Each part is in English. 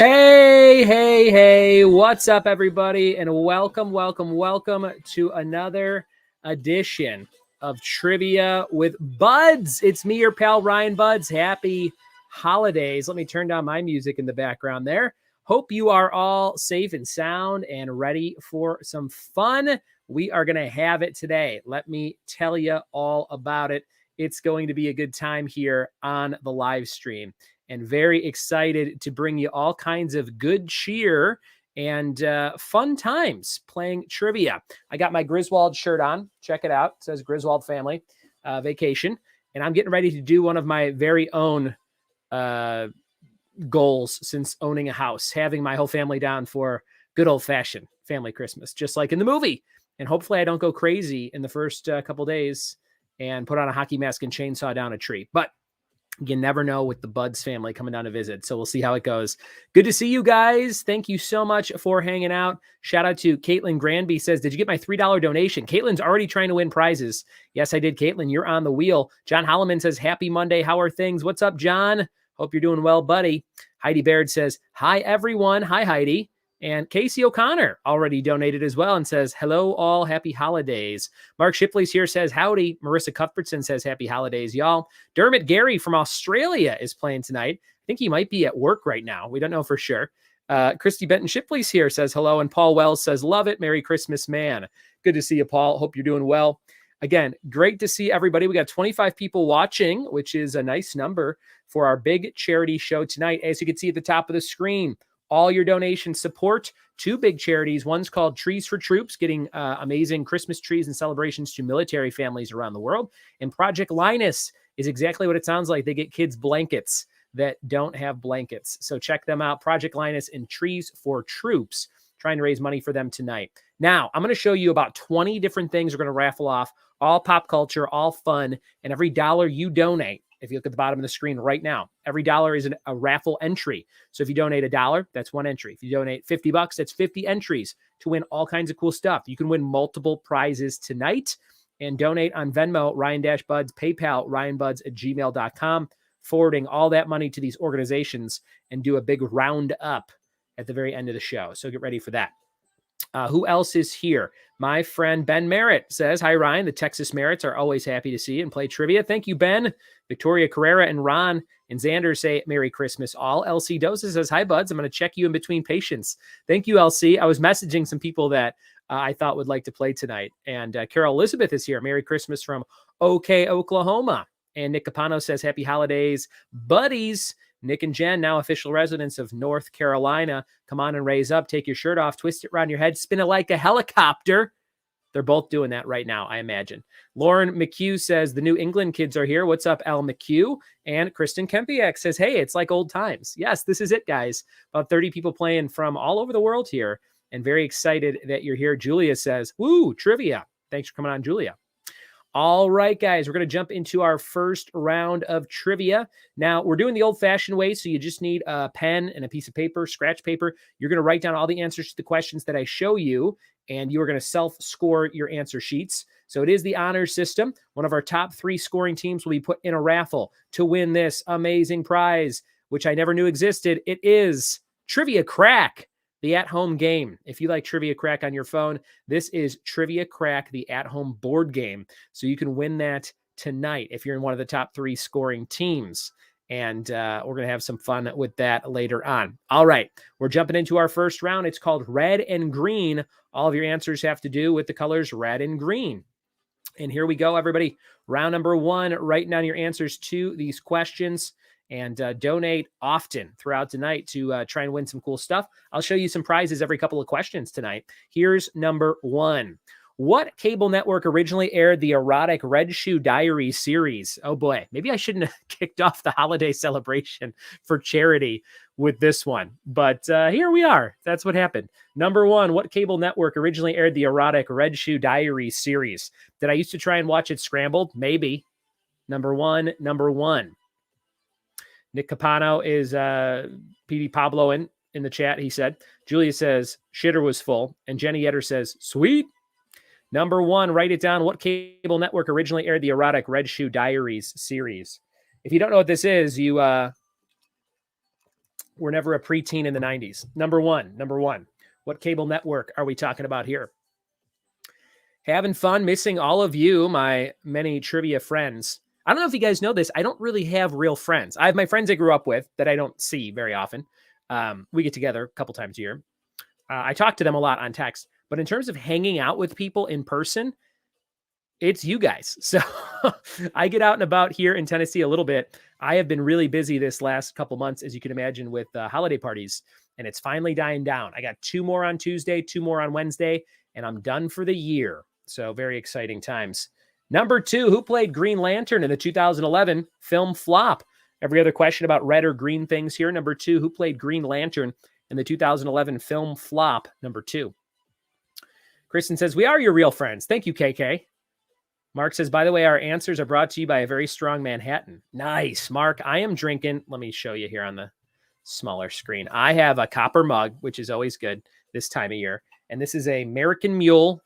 Hey, what's up, everybody? And welcome to another edition of Trivia with Buds. It's me, your pal, Ryan Buds. Happy holidays. Let me turn down my music in the background there. Hope you are all safe and sound and ready for some fun. We are going to have it today. Let me tell you all about it. It's going to be a good time here on the live stream. And very excited to bring you all kinds of good cheer and fun times playing trivia. I got my Griswold shirt on. Check it out. It says Griswold Family Vacation. And I'm getting ready to do one of my very own goals since owning a house, having my whole family down for good old-fashioned family Christmas, just like in the movie. And hopefully I don't go crazy in the first couple days and put on a hockey mask and chainsaw down a tree. But you never know with the Buds family coming down to visit. So we'll see how it goes. Good to see you guys. Thank you so much for hanging out. Shout out to Caitlin Granby says, did you get my $3 donation? Caitlin's already trying to win prizes. Yes, I did. Caitlin, you're on the wheel. John Holloman says, happy Monday. How are things? What's up, John? Hope you're doing well, buddy. Heidi Baird says, hi, everyone. Hi, Heidi. And Casey O'Connor already donated as well and says, hello, all. Happy holidays. Mark Shipley's here, says, howdy. Marissa Cuthbertson says, happy holidays, y'all. Dermot Gary from Australia is playing tonight. I think he might be at work right now. We don't know for sure. Christy Benton Shipley's here, says hello. And Paul Wells says, love it. Merry Christmas, man. Good to see you, Paul. Hope you're doing well. Again, great to see everybody. We got 25 people watching, which is a nice number for our big charity show tonight. As you can see at the top of the screen, all your donations support two big charities. One's called Trees for Troops, getting amazing Christmas trees and celebrations to military families around the world. And Project Linus is exactly what it sounds like. They get kids blankets that don't have blankets. So check them out. Project Linus and Trees for Troops, trying to raise money for them tonight. Now, I'm going to show you about 20 different things we're going to raffle off, all pop culture, all fun, and every dollar you donate, if you look at the bottom of the screen right now, every dollar is a raffle entry. So if you donate $1, that's one entry. If you donate $50, that's 50 entries to win all kinds of cool stuff. You can win multiple prizes tonight and donate on Venmo, Ryan-Buds, PayPal, ryanbuds@gmail.com, forwarding all that money to these organizations and do a big round up at the very end of the show. So get ready for that. Who else is here? My friend Ben Merritt says, hi, Ryan. The Texas Merritts are always happy to see you and play trivia. Thank you, Ben. Victoria Carrera and Ron and Xander say Merry Christmas all. LC Dosa says, hi, buds. I'm going to check you in between patients. Thank you, LC. I was messaging some people that I thought would like to play tonight. And Carol Elizabeth is here. Merry Christmas from OK, Oklahoma. And Nick Capano says, happy holidays, buddies. Nick and Jen, now official residents of North Carolina. Come on and raise up. Take your shirt off. Twist it around your head. Spin it like a helicopter. They're both doing that right now, I imagine. Lauren McHugh says, the New England kids are here. What's up, Al McHugh? And Kristen Kempiak says, hey, it's like old times. Yes, this is it, guys. About 30 people playing from all over the world here. And very excited that you're here. Julia says, woo, trivia. Thanks for coming on, Julia. All right, guys, we're going to jump into our first round of trivia. Now, we're doing the old-fashioned way, so you just need a pen and a piece of paper, scratch paper. You're going to write down all the answers to the questions that I show you, and you are going to self-score your answer sheets. So it is the honor system. One of our top 3 scoring teams will be put in a raffle to win this amazing prize, which I never knew existed. It is Trivia Crack, the at-home game. If you like Trivia Crack on your phone, this is Trivia Crack, the at-home board game. So you can win that tonight if you're in one of the top 3 scoring teams. And we're going to have some fun with that later on. All right, we're jumping into our first round. It's called Red and Green. All of your answers have to do with the colors red and green. And here we go, everybody. Round number 1, writing down your answers to these questions. And donate often throughout tonight to try and win some cool stuff. I'll show you some prizes every couple of questions tonight. Here's number 1. What cable network originally aired the erotic Red Shoe Diary series? Oh boy, maybe I shouldn't have kicked off the holiday celebration for charity with this one. But here we are. That's what happened. Number 1, what cable network originally aired the erotic Red Shoe Diary series? Did I used to try and watch it scrambled? Maybe. Number one. Nick Capano is PD Pablo in the chat. He said, Julia says, shitter was full. And Jenny Yetter says, sweet. Number 1, write it down. What cable network originally aired the erotic Red Shoe Diaries series? If you don't know what this is, you were never a preteen in the 90s. Number one. What cable network are we talking about here? Having fun missing all of you, my many trivia friends. I don't know if you guys know this. I don't really have real friends. I have my friends I grew up with that I don't see very often. We get together a couple times a year. I talk to them a lot on text. But in terms of hanging out with people in person, it's you guys. So I get out and about here in Tennessee a little bit. I have been really busy this last couple months, as you can imagine, with holiday parties, and it's finally dying down. I got 2 more on Tuesday, 2 more on Wednesday, and I'm done for the year. So very exciting times. Number 2, who played Green Lantern in the 2011 film Flop? Every other question about red or green things here. Number 2, who played Green Lantern in the 2011 film Flop? Number 2. Kristen says, we are your real friends. Thank you, KK. Mark says, by the way, our answers are brought to you by a very strong Manhattan. Nice, Mark. I am drinking. Let me show you here on the smaller screen. I have a copper mug, which is always good this time of year. And this is a American Mule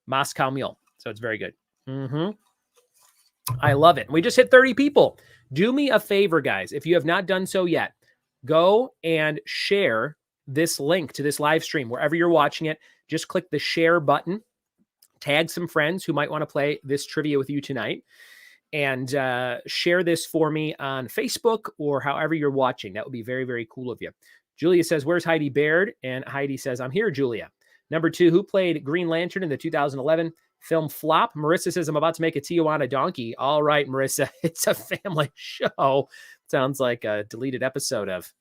Moscow Mule. So it's very good. I love it. We just hit 30 people. Do me a favor, guys. If you have not done so yet, go and share this link to this live stream wherever you're watching it. Just click the share button. Tag some friends who might want to play this trivia with you tonight, and share this for me on Facebook or however you're watching. That would be very, very cool of you. Julia says, where's Heidi Baird? And Heidi says, I'm here, Julia. Number 2, who played Green Lantern in the 2011 film Flop? Marissa says, I'm about to make a Tijuana donkey. All right, Marissa, it's a family show. Sounds like a deleted episode of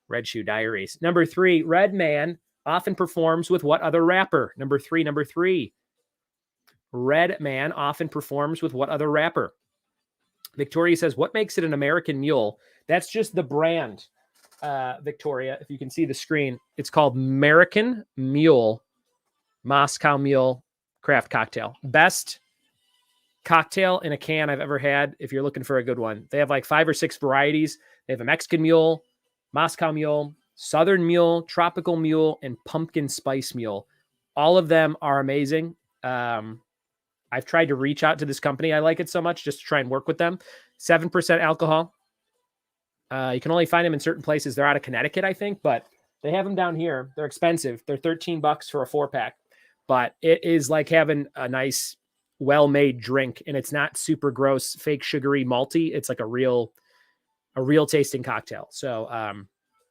Red Shoe Diaries. Number 3, Redman often performs with what other rapper? Number 3. Redman often performs with what other rapper? Victoria says, what makes it an American Mule? That's just the brand, Victoria. If you can see the screen, it's called American Mule Moscow Mule Craft Cocktail. Best cocktail in a can I've ever had if you're looking for a good one. They have like 5 or 6 varieties. They have a Mexican Mule, Moscow Mule, Southern Mule, Tropical Mule, and Pumpkin Spice Mule. All of them are amazing. I've tried to reach out to this company. I like it so much just to try and work with them. 7% alcohol. You can only find them in certain places. They're out of Connecticut, I think, but they have them down here. They're expensive. They're $13 for a 4-pack, but it is like having a nice, well-made drink, and it's not super gross, fake sugary, malty. It's like a real tasting cocktail. So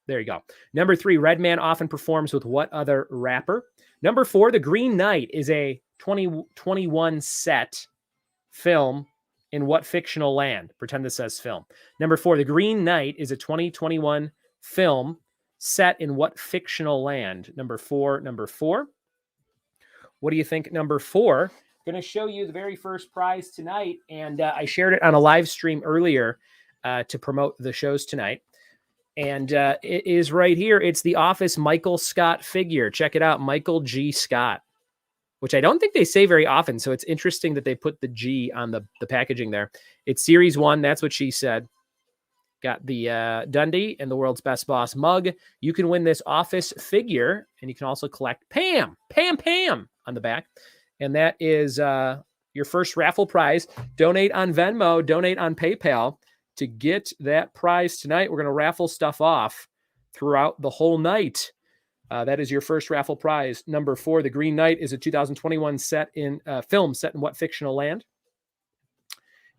there you go. Number 3, Redman often performs with what other rapper? Number 4, The Green Knight is a 2021 set film in what fictional land? Pretend this says film. Number 4, The Green Knight is a 2021 film set in what fictional land? Number 4. What do you think? Number 4. Going to show you the very first prize tonight, and I shared it on a live stream earlier to promote the shows tonight. And it is right here. It's the Office Michael Scott figure. Check it out, Michael G. Scott, which I don't think they say very often. So it's interesting that they put the G on the packaging there. It's Series 1. That's what she said. Got the Dundee and the World's Best Boss mug. You can win this Office figure, and you can also collect Pam on the back. And that is your first raffle prize. Donate on Venmo, donate on PayPal to get that prize tonight. We're going to raffle stuff off throughout the whole night. That is your first raffle prize. Number 4, The Green Knight is a 2021 film set in what fictional land?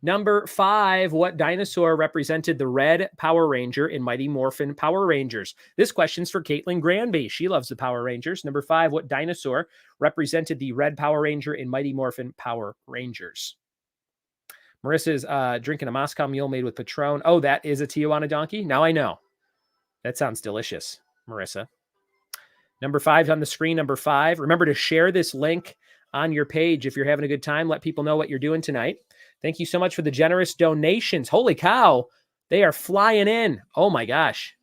Number 5, what dinosaur represented the red Power Ranger in Mighty Morphin Power Rangers? This question's for Caitlin Granby. She loves the Power Rangers. Number 5, what dinosaur represented the red Power Ranger in Mighty Morphin Power Rangers? Marissa's drinking a Moscow Mule made with Patron. Oh, that is a Tijuana donkey? Now I know. That sounds delicious, Marissa. Number 5 on the screen, number 5. Remember to share this link on your page if you're having a good time. Let people know what you're doing tonight. Thank you so much for the generous donations. Holy cow, they are flying in. Oh my gosh.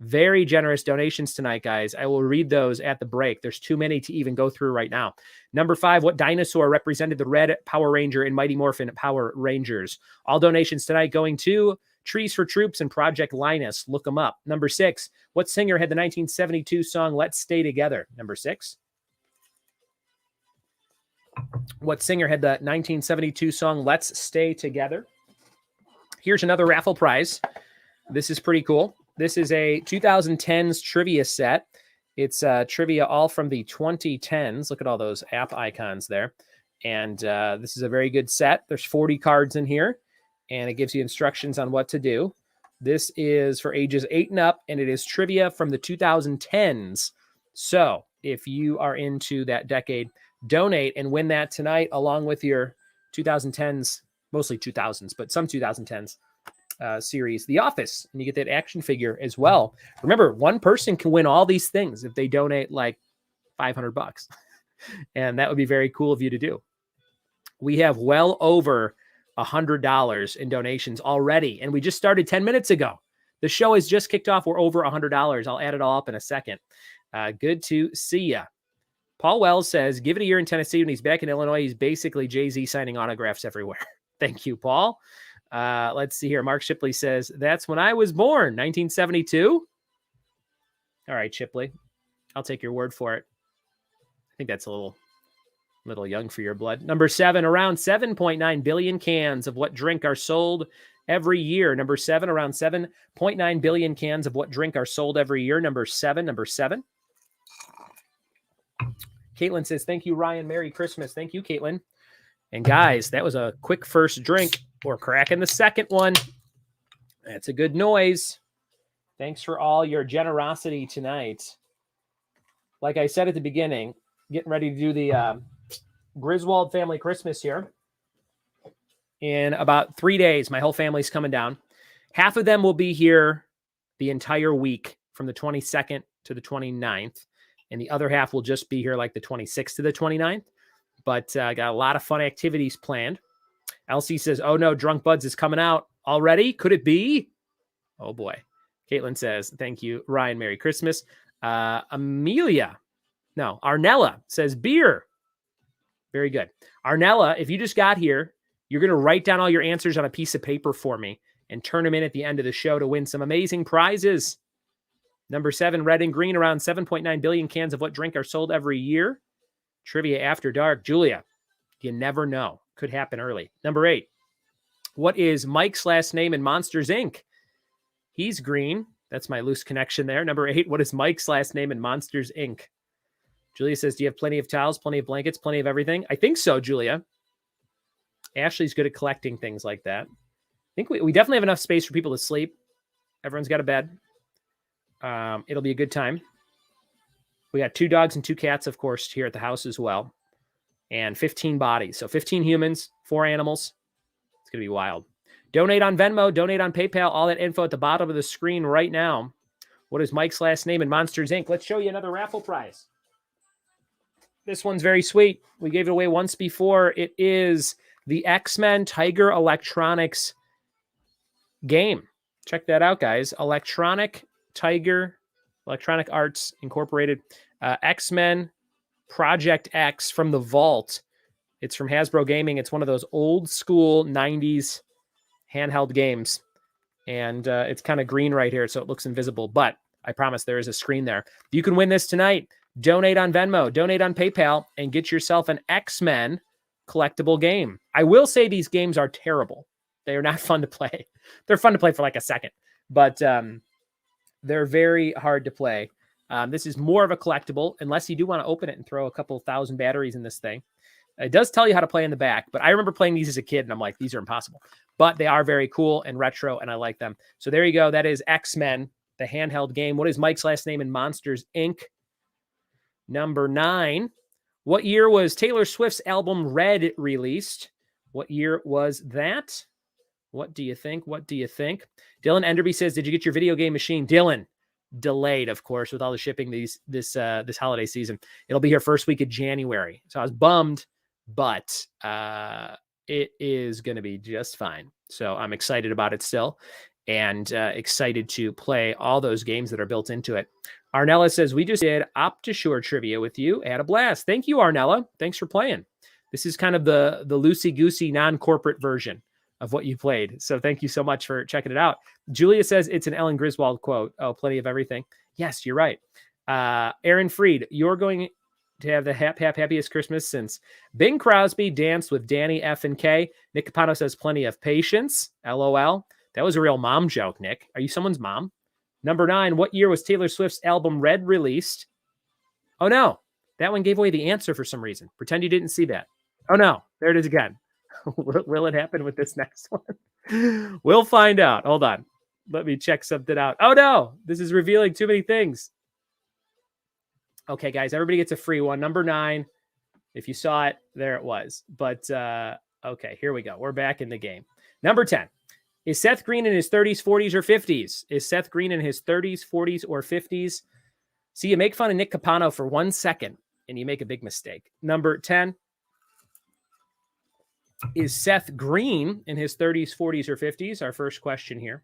Very generous donations tonight, guys. I will read those at the break. There's too many to even go through right now. Number 5, what dinosaur represented the red Power Ranger in Mighty Morphin Power Rangers? All donations tonight going to Trees for Troops and Project Linus. Look them up. Number 6, what singer had the 1972 song Let's Stay Together? Number 6. What singer had the 1972 song Let's Stay Together? Here's another raffle prize. This is pretty cool. This is a 2010s trivia set. It's trivia all from the 2010s. Look at all those app icons there. And this is a very good set. There's 40 cards in here, and it gives you instructions on what to do. This is for ages 8 and up, and it is trivia from the 2010s. So if you are into that decade, donate and win that tonight, along with your 2010s, mostly 2000s, but some 2010s series, The Office, and you get that action figure as well. Remember, one person can win all these things if they donate like $500, and that would be very cool of you to do. We have well over $100 in donations already, and we just started 10 minutes ago. The show has just kicked off. We're over $100. I'll add it all up in a second. Good to see ya. Paul Wells says, give it a year in Tennessee. When he's back in Illinois, he's basically Jay-Z signing autographs everywhere. Thank you, Paul. Let's see here. Mark Shipley says, that's when I was born, 1972. All right, Shipley. I'll take your word for it. I think that's a little young for your blood. Number 7, around 7.9 billion cans of what drink are sold every year. Number 7, around 7.9 billion cans of what drink are sold every year. Number 7. Caitlin says, thank you, Ryan. Merry Christmas. Thank you, Caitlin. And guys, that was a quick first drink. We're cracking the second one. That's a good noise. Thanks for all your generosity tonight. Like I said at the beginning, getting ready to do the Griswold family Christmas here. In about 3 days, my whole family's coming down. Half of them will be here the entire week from the 22nd to the 29th. And the other half will just be here like the 26th to the 29th. But I got a lot of fun activities planned. Elsie says, oh no, Drunk Buds is coming out already. Could it be? Oh boy. Caitlin says, thank you, Ryan. Merry Christmas. Arnella says beer. Very good. Arnella, if you just got here, you're going to write down all your answers on a piece of paper for me and turn them in at the end of the show to win some amazing prizes. Number 7, red and green, around 7.9 billion cans of what drink are sold every year. Trivia after dark. Julia, you never know. Could happen early. Number 8, what is Mike's last name in Monsters, Inc.? He's green. That's my loose connection there. Number 8, what is Mike's last name in Monsters, Inc.? Julia says, do you have plenty of towels, plenty of blankets, plenty of everything? I think so, Julia. Ashley's good at collecting things like that. I think we definitely have enough space for people to sleep. Everyone's got a bed. It'll be a good time. We got 2 dogs and 2 cats, of course, here at the house as well. And 15 bodies. So 15 humans, 4 animals. It's going to be wild. Donate on Venmo. Donate on PayPal. All that info at the bottom of the screen right now. What is Mike's last name in Monsters, Inc.? Let's show you another raffle prize. This one's very sweet. We gave it away once before. It is the X-Men Tiger Electronics game. Check that out, guys. Electronic Arts Incorporated. X-Men Project X from the Vault. It's from Hasbro Gaming. It's one of those old school 90s handheld games. And it's kind of green right here, so it looks invisible. But I promise there is a screen there. You can win this tonight. Donate on Venmo. Donate on PayPal. And get yourself an X-Men collectible game. I will say these games are terrible. They are not fun to play. They're fun to play for like a second. But they're very hard to play. This is more of a collectible, unless you do want to open it and throw a couple thousand batteries in this thing. It does tell you how to play in the back, but I remember playing these as a kid, and I'm like, these are impossible. But they are very cool and retro, and I like them. So there you go. That is X-Men, the handheld game. What is Mike's last name in Monsters, Inc.? Number 9. What year was Taylor Swift's album Red released? What year was that? What do you think? Dylan Enderby says, did you get your video game machine? Dylan, delayed, of course, with all the shipping this holiday season. It'll be here first week of January. So I was bummed, but it is going to be just fine. So I'm excited about it still, and excited to play all those games that are built into it. Arnella says, we just did OptiSure trivia with you. Had a blast. Thank you, Arnella. Thanks for playing. This is kind of the loosey-goosey non-corporate version of what you played. So thank you so much for checking it out. Julia says it's an Ellen Griswold quote. Oh, plenty of everything. Yes, you're right. Aaron Freed, you're going to have the happiest Christmas since Bing Crosby danced with Danny F and K. Nick Capano says plenty of patience. LOL. That was a real mom joke, Nick. Are you someone's mom? Number 9, what year was Taylor Swift's album Red released? Oh, no. That one gave away the answer for some reason. Pretend you didn't see that. Oh, no. There it is again. Will it happen with this next one? We'll find out. Hold on. Let me check something out. Oh, no. This is revealing too many things. Okay, guys. Everybody gets a free one. Number 9. If you saw it, there it was. But, okay, here we go. We're back in the game. Number 10. Is Seth Green in his 30s, 40s, or 50s? Is Seth Green in his 30s, 40s, or 50s? See, you make fun of Nick Capano for 1 second, and you make a big mistake. Number 10. Is Seth Green in his 30s, 40s, or 50s? Our first question here.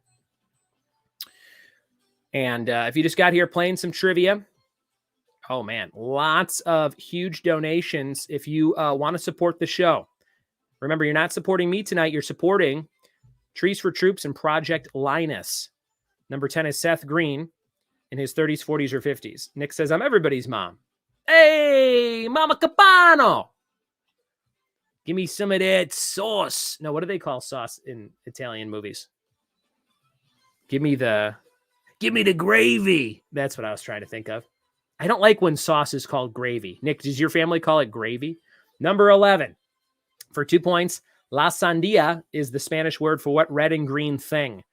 And if you just got here playing some trivia, oh, man, lots of huge donations if you want to support the show. Remember, you're not supporting me tonight. You're supporting Trees for Troops and Project Linus. Number 10 is Seth Green in his 30s, 40s, or 50s. Nick says, I'm everybody's mom. Hey, Mama Capano. Give me some of that sauce. No, what do they call sauce in Italian movies? Give me the gravy. That's what I was trying to think of. I don't like when sauce is called gravy. Nick, does your family call it gravy? Number 11. For 2 points, La Sandia is the Spanish word for what red and green thing?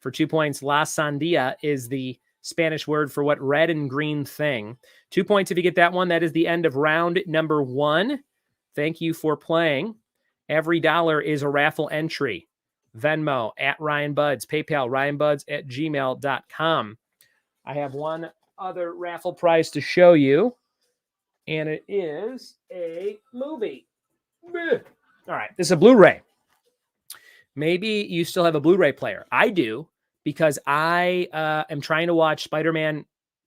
For 2 points, La Sandia is the Spanish word for what red and green thing. 2 points if you get that one. That is the end of round number 1. Thank you for playing. Every dollar is a raffle entry. Venmo at Ryan Buds, PayPal ryanbuds@gmail.com. I have one other raffle prize to show you, and it is a movie. All right, this is a Blu-ray. Maybe you still have a Blu-ray player. I do, because I am trying to watch Spider-Man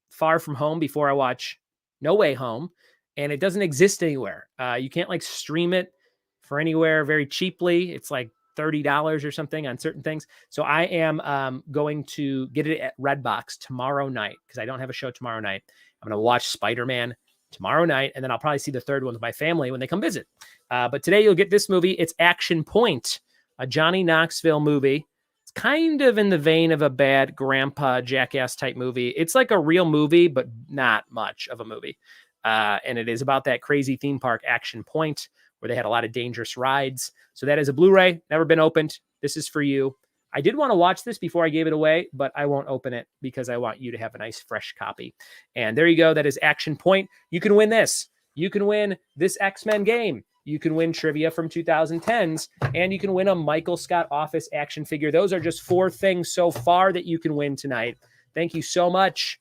Far From Home before I watch No Way Home, and it doesn't exist anywhere. You can't like stream it for anywhere very cheaply. It's like $30 or something on certain things. So I am going to get it at Redbox tomorrow night, because I don't have a show tomorrow night. I'm going to watch Spider-Man tomorrow night, and then I'll probably see the third one with my family when they come visit. But today you'll get this movie. It's Action Point, a Johnny Knoxville movie. It's kind of in the vein of a bad grandpa jackass type movie. It's like a real movie, but not much of a movie. And it is about that crazy theme park, Action Point, where they had a lot of dangerous rides. So that is a Blu-ray, never been opened. This is for you. I did want to watch this before I gave it away, but I won't open it because I want you to have a nice fresh copy. And there you go. That is Action Point. You can win this. You can win this X-Men game. You can win trivia from 2010s, and you can win a Michael Scott Office action figure. Those are just 4 things so far that you can win tonight. Thank you so much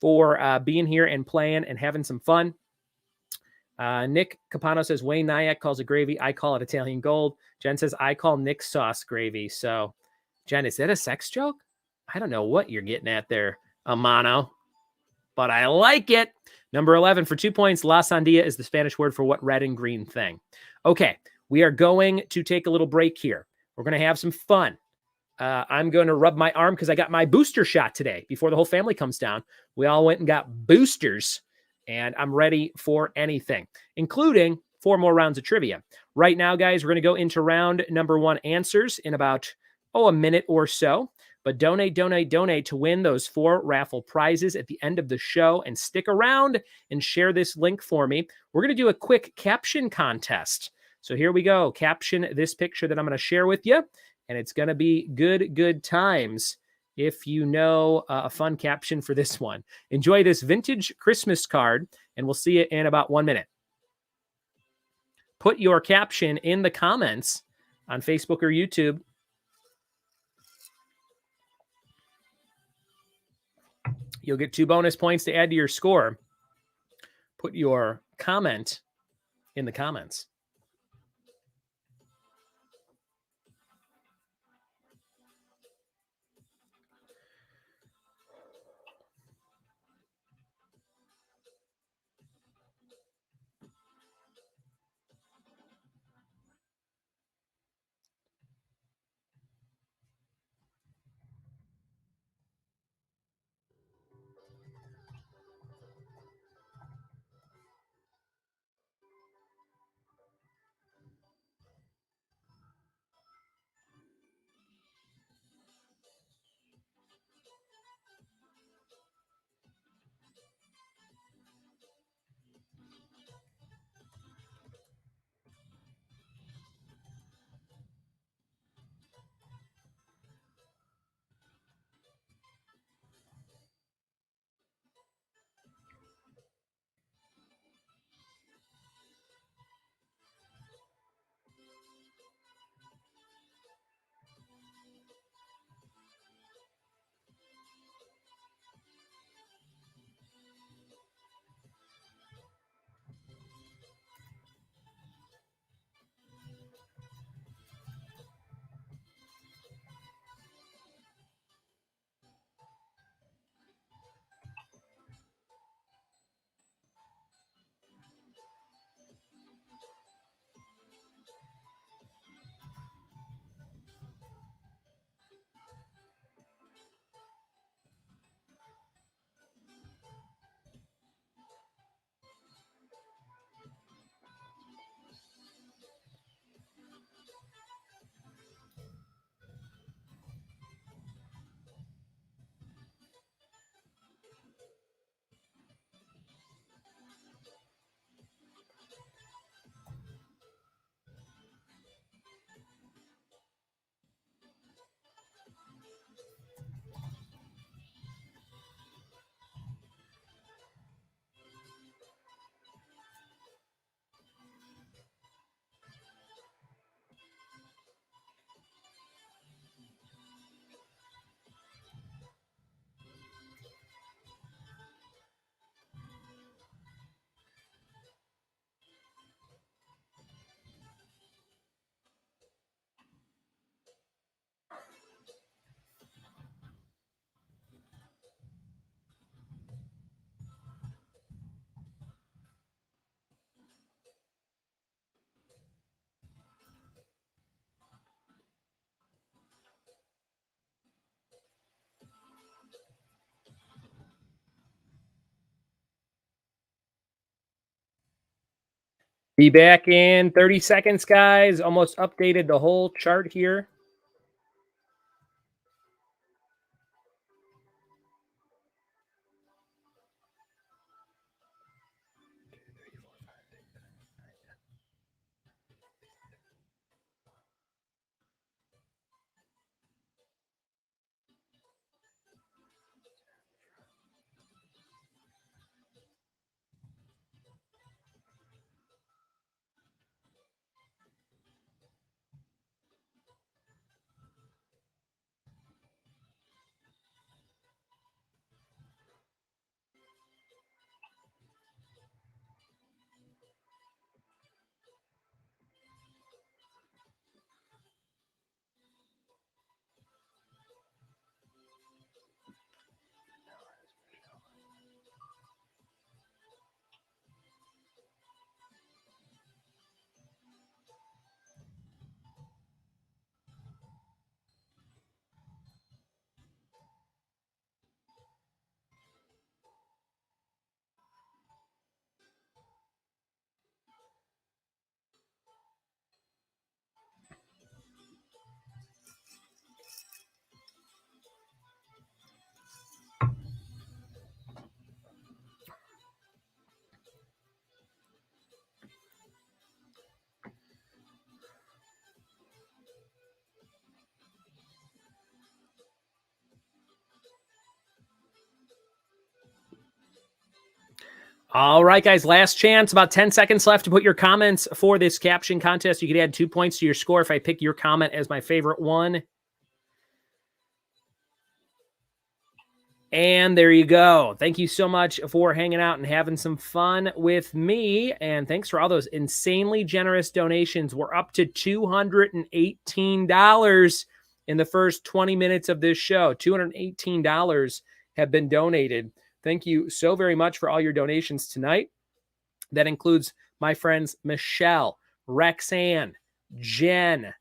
for being here and playing and having some fun. Nick Capano says Wayne Nyack calls it gravy. I call it Italian gold. Jen says I call Nick sauce gravy. So, Jen, is that a sex joke? I don't know what you're getting at there, Amano, but I like it. Number 11 for 2 points. La Sandia is the Spanish word for what red and green thing. Okay, we are going to take a little break here. We're going to have some fun. I'm going to rub my arm because I got my booster shot today before the whole family comes down. We all went and got boosters, and I'm ready for anything, including 4 more rounds of trivia. Right now, guys, we're going to go into round number 1 answers in about, a minute or so. But donate to win those 4 raffle prizes at the end of the show, and stick around and share this link for me. We're going to do a quick caption contest. So here we go. Caption this picture that I'm going to share with you, and it's going to be good times if you know a fun caption for this one. Enjoy this vintage Christmas card, and we'll see you in about 1 minute. Put your caption in the comments on Facebook or YouTube. You'll get 2 bonus points to add to your score. Put your comment in the comments. Be back in 30 seconds, guys. Almost updated the whole chart here. All right, guys, last chance. About 10 seconds left to put your comments for this caption contest. You could add 2 points to your score if I pick your comment as my favorite one. And there you go. Thank you so much for hanging out and having some fun with me. And thanks for all those insanely generous donations. We're up to $218 in the first 20 minutes of this show. $218 have been donated. Thank you so very much for all your donations tonight. That includes my friends Michelle, Rexanne, Jen,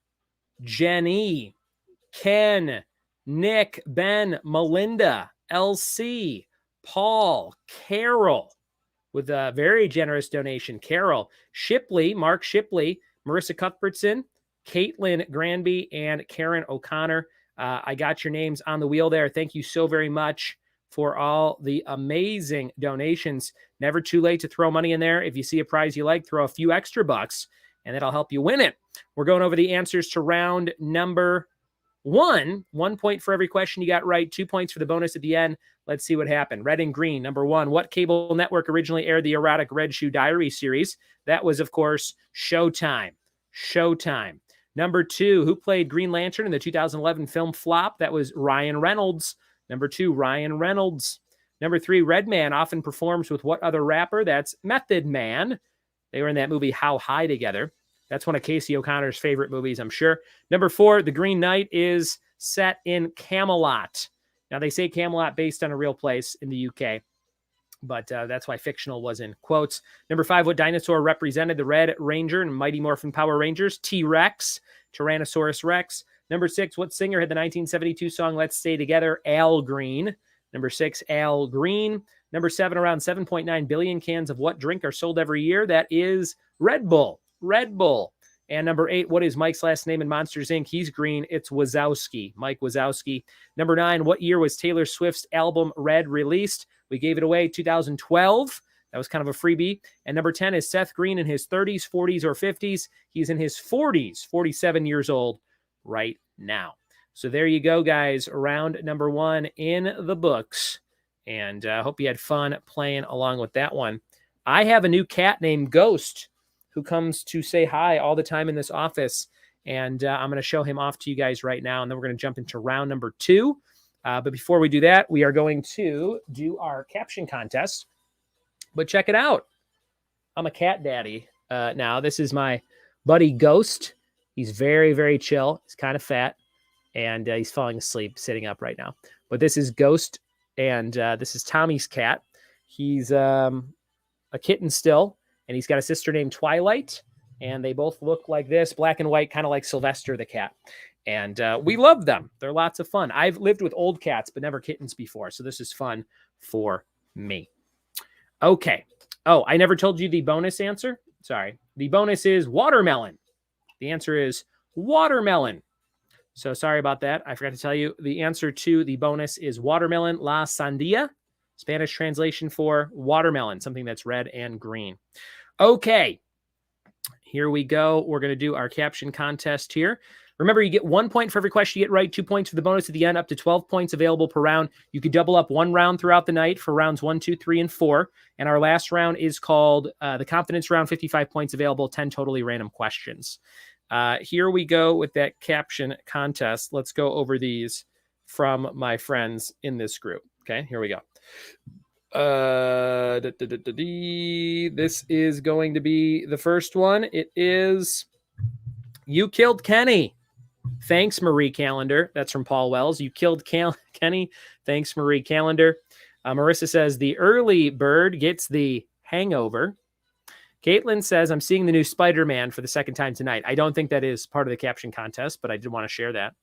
Jenny, Ken, Nick, Ben, Melinda, LC, Paul, Carol, with a very generous donation. Carol, Shipley, Mark Shipley, Marissa Cuthbertson, Caitlin Granby, and Karen O'Connor. I got your names on the wheel there. Thank you so very much for all the amazing donations. Never too late to throw money in there. If you see a prize you like, throw a few extra bucks, and that'll help you win it. We're going over the answers to round number 1. 1 point for every question you got right. 2 points for the bonus at the end. Let's see what happened. Red and green. Number 1, what cable network originally aired the erotic Red Shoe Diary series? That was, of course, Showtime. Showtime. Number 2, who played Green Lantern in the 2011 film Flop? That was Ryan Reynolds. Number 2, Ryan Reynolds. Number 3, Redman often performs with what other rapper? That's Method Man. They were in that movie How High together. That's one of Casey O'Connor's favorite movies, I'm sure. Number 4, The Green Knight is set in Camelot. Now, they say Camelot based on a real place in the UK, but that's why fictional was in quotes. Number 5, what dinosaur represented the Red Ranger in Mighty Morphin Power Rangers? T-Rex, Tyrannosaurus Rex. Number 6, what singer had the 1972 song Let's Stay Together? Al Green. Number 6, Al Green. Number 7, around 7.9 billion cans of what drink are sold every year? That is Red Bull. Red Bull. And number 8, what is Mike's last name in Monsters, Inc.? He's green. It's Wazowski. Mike Wazowski. Number 9, what year was Taylor Swift's album Red released? We gave it away 2012. That was kind of a freebie. And number 10, is Seth Green in his 30s, 40s, or 50s? He's in his 40s, 47 years old right now. So there you go, guys. Round number 1 in the books. And I hope you had fun playing along with that one. I have a new cat named Ghost who comes to say hi all the time in this office. And I'm going to show him off to you guys right now. And then we're going to jump into round number 2. But before we do that, we are going to do our caption contest. But check it out. I'm a cat daddy now. This is my buddy Ghost. He's very, very chill. He's kind of fat. And he's falling asleep sitting up right now. But this is Ghost. And this is Tommy's cat. He's a kitten still. And he's got a sister named Twilight. And they both look like this, black and white, kind of like Sylvester the cat. And we love them. They're lots of fun. I've lived with old cats, but never kittens before. So this is fun for me. Okay. Oh, I never told you the bonus answer. Sorry. The bonus is watermelon. The answer is watermelon. So sorry about that. I forgot to tell you. The answer to the bonus is watermelon, la sandia. Spanish translation for watermelon, something that's red and green. Okay, here we go. We're going to do our caption contest here. Remember, you get 1 point for every question you get right, 2 points for the bonus at the end, up to 12 points available per round. You could double up one round throughout the night for rounds 1, 2, 3, and 4. And our last round is called the confidence round, 55 points available, 10 totally random questions. Here we go with that caption contest. Let's go over these from my friends in this group. Okay, here we go. This is going to be the first one. It is You Killed Kenny. Thanks, Marie Callender. That's from Paul Wells. You killed Kenny. Thanks, Marie Callender. Marissa says the early bird gets the hangover. Caitlin says, I'm seeing the new Spider-Man for the second time tonight. I don't think that is part of the caption contest, but I did want to share that.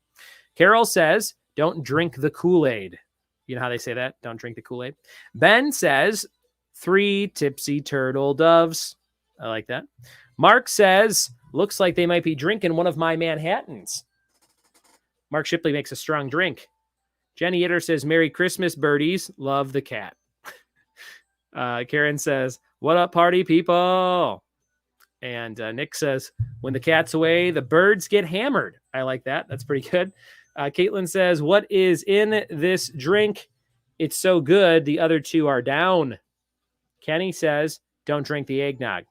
Carol says, don't drink the Kool-Aid. You know how they say that? Don't drink the Kool-Aid. Ben says, 3 tipsy turtle doves. I like that. Mark says, looks like they might be drinking one of my Manhattans. Mark Shipley makes a strong drink. Jenny Itter says, Merry Christmas, birdies. Love the cat. Karen says, what up, party people? And Nick says, when the cat's away, the birds get hammered. I like that. That's pretty good. Caitlin says, what is in this drink? It's so good. The other 2 are down. Kenny says, don't drink the eggnog.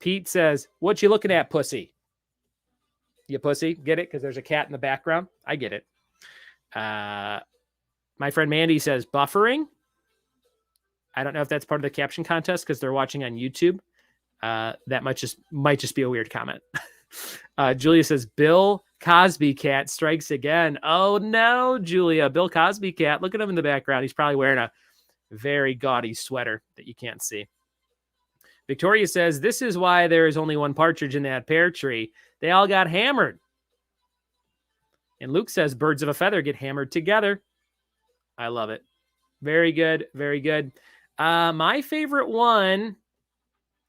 Pete says, what you looking at, pussy? You pussy. Get it? Because there's a cat in the background. I get it. My friend Mandy says, buffering. I don't know if that's part of the caption contest because they're watching on YouTube. That might just be a weird comment. Julia says, Bill Cosby cat strikes again. Oh no, Julia, Bill Cosby cat. Look at him in the background. He's probably wearing a very gaudy sweater that you can't see. Victoria says, this is why there is only one partridge in that pear tree. They all got hammered. And Luke says, birds of a feather get hammered together. I love it. Very good. Very good. My favorite one,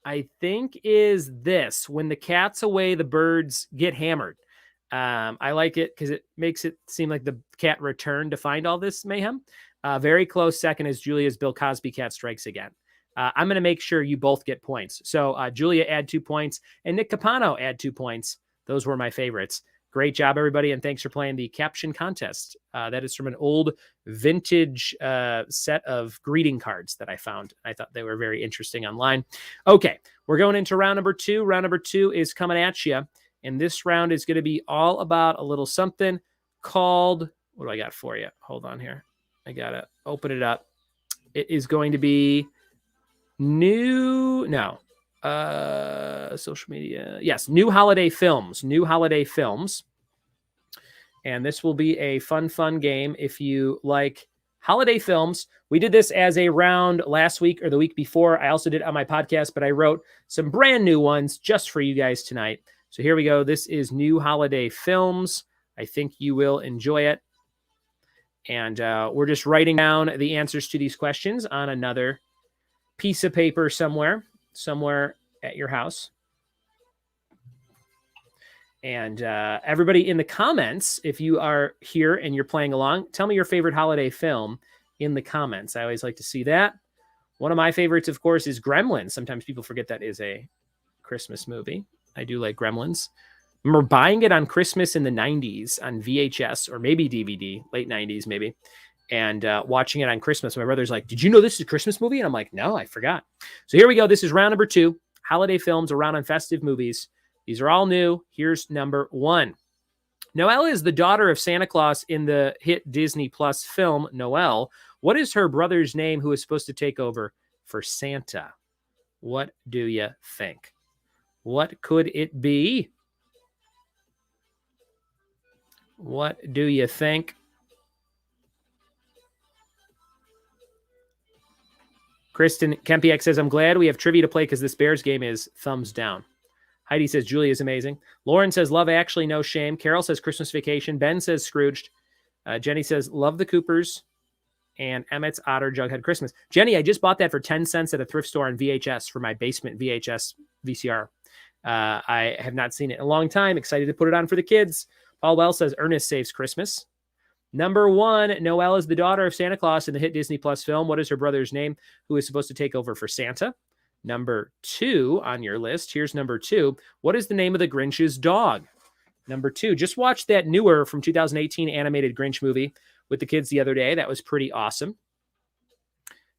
I think, is this. When the cat's away, the birds get hammered. I like it because it makes it seem like the cat returned to find all this mayhem. Very close second is Julia's Bill Cosby cat strikes again. I'm going to make sure you both get points. So Julia, add 2 points, and Nick Capano, add 2 points. Those were my favorites. Great job, everybody, and thanks for playing the caption contest. That is from an old vintage set of greeting cards that I found. I thought they were very interesting online. Okay, we're going into round number 2. Round number 2 is coming at you, and this round is going to be all about a little something called, what do I got for you? Hold on here. I got to open it up. It is going to be social media. Yes, new holiday films. And this will be a fun game if you like holiday films. We did this as a round last week or the week before. I also did it on my podcast, but I wrote some brand new ones just for you guys tonight. So here we go. This is new holiday films. I think you will enjoy it. And we're just writing down the answers to these questions on another piece of paper somewhere at your house. And everybody in the comments, if you are here and you're playing along, tell me your favorite holiday film in the comments. I always like to see that. One of my favorites, of course, is Gremlins. Sometimes people forget that is a Christmas movie. I do like Gremlins. I remember buying it on Christmas in the 90s on VHS or maybe DVD, late 90s maybe, and watching it on Christmas. My brother's like, did you know this is a Christmas movie? And I'm like, no, I forgot. So here we go. This is round number 2, holiday films around on festive movies. These are all new. Here's number 1. Noelle is the daughter of Santa Claus in the hit Disney Plus film Noelle. What is her brother's name who is supposed to take over for Santa? What do you think? What could it be? What do you think? Kristen Kempiak says, I'm glad we have trivia to play because this Bears game is thumbs down. Heidi says, Julie is amazing. Lauren says, Love Actually, No Shame. Carol says, Christmas Vacation. Ben says, Scrooged. Jenny says, love the Coopers. and Emmett's Otter Jughead Christmas. Jenny, I just bought that for 10 cents at a thrift store on VHS for my basement VHS VCR. I have not seen it in a long time. Excited to put it on for the kids. Paul Wells says Ernest Saves Christmas. Number 1, Noelle is the daughter of Santa Claus in the hit Disney Plus film. What is her brother's name who is supposed to take over for Santa? Number 2 on your list. Here's number 2. What is the name of the Grinch's dog? Number 2. Just watched that newer from 2018 animated Grinch movie with the kids the other day. That was pretty awesome.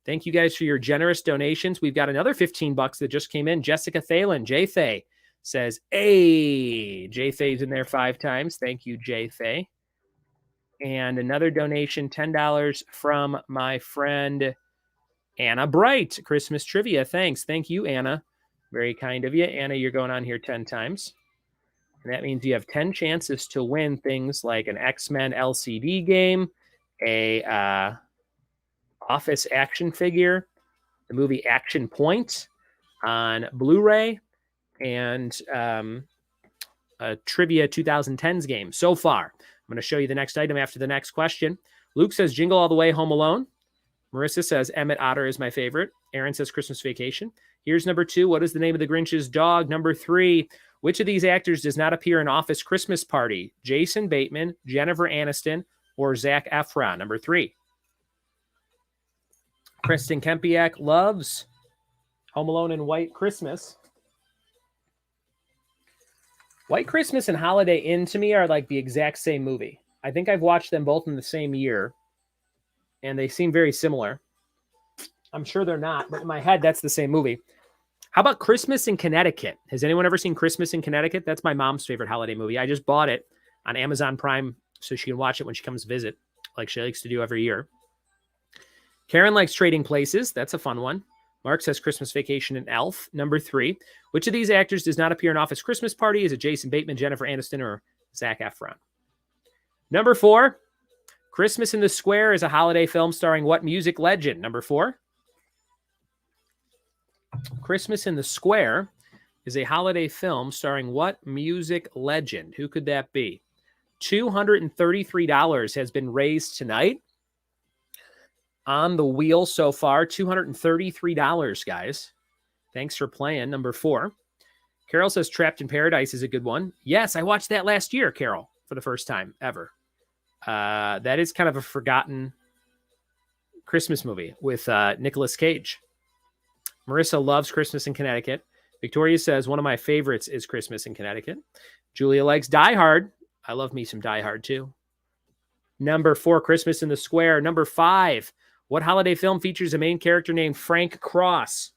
Thank you guys for your generous donations. We've got another $15 that just came in. Jessica Thalen, J-Thay, says, hey, J-Thay's in there 5 times. Thank you, J-Thay. And another donation, $10 from my friend Anna Bright. Christmas trivia. Thanks. Thank you, Anna. Very kind of you. Anna, you're going on here 10 times. And that means you have 10 chances to win things like an X-Men LCD game, a Office action figure, the movie Action Point on Blu-ray, and a Trivia 2010s game so far. I'm going to show you the next item after the next question. Luke says Jingle All the Way, Home Alone. Marissa says Emmett Otter is my favorite. Aaron says Christmas Vacation. Here's number 2. What is the name of the Grinch's dog? Number 3. Which of these actors does not appear in Office Christmas Party? Jason Bateman, Jennifer Aniston, or Zac Efron? Number 3. Kristen Kempiak loves Home Alone and White Christmas. White Christmas and Holiday Inn to me are like the exact same movie. I think I've watched them both in the same year, and they seem very similar. I'm sure they're not, but in my head, that's the same movie. How about Christmas in Connecticut? Has anyone ever seen Christmas in Connecticut? That's my mom's favorite holiday movie. I just bought it on Amazon Prime so she can watch it when she comes visit, like she likes to do every year. Karen likes Trading Places. That's a fun one. Mark says Christmas Vacation and Elf. Number 3. Which of these actors does not appear in Office Christmas Party? Is it Jason Bateman, Jennifer Aniston, or Zac Efron? Number 4. Christmas in the Square is a holiday film starring what music legend? Number 4. Christmas in the Square is a holiday film starring what music legend? Who could that be? $233 has been raised tonight on the wheel so far. $233, guys. Thanks for playing. Number 4. Carol says Trapped in Paradise is a good one. Yes, I watched that last year, Carol, for the first time ever. That is kind of a forgotten Christmas movie with Nicolas Cage. Marissa loves Christmas in Connecticut. Victoria says one of my favorites is Christmas in Connecticut. Julia likes Die Hard. I love me some Die Hard too. Number 4, Christmas in the Square. Number 5, what holiday film features a main character named Frank Cross?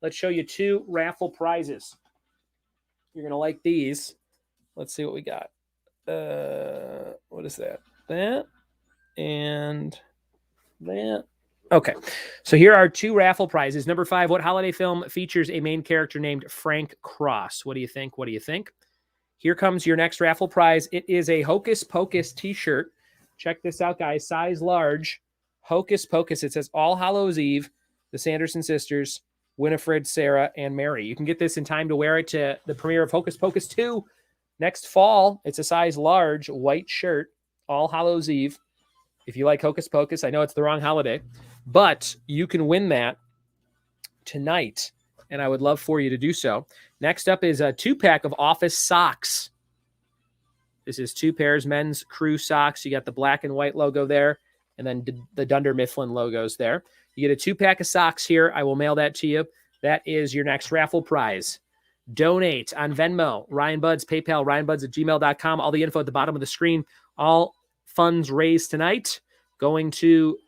Let's show you 2 raffle prizes. You're going to like these. Let's see what we got. What is that? That and that. Okay, so here are 2 raffle prizes. Number 5, what holiday film features a main character named Frank Cross? What do you think? What do you think? Here comes your next raffle prize. It is a Hocus Pocus t-shirt. Check this out, guys. Size large. Hocus Pocus. It says All Hallows Eve, the Sanderson sisters, Winifred, Sarah, and Mary. You can get this in time to wear it to the premiere of Hocus Pocus 2 next fall. It's a size large white shirt, All Hallows Eve. If you like Hocus Pocus, I know it's the wrong holiday, but you can win that tonight, and I would love for you to do so. Next up is a 2-pack of Office socks. This is 2 pairs men's crew socks. You got the black and white logo there, and then the Dunder Mifflin logos there. You get a 2-pack of socks here. I will mail that to you. That is your next raffle prize. Donate on Venmo, Ryan Buds, PayPal, ryanbuds@gmail.com. All the info at the bottom of the screen. All funds raised tonight going to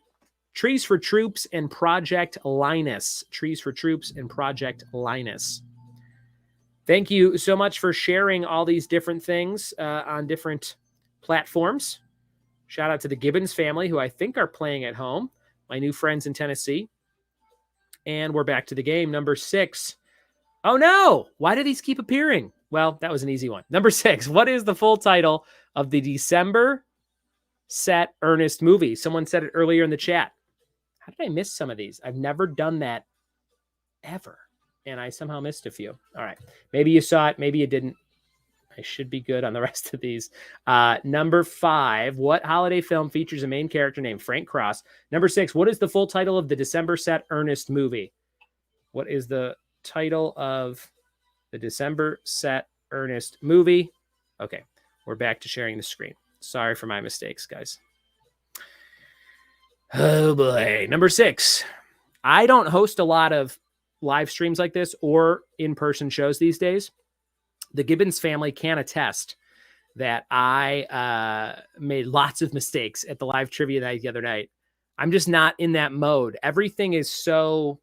Trees for Troops and Project Linus. Trees for Troops and Project Linus. Thank you so much for sharing all these different things on different platforms. Shout out to the Gibbons family, who I think are playing at home. My new friends in Tennessee. And we're back to the game. Number 6. Oh, no. Why do these keep appearing? Well, that was an easy one. Number 6. What is the full title of the December set Ernest movie? Someone said it earlier in the chat. How did I miss some of these? I've never done that ever. And I somehow missed a few. All right. Maybe you saw it. Maybe you didn't. I should be good on the rest of these. Number 5, what holiday film features a main character named Frank Cross? Number 6, what is the full title of the December set Ernest movie? What is the title of the December set Ernest movie? Okay, we're back to sharing the screen. Sorry for my mistakes, guys. Oh boy. Number 6. I don't host a lot of live streams like this or in-person shows these days. The Gibbons family can attest that I made lots of mistakes at the live trivia night the other night. I'm just not in that mode. Everything is so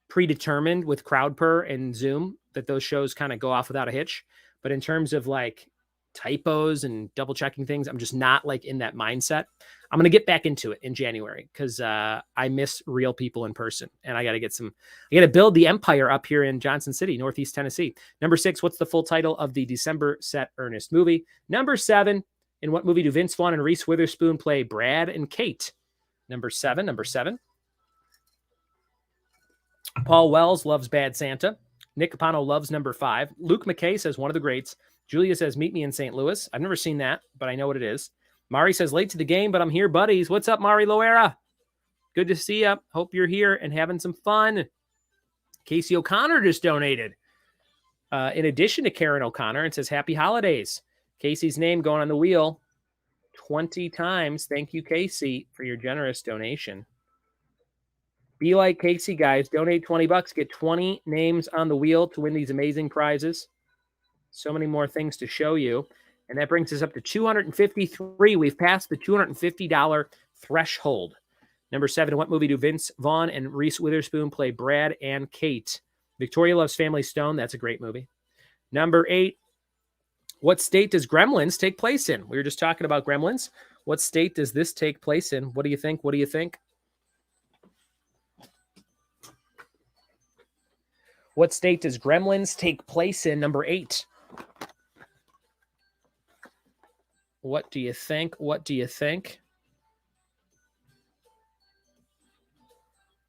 predetermined with CrowdPer and Zoom that those shows kind of go off without a hitch. But in terms of like typos and double checking things, I'm just not like in that mindset. I'm going to get back into it in January because I miss real people in person, and I got to build the empire up here in Johnson City, Northeast Tennessee. Number 6, what's the full title of the December set Ernest movie? Number 7, in what movie do Vince Vaughn and Reese Witherspoon play Brad and Kate? Number 7. Paul Wells loves Bad Santa. Nick Capano loves number 5. Luke McKay says one of the greats. Julia says, meet me in St. Louis. I've never seen that, but I know what it is. Mari says, late to the game, but I'm here, buddies. What's up, Mari Loera? Good to see you. Hope you're here and having some fun. Casey O'Connor just donated. In addition to Karen O'Connor, and says, happy holidays. Casey's name going on the wheel 20 times. Thank you, Casey, for your generous donation. Be like Casey, guys. Donate $20. Get 20 names on the wheel to win these amazing prizes. So many more things to show you. And that brings us up to $253. We've passed the $250 threshold. Number 7, what movie do Vince Vaughn and Reese Witherspoon play Brad and Kate? Victoria Loves Family Stone. That's a great movie. Number 8, what state does Gremlins take place in? We were just talking about Gremlins. What state does this take place in? What do you think? What do you think? What state does Gremlins take place in? Number 8. What do you think? What do you think?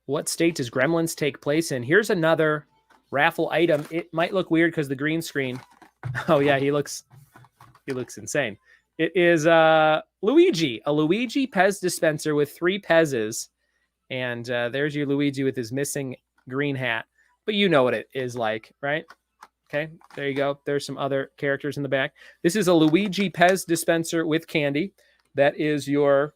What state does Gremlins take place in? Here's another raffle item. It might look weird because the green screen. Oh yeah, he looks insane. It is Luigi, a Luigi Pez dispenser with 3 Pez's. And there's your Luigi with his missing green hat. But you know what it is like, right? Okay, there you go. There's some other characters in the back. This is a Luigi Pez dispenser with candy. That is your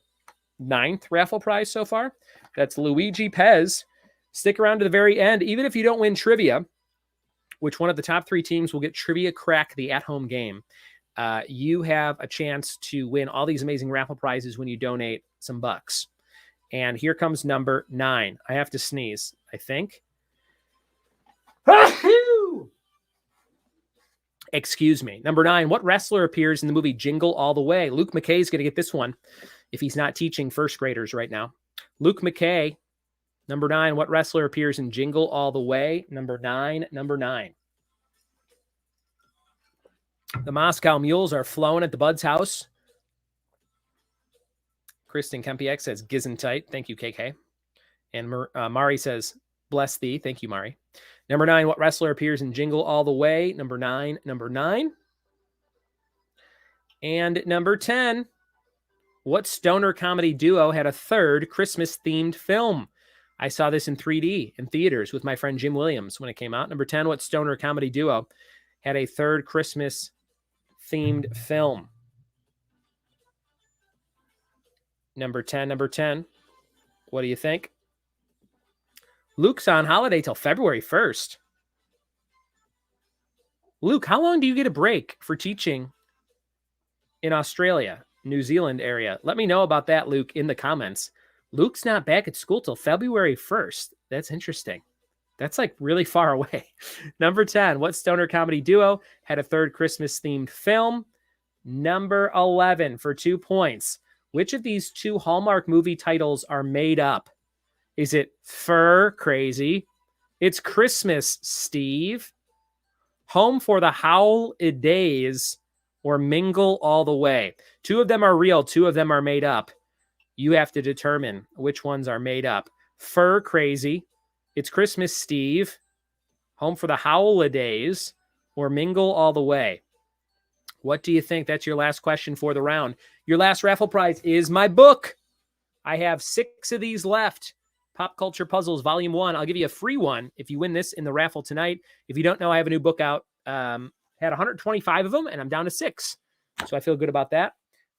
9th raffle prize so far. That's Luigi Pez. Stick around to the very end. Even if you don't win trivia, which one of the top 3 teams will get Trivia Crack, the at-home game, you have a chance to win all these amazing raffle prizes when you donate some bucks. And here comes number 9. I have to sneeze, I think. Excuse me. Number 9, what wrestler appears in the movie Jingle All the Way? Luke McKay is going to get this one if he's not teaching first graders right now. Luke McKay, number 9, what wrestler appears in Jingle All the Way? Number 9. The Moscow Mules are flown at the Bud's house. Kristen Kempiak says, Gizentight. Thank you, KK. And Mari says, bless thee. Thank you, Mari. Number 9, what wrestler appears in Jingle All the Way? Number 9. And number 10, what stoner comedy duo had a 3rd Christmas-themed film? I saw this in 3D in theaters with my friend Jim Williams when it came out. Number 10, what stoner comedy duo had a 3rd Christmas-themed film? Number 10. What do you think? Luke's on holiday till February 1st. Luke, how long do you get a break for teaching in Australia, New Zealand area? Let me know about that, Luke, in the comments. Luke's not back at school till February 1st. That's interesting. That's like really far away. Number 10, what stoner comedy duo had a 3rd Christmas-themed film? Number 11 for 2 points. Which of these 2 Hallmark movie titles are made up? Is it Fur Crazy? It's Christmas, Steve. Home for the Holidays or Mingle All the Way. 2 of them are real. 2 of them are made up. You have to determine which ones are made up. Fur Crazy. It's Christmas, Steve. Home for the Holidays or Mingle All the Way. What do you think? That's your last question for the round. Your last raffle prize is my book. I have 6 of these left. Pop Culture Puzzles, Volume 1. I'll give you a free one if you win this in the raffle tonight. If you don't know, I have a new book out. Had 125 of them, and I'm down to 6. So I feel good about that.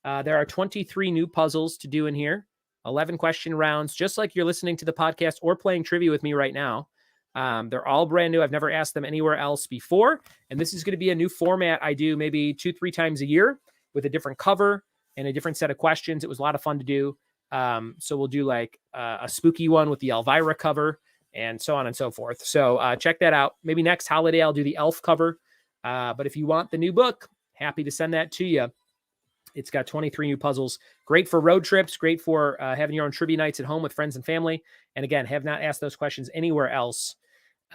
There are 23 new puzzles to do in here. 11 question rounds, just like you're listening to the podcast or playing trivia with me right now. They're all brand new. I've never asked them anywhere else before. And this is going to be a new format I do maybe 2-3 times a year with a different cover and a different set of questions. It was a lot of fun to do. So we'll do like a spooky one with the Elvira cover and so on and so forth. So check that out. Maybe next holiday I'll do the elf cover. But if you want the new book, happy to send that to you. It's got 23 new puzzles. Great for road trips. Great for having your own trivia nights at home with friends and family. And again, have not asked those questions anywhere else.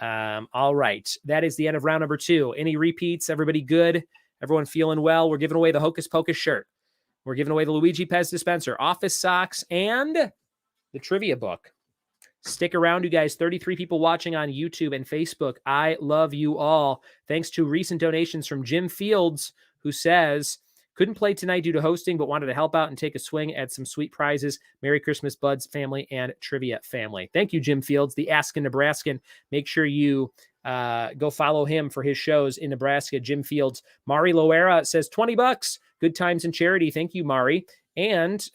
All right. That is the end of round number 2. Any repeats? Everybody good? Everyone feeling well? We're giving away the Hocus Pocus shirt. We're giving away the Luigi Pez dispenser, office socks, and the trivia book. Stick around, you guys. 33 people watching on YouTube and Facebook. I love you all. Thanks to recent donations from Jim Fields, who says, couldn't play tonight due to hosting, but wanted to help out and take a swing at some sweet prizes. Merry Christmas, Buds family and trivia family. Thank you, Jim Fields, the Askin Nebraskan. Make sure you go follow him for his shows in Nebraska. Jim Fields. Mari Loera says $20. Good times and charity. Thank you, Mari. And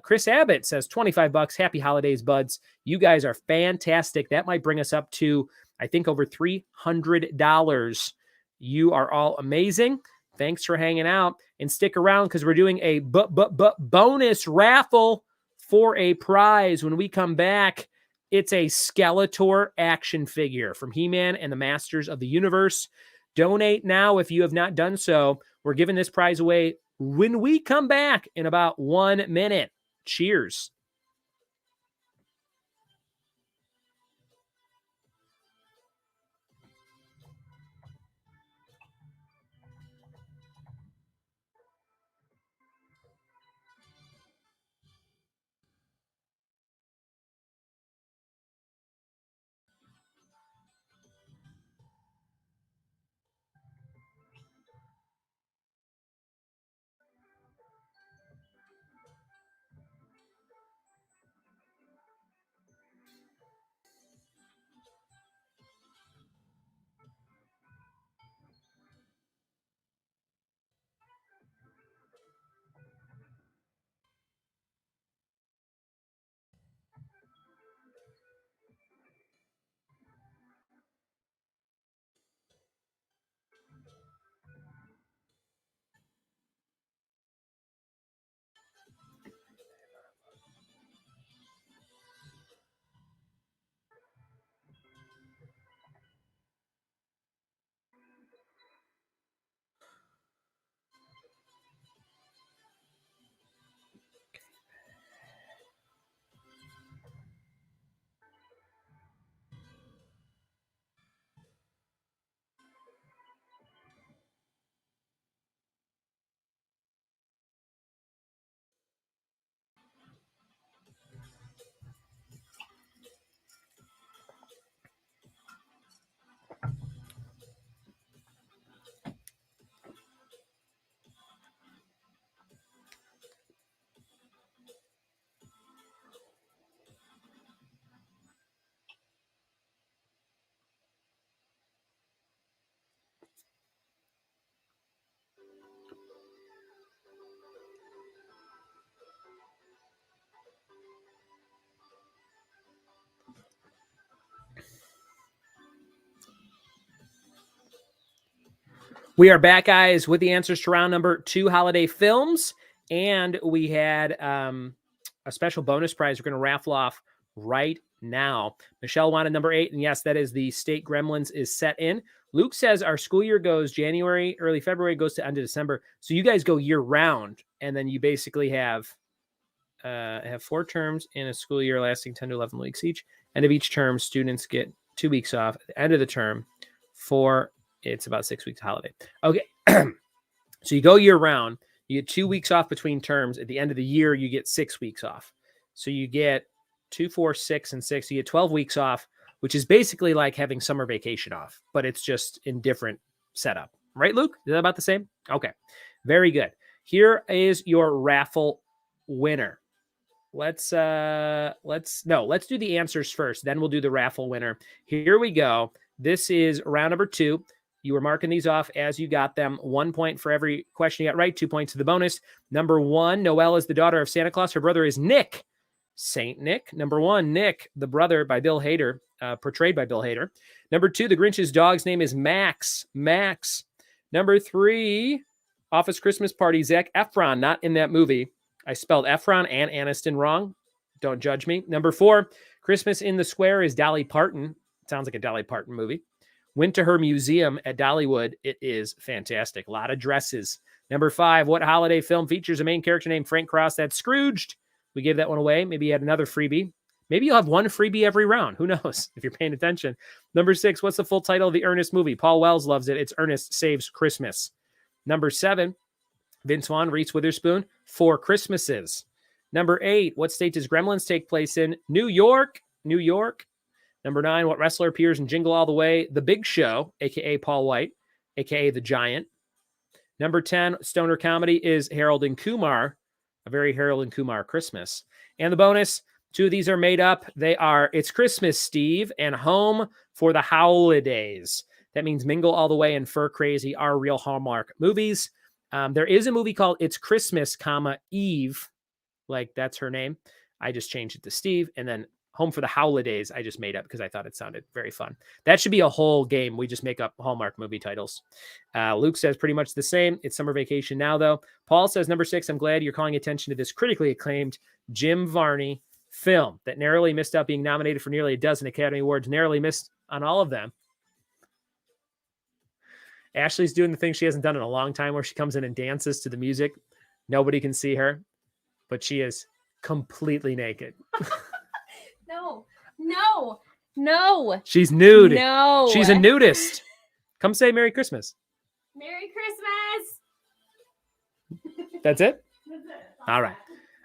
Chris Abbott says $25. Happy holidays, Buds. You guys are fantastic. That might bring us up to, I think, over $300. You are all amazing. Thanks for hanging out, and stick around because we're doing a bonus raffle for a prize. When we come back, it's a Skeletor action figure from He-Man and the Masters of the Universe. Donate now if you have not done so. We're giving this prize away when we come back in about 1 minute. Cheers. We are back, guys, with the answers to round number 2 holiday films. And we had a special bonus prize we're going to raffle off right now. Michelle wanted number 8. And yes, that is the State Gremlins is set in. Luke says our school year goes January, early February, goes to end of December. So you guys go year round. And then you basically have 4 terms in a school year lasting 10 to 11 weeks each. End of each term, students get 2 weeks off. At the end of the term, it's about 6 weeks holiday. Okay. So you go year round, you get 2 weeks off between terms. At the end of the year, you get 6 weeks off. So you get 2, 4, 6, and 6. You get 12 weeks off, which is basically like having summer vacation off, but it's just in different setup. Right, Luke? Is that about the same? Okay. Very good. Here is your raffle winner. Let's do the answers first. Then we'll do the raffle winner. Here we go. This is round number 2. You were marking these off as you got them. 1 point for every question you got right. 2 points to the bonus. Number 1, Noelle is the daughter of Santa Claus. Her brother is Nick. Saint Nick. Number 1, Nick, the brother by Bill Hader, portrayed by Bill Hader. Number 2, the Grinch's dog's name is Max. Max. Number 3, Office Christmas Party, Zac Efron, not in that movie. I spelled Efron and Aniston wrong. Don't judge me. Number 4, Christmas in the Square is Dolly Parton. Sounds like a Dolly Parton movie. Went to her museum at Dollywood. It is fantastic. A lot of dresses. Number 5, what holiday film features a main character named Frank Cross? That's Scrooged. We gave that one away. Maybe you had another freebie. Maybe you'll have one freebie every round. Who knows if you're paying attention. Number 6, what's the full title of the Ernest movie? Paul Wells loves it. It's Ernest Saves Christmas. Number 7, Vince Vaughn, Reese Witherspoon, 4 Christmases. Number 8, what state does Gremlins take place in? New York. New York. Number 9, what wrestler appears in Jingle All the Way? The Big Show, a.k.a. Paul White, a.k.a. The Giant. Number 10, stoner comedy is Harold and Kumar, a very Harold and Kumar Christmas. And the bonus, 2 of these are made up. They are It's Christmas, Steve, and Home for the Holidays. That means Mingle All the Way and Fur Crazy are real Hallmark movies. There is a movie called It's Christmas, Eve. Like, that's her name. I just changed it to Steve. And then Home for the Holidays, I just made up because I thought it sounded very fun. That should be a whole game. We just make up Hallmark movie titles. Luke says pretty much the same. It's summer vacation now, though. Paul says, number 6, I'm glad you're calling attention to this critically acclaimed Jim Varney film that narrowly missed out being nominated for nearly a dozen Academy Awards, narrowly missed on all of them. Ashley's doing the thing she hasn't done in a long time where she comes in and dances to the music. Nobody can see her, but she is completely naked. No. She's nude. No. She's a nudist. Come say Merry Christmas. Merry Christmas. That's it? All right.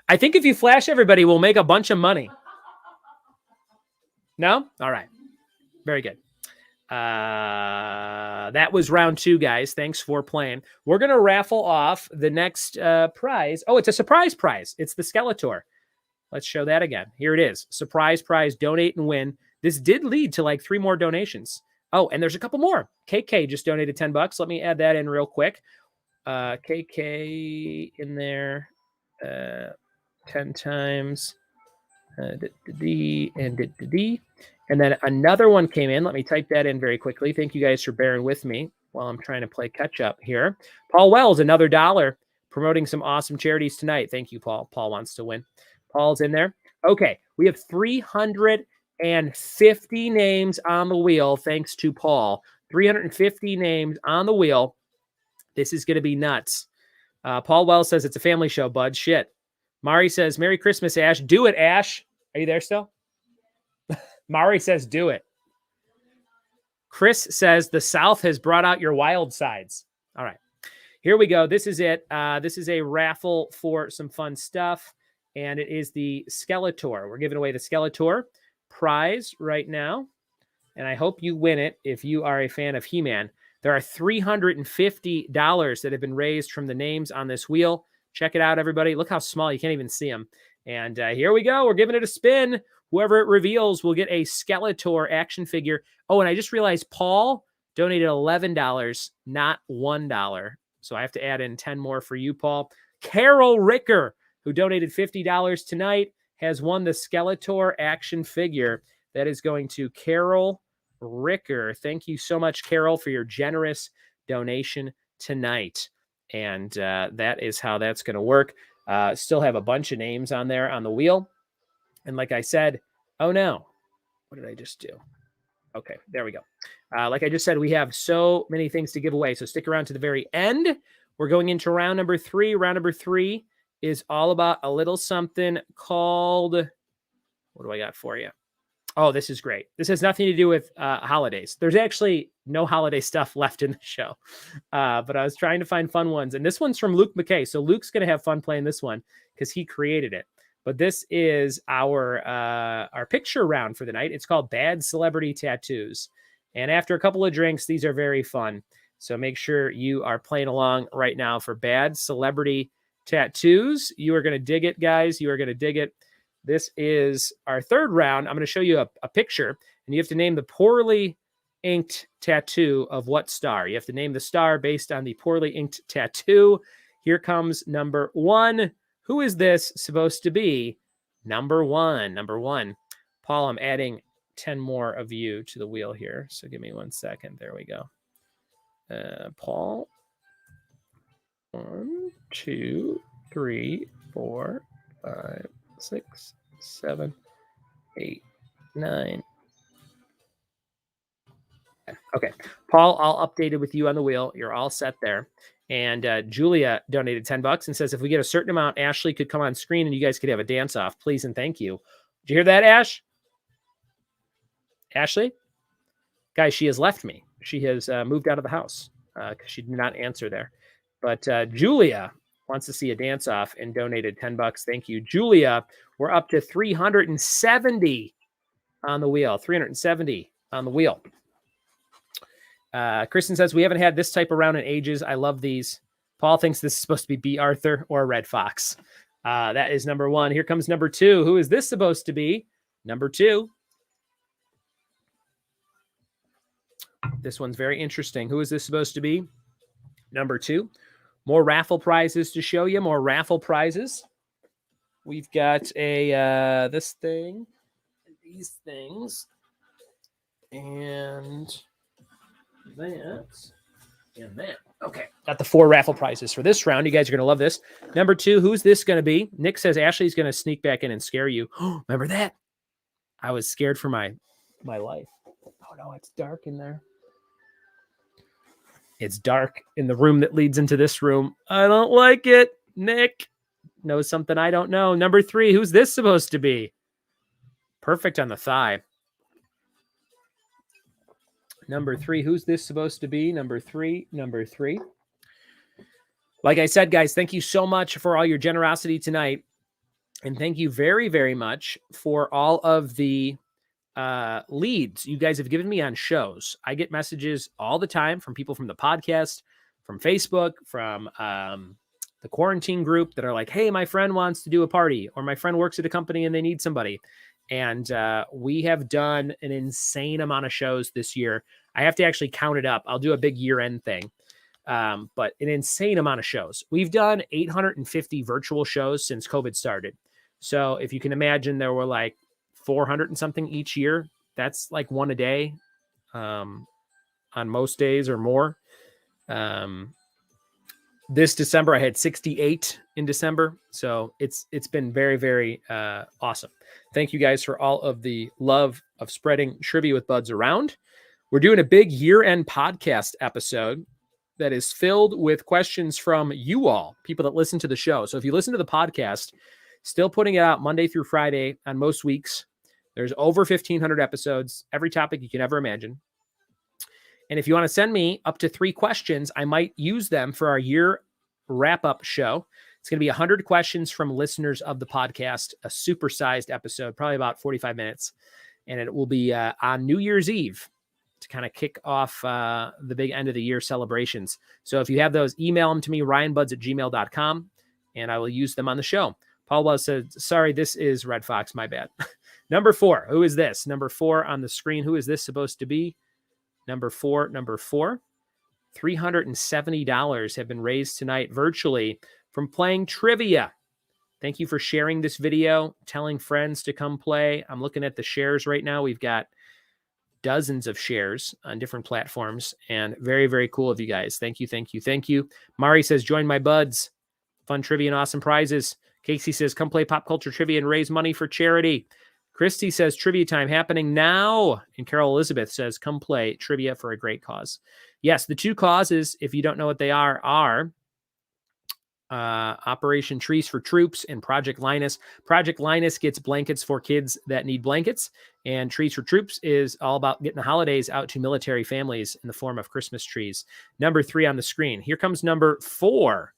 I think if you flash everybody, we'll make a bunch of money. No? All right. Very good. That was round 2, guys. Thanks for playing. We're going to raffle off the next prize. Oh, it's a surprise prize. It's the Skeletor. Let's show that again. Here it is. Surprise prize. Donate and win. This did lead to like 3 more donations. Oh, and there's a couple more. KK just donated $10. Let me add that in real quick. KK in there 10 times. And then another one came in. Let me type that in very quickly. Thank you guys for bearing with me while I'm trying to play catch up here. Paul Wells, another $1, promoting some awesome charities tonight. Thank you, Paul. Paul wants to win. Paul's in there. Okay, we have 350 names on the wheel, thanks to Paul. 350 names on the wheel. This is going to be nuts. Paul Wells says it's a family show, bud. Shit. Mari says, Merry Christmas, Ash. Do it, Ash. Are you there still? Mari says, do it. Chris says, the South has brought out your wild sides. All right. Here we go. This is it. This is a raffle for some fun stuff. And it is the Skeletor. We're giving away the Skeletor prize right now. And I hope you win it if you are a fan of He-Man. There are $350 that have been raised from the names on this wheel. Check it out, everybody. Look how small. You can't even see them. And here we go. We're giving it a spin. Whoever it reveals will get a Skeletor action figure. Oh, and I just realized Paul donated $11, not $1. So I have to add in 10 more for you, Paul. Carol Ricker, who donated $50 tonight, has won the Skeletor action figure. That is going to Carol Ricker. Thank you so much, Carol, for your generous donation tonight. And that is how that's going to work. Still have a bunch of names on there on the wheel. And like I said, oh no, what did I just do? Okay, there we go. Like I just said, we have so many things to give away. So stick around to the very end. We're going into round number 3. Round number 3 is all about a little something called, what do I got for you? Oh, this is great. This has nothing to do with holidays. There's actually no holiday stuff left in the show. But I was trying to find fun ones. And this one's from Luke McKay. So Luke's going to have fun playing this one because he created it. But this is our picture round for the night. It's called Bad Celebrity Tattoos. And after a couple of drinks, these are very fun. So make sure you are playing along right now for bad celebrity tattoos. You are going to dig it, guys. You are going to dig it. This is our third round. I'm going to show you a picture, and you have to name the poorly inked tattoo of what star. You have to name the star based on the poorly inked tattoo. Here comes number one. Who is this supposed to be? Number one. Paul, I'm adding 10 more of you to the wheel here. So give me 1 second. There we go. Paul. 1, 2, 3, 4, 5, 6, 7, 8, 9. Okay. Paul, I'll update it with you on the wheel. You're all set there. And Julia donated $10 and says, if we get a certain amount, Ashley could come on screen and you guys could have a dance off, please and thank you. Did you hear that, Ash? Ashley? Guys, she has left me. She has moved out of the house because she did not answer there. But Julia wants to see a dance off and donated $10. Thank you, Julia. We're up to 370 on the wheel. 370 on the wheel. Kristen says, we haven't had this type of round in ages. I love these. Paul thinks this is supposed to be B. Arthur or Red Fox. That is number one. Here comes number two. Who is this supposed to be? Number two. This one's very interesting. Who is this supposed to be? Number two. More raffle prizes to show you. More raffle prizes. We've got a this thing, these things, and that, and that. Okay, got the 4 raffle prizes for this round. You guys are going to love this. Number two, who's this going to be? Nick says Ashley's going to sneak back in and scare you. Remember that? I was scared for my life. Oh, no, it's dark in there. It's dark in the room that leads into this room. I don't like it. Nick knows something I don't know. Number three, who's this supposed to be? Perfect on the thigh. Number three, who's this supposed to be? Number three. Like I said, guys, thank you so much for all your generosity tonight. And thank you very, very much for all of the leads you guys have given me on shows. I get messages all the time from people from the podcast, from Facebook, from the quarantine group that are like, hey, my friend wants to do a party, or my friend works at a company and they need somebody. And we have done an insane amount of shows this year. I have to actually count it up. I'll do a big year-end thing. But an insane amount of shows. We've done 850 virtual shows since COVID started. So if you can imagine, there were like 400 and something each year. That's like one a day on most days or more. This December, I had 68 in December. So it's been very, very awesome. Thank you guys for all of the love of spreading Trivia with Buds around. We're doing a big year-end podcast episode that is filled with questions from you all, people that listen to the show. So if you listen to the podcast, still putting it out Monday through Friday on most weeks. There's over 1,500 episodes, every topic you can ever imagine. And if you want to send me up to 3 questions, I might use them for our year wrap-up show. It's going to be 100 questions from listeners of the podcast, a supersized episode, probably about 45 minutes. And it will be on New Year's Eve to kind of kick off the big end of the year celebrations. So if you have those, email them to me, ryanbuds@gmail.com, and I will use them on the show. Paul Wells said, sorry, this is Red Fox. My bad. Number 4. Who is this? Number 4 on the screen. Who is this supposed to be? Number 4. $370 have been raised tonight virtually from playing trivia. Thank you for sharing this video, telling friends to come play. I'm looking at the shares right now. We've got dozens of shares on different platforms, and very, very cool of you guys. Thank you. Mari says, join my buds. Fun trivia and awesome prizes. Casey says, come play pop culture trivia and raise money for charity. Christy says, trivia time happening now. And Carol Elizabeth says, come play trivia for a great cause. Yes, the 2 causes, if you don't know what they are Operation Trees for Troops and Project Linus. Project Linus gets blankets for kids that need blankets, and Trees for Troops is all about getting the holidays out to military families in the form of Christmas trees. Number 3 on the screen. Here comes number 4.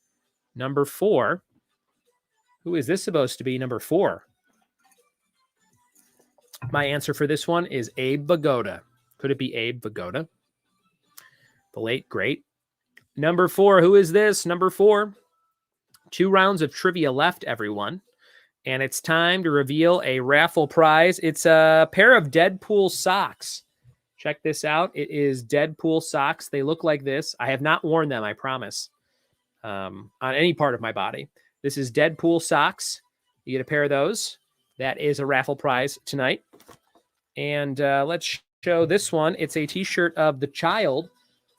Number 4. Who is this supposed to be? Number 4. My answer for this one is Abe Vigoda. Could it be Abe Vigoda? The late, great Number 4, who is this? Number 4. 2 rounds of trivia left, everyone. And it's time to reveal a raffle prize. It's a pair of Deadpool socks. Check this out. It is Deadpool socks. They look like this. I have not worn them, I promise, on any part of my body. This is Deadpool socks. You get a pair of those. That is a raffle prize tonight. And let's show this one. It's a t-shirt of the child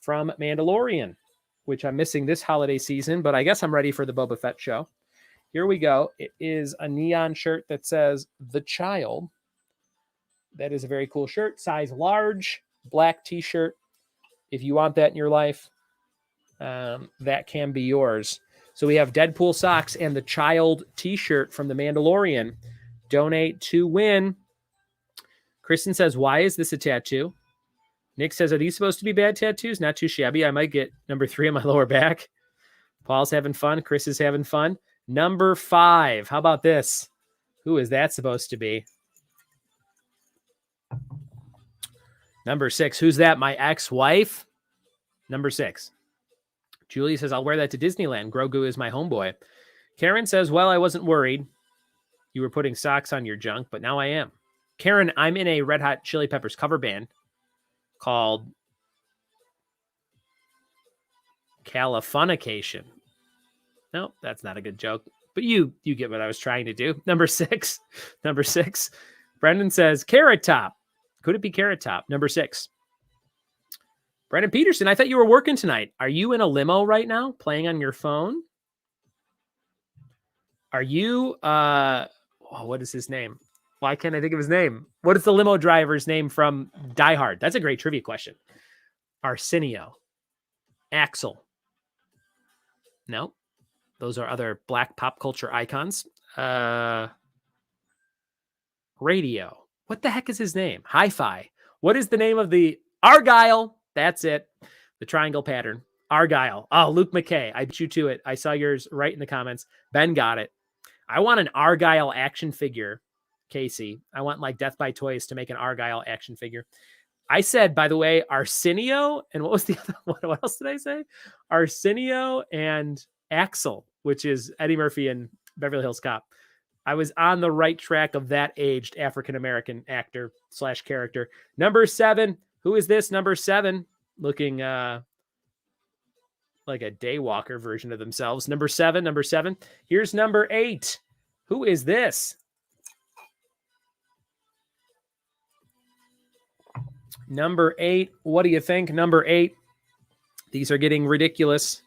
from Mandalorian, which I'm missing this holiday season, but I guess I'm ready for the Boba Fett show. Here we go. It is a neon shirt that says The Child. That is a very cool shirt. Size large, black t-shirt. If you want that in your life, that can be yours. So we have Deadpool socks and the Child t-shirt from The Mandalorian. Donate to win. Kristen says, why is this a tattoo? Nick says, are these supposed to be bad tattoos? Not too shabby. I might get number 3 on my lower back. Paul's having fun. Chris is having fun. Number 5. How about this? Who is that supposed to be? Number 6. Who's that? My ex-wife? Number 6. Julie says, I'll wear that to Disneyland. Grogu is my homeboy. Karen says, well, I wasn't worried. You were putting socks on your junk, but now I am. Karen, I'm in a Red Hot Chili Peppers cover band called Californication. No, that's not a good joke. But you get what I was trying to do. Number 6. Number 6. Brendan says, Carrot Top. Could it be Carrot Top? Number 6. Brendan Peterson, I thought you were working tonight. Are you in a limo right now, playing on your phone? Are you, what is his name? Why can't I think of his name? What is the limo driver's name from Die Hard? That's a great trivia question. Arsenio. Axel. No. Those are other black pop culture icons. Radio. What the heck is his name? Hi-Fi. What is the name of the Argyle? That's it. The triangle pattern. Argyle. Oh, Luke McKay. I beat you to it. I saw yours right in the comments. Ben got it. I want an Argyle action figure, Casey. I want like Death by Toys to make an Argyle action figure. I said, by the way, Arsenio. And what was the other one? What else did I say? Arsenio and Axel, which is Eddie Murphy and Beverly Hills Cop. I was on the right track of that aged African-American actor / character. Number 7. Who is this? Number 7. Looking like a daywalker version of themselves. Number 7. Number 7. Here's number 8. Who is this? Number 8. What do you think? Number 8. These are getting ridiculous.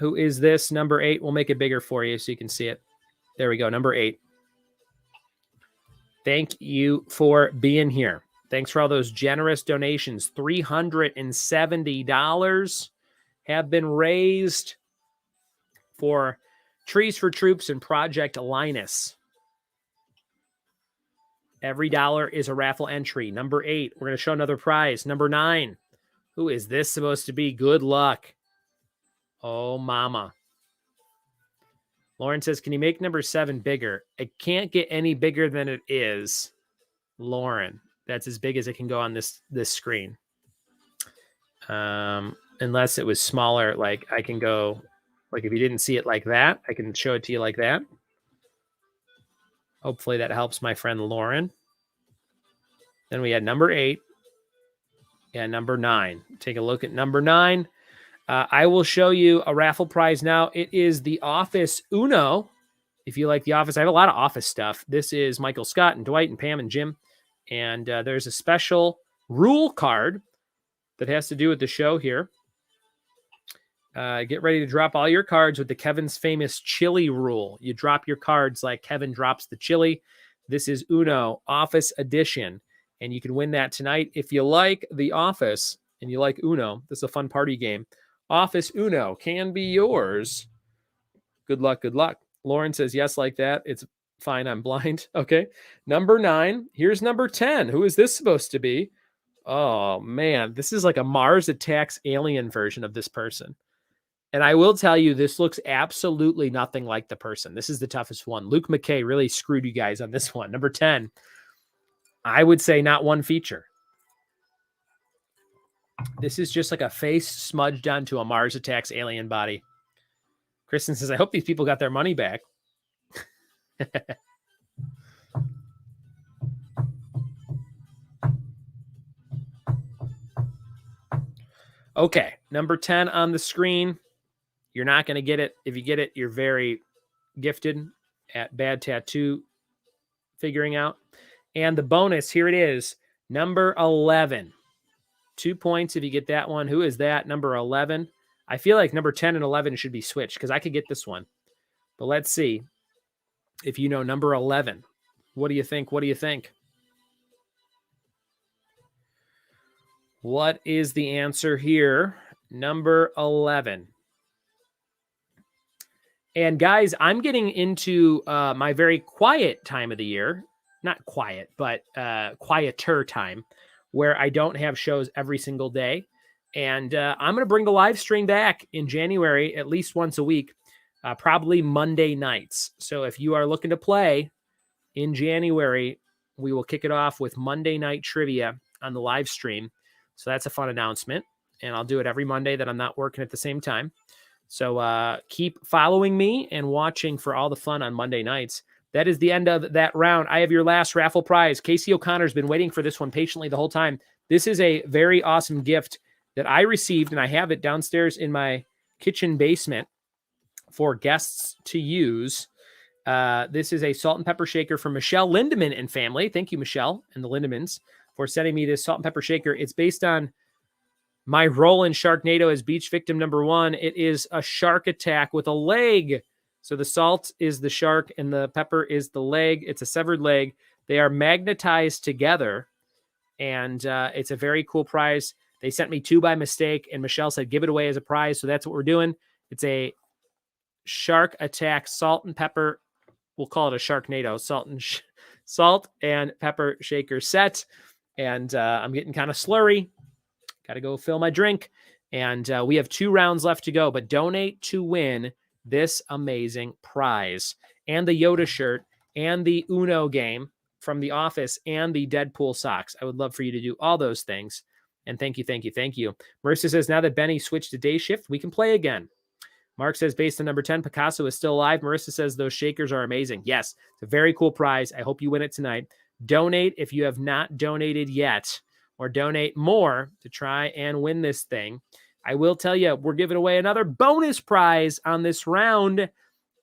Who is this? Number 8. We'll make it bigger for you so you can see it. There we go. Number 8. Thank you for being here. Thanks for all those generous donations. $370 have been raised for Trees for Troops and Project Linus. Every dollar is a raffle entry. Number 8. We're going to show another prize. Number 9. Who is this supposed to be? Good luck. Oh, mama. Lauren says, can you make number 7 bigger? It can't get any bigger than it is. Lauren, that's as big as it can go on this screen. Unless it was smaller, like I can go, like if you didn't see it like that, I can show it to you like that. Hopefully that helps my friend Lauren. Then we had number 8 and number 9. Take a look at number 9. I will show you a raffle prize now. It is the Office Uno. If you like The Office, I have a lot of Office stuff. This is Michael Scott and Dwight and Pam and Jim. And there's a special rule card that has to do with the show here. Get ready to drop all your cards with the Kevin's Famous Chili rule. You drop your cards like Kevin drops the chili. This is Uno Office Edition. And you can win that tonight. If you like The Office and you like Uno, this is a fun party game. Office Uno can be yours. Good luck, good luck. Lauren says yes like that. It's fine, I'm blind. Okay. Number 9. Here's number 10. Who is this supposed to be? Oh, man. This is like a Mars Attacks alien version of this person. And I will tell you, this looks absolutely nothing like the person. This is the toughest one. Luke McKay really screwed you guys on this one. Number 10. I would say not one feature. This is just like a face smudged onto a Mars Attacks alien body. Kristen says, I hope these people got their money back. Okay, number 10 on the screen. You're not going to get it. If you get it, you're very gifted at bad tattoo figuring out. And the bonus, here it is, number 11. 2 points if you get that one. Who is that? Number 11. I feel like number 10 and 11 should be switched because I could get this one. But let's see if you know number 11. What do you think? What do you think? What is the answer here? Number 11. And guys, I'm getting into my very quiet time of the year. Not quiet, but quieter time where I don't have shows every single day. And I'm going to bring the live stream back in January at least once a week, probably Monday nights. So if you are looking to play in January, we will kick it off with Monday night trivia on the live stream. So that's a fun announcement. And I'll do it every Monday that I'm not working at the same time. So keep following me and watching for all the fun on Monday nights. That is the end of that round. I have your last raffle prize. Casey O'Connor's been waiting for this one patiently the whole time. This is a very awesome gift that I received, and I have it downstairs in my kitchen basement for guests to use. This is a salt and pepper shaker from Michelle Lindemann and family. Thank you, Michelle and the Lindemans, for sending me this salt and pepper shaker. It's based on my role in Sharknado as beach victim number 1. It is a shark attack with a leg. So the salt is the shark and the pepper is the leg. It's a severed leg. They are magnetized together, and it's a very cool prize. They sent me 2 by mistake, and Michelle said, give it away as a prize. So that's what we're doing. It's a shark attack salt and pepper. We'll call it a Sharknado salt and pepper shaker set. And I'm getting kind of slurry. Got to go fill my drink. And we have 2 rounds left to go, but donate to win this amazing prize and the Yoda shirt and the Uno game from The Office and the Deadpool socks. I would love for you to do all those things. And thank you, thank you, thank you. Marissa says, now that Benny switched to day shift, we can play again. Mark says, based on number 10, Picasso is still alive. Marissa says, those shakers are amazing. Yes, it's a very cool prize. I hope you win it tonight. Donate if you have not donated yet, or donate more to try and win this thing. I will tell you, we're giving away another bonus prize on this round.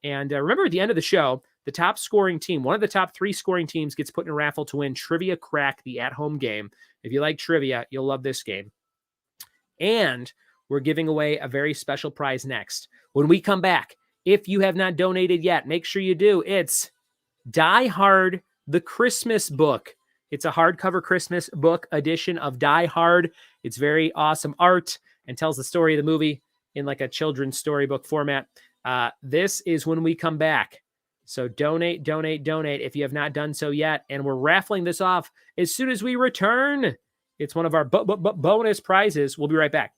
And remember, at the end of the show, the top scoring team, one of the top 3 scoring teams, gets put in a raffle to win Trivia Crack, the at-home game. If you like trivia, you'll love this game. And we're giving away a very special prize next. When we come back, if you have not donated yet, make sure you do. It's Die Hard, the Christmas book. It's a hardcover Christmas book edition of Die Hard. It's very awesome art and tells the story of the movie in like a children's storybook format. This is when we come back. So donate, donate, donate if you have not done so yet. And we're raffling this off as soon as we return. It's one of our bonus prizes. We'll be right back.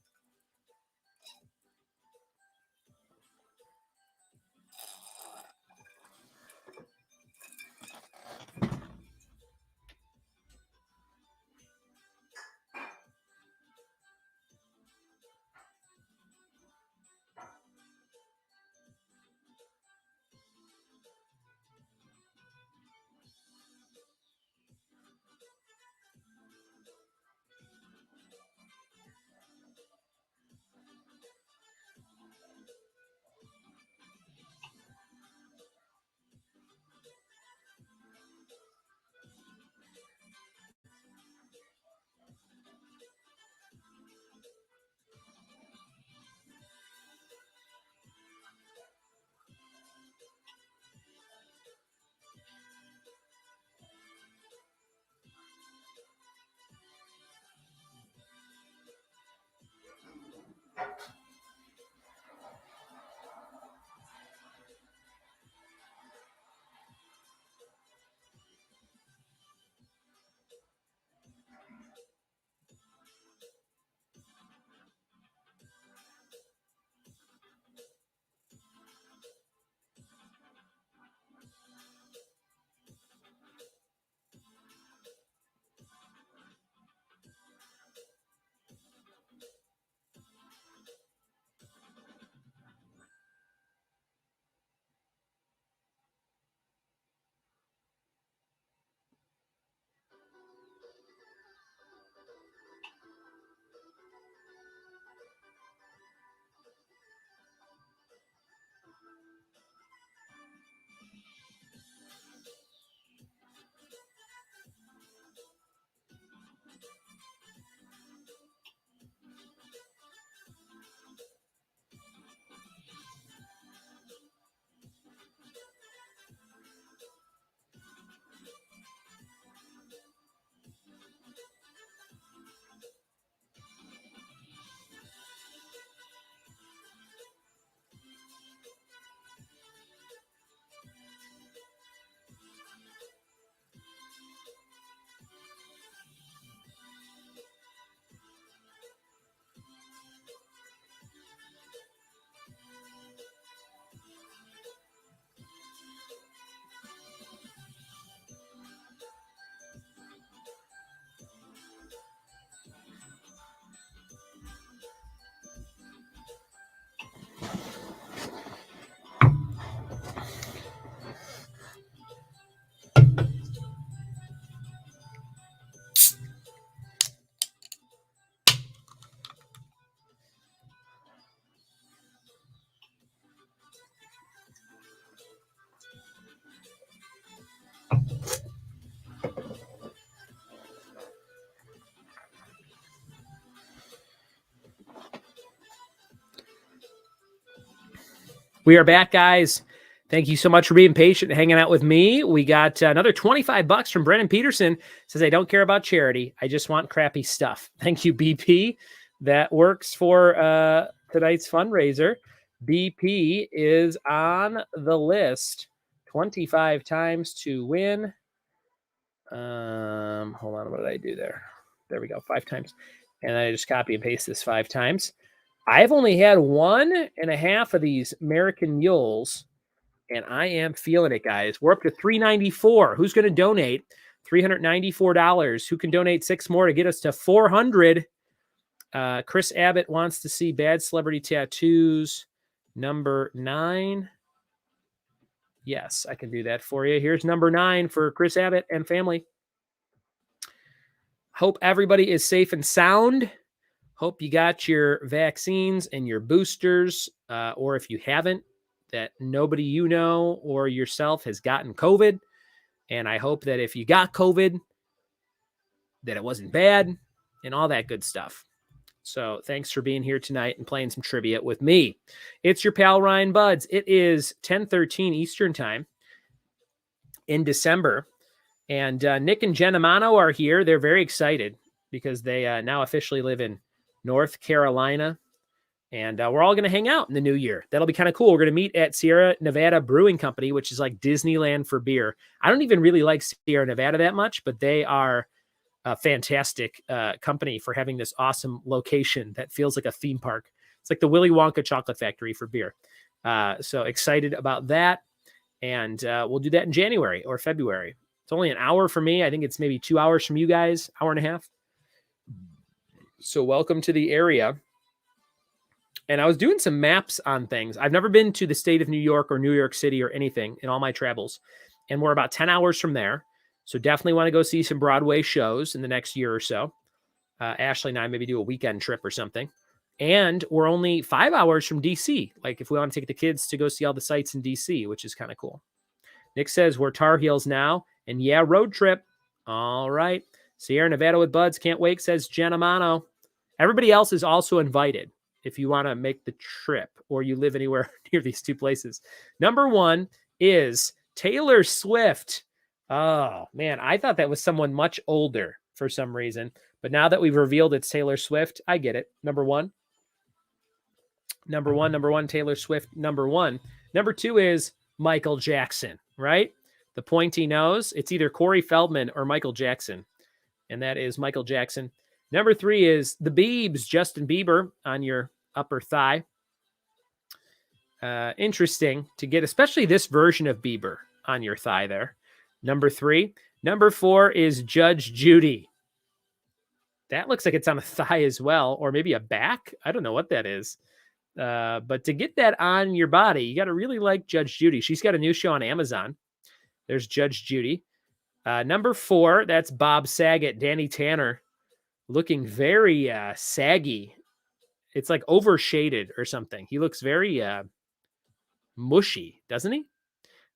We are back, guys. Thank you so much for being patient and hanging out with me. We got another $25 from Brennan Peterson. Says, I don't care about charity. I just want crappy stuff. Thank you, BP. That works for tonight's fundraiser. BP is on the list 25 times to win. Hold on. What did I do there? There we go. 5 times. And I just copy and paste this 5 times. I've only had 1.5 of these American Mules, and I am feeling it, guys. We're up to $394. Who's going to donate? $394. Who can donate 6 more to get us to 400? Chris Abbott wants to see Bad Celebrity Tattoos number 9. Yes, I can do that for you. Here's number 9 for Chris Abbott and family. Hope everybody is safe and sound. Hope you got your vaccines and your boosters, or if you haven't, that nobody you know or yourself has gotten COVID. And I hope that if you got COVID, that it wasn't bad and all that good stuff. So thanks for being here tonight and playing some trivia with me. It's your pal Ryan Buds. It is 10:13 Eastern time in December. And Nick and Jen Amano are here. They're very excited because they now officially live in North Carolina. And we're all going to hang out in the new year. That'll be kind of cool. We're going to meet at Sierra Nevada Brewing Company, which is like Disneyland for beer. I don't even really like Sierra Nevada that much, but they are a fantastic company for having this awesome location that feels like a theme park. It's like the Willy Wonka chocolate factory for beer. So excited about that. And we'll do that in January or February. It's only an hour for me. I think it's maybe 2 hours from you guys, hour and a half. So welcome to the area. And I was doing some maps on things. I've never been to the state of New York or New York City or anything in all my travels. And we're about 10 hours from there. So definitely want to go see some Broadway shows in the next year or so. Ashley and I maybe do a weekend trip or something. And we're only 5 hours from DC. Like if we want to take the kids to go see all the sites in DC, which is kind of cool. Nick says we're Tar Heels now. And yeah, road trip. All right. Sierra Nevada with Buds. Can't wait, says Jen Amano. Everybody else is also invited if you want to make the trip or you live anywhere near these 2 places. Number 1 is Taylor Swift. Oh, man. I thought that was someone much older for some reason. But now that we've revealed it's Taylor Swift, I get it. Number one, Taylor Swift, number 1. Number 2 is Michael Jackson, right? The pointy nose. It's either Corey Feldman or Michael Jackson. And that is Michael Jackson. Number 3 is the Biebs, Justin Bieber on your upper thigh. Interesting to get, especially this version of Bieber on your thigh there. Number 3. Number 4 is Judge Judy. That looks like it's on a thigh as well, or maybe a back. I don't know what that is. But to get that on your body, you got to really like Judge Judy. She's got a new show on Amazon. There's Judge Judy. Number 4, that's Bob Saget, Danny Tanner, looking very saggy. It's like overshaded or something. He looks very mushy, doesn't he?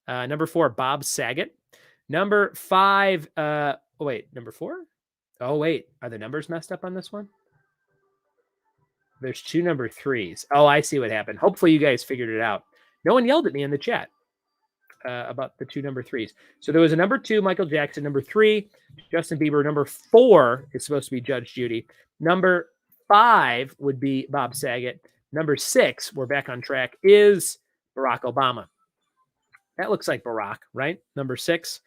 Number 4, Bob Saget. Number 5, number 4? Oh, wait, are the numbers messed up on this one? There's 2 number 3s. Oh, I see what happened. Hopefully you guys figured it out. No one yelled at me in the chat about the 2 number 3s. So there was a number 2, Michael Jackson. Number 3, Justin Bieber. Number 4 is supposed to be Judge Judy. Number 5 would be Bob Saget. Number 6, we're back on track, is Barack Obama. That looks like Barack, right? Number 6.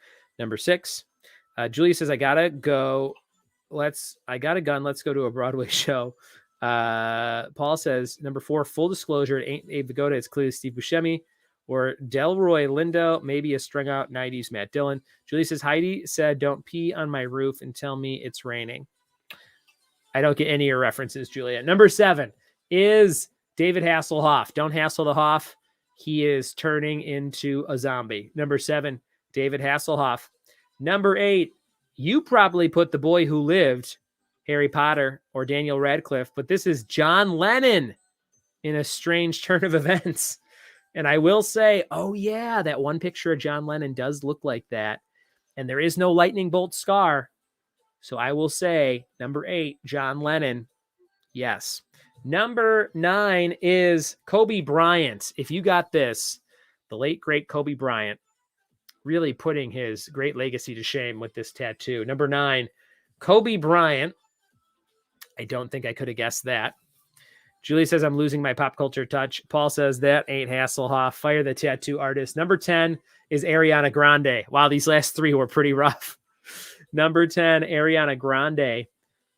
Julia says, I gotta go. I got a gun. Let's go to a Broadway show. Paul says, number 4, full disclosure, it ain't Abe Vigoda. It's clearly Steve Buscemi or Delroy Lindo, maybe a strung out 90s Matt Dillon. Julie says, Heidi said, don't pee on my roof and tell me it's raining. I don't get any of your references, Julia. Number 7 is David Hasselhoff. Don't hassle the Hoff. He is turning into a zombie. Number 7, David Hasselhoff. Number 8, you probably put The Boy Who Lived, Harry Potter, or Daniel Radcliffe, but this is John Lennon in a strange turn of events. And I will say, oh yeah, that one picture of John Lennon does look like that. And there is no lightning bolt scar. So I will say, number 8, John Lennon. Yes. Number 9 is Kobe Bryant. If you got this, the late, great Kobe Bryant, really putting his great legacy to shame with this tattoo. Number 9, Kobe Bryant. I don't think I could have guessed that. Julie says, I'm losing my pop culture touch. Paul says, that ain't Hasselhoff. Fire the tattoo artist. Number 10 is Ariana Grande. Wow, these last 3 were pretty rough. Number 10, Ariana Grande.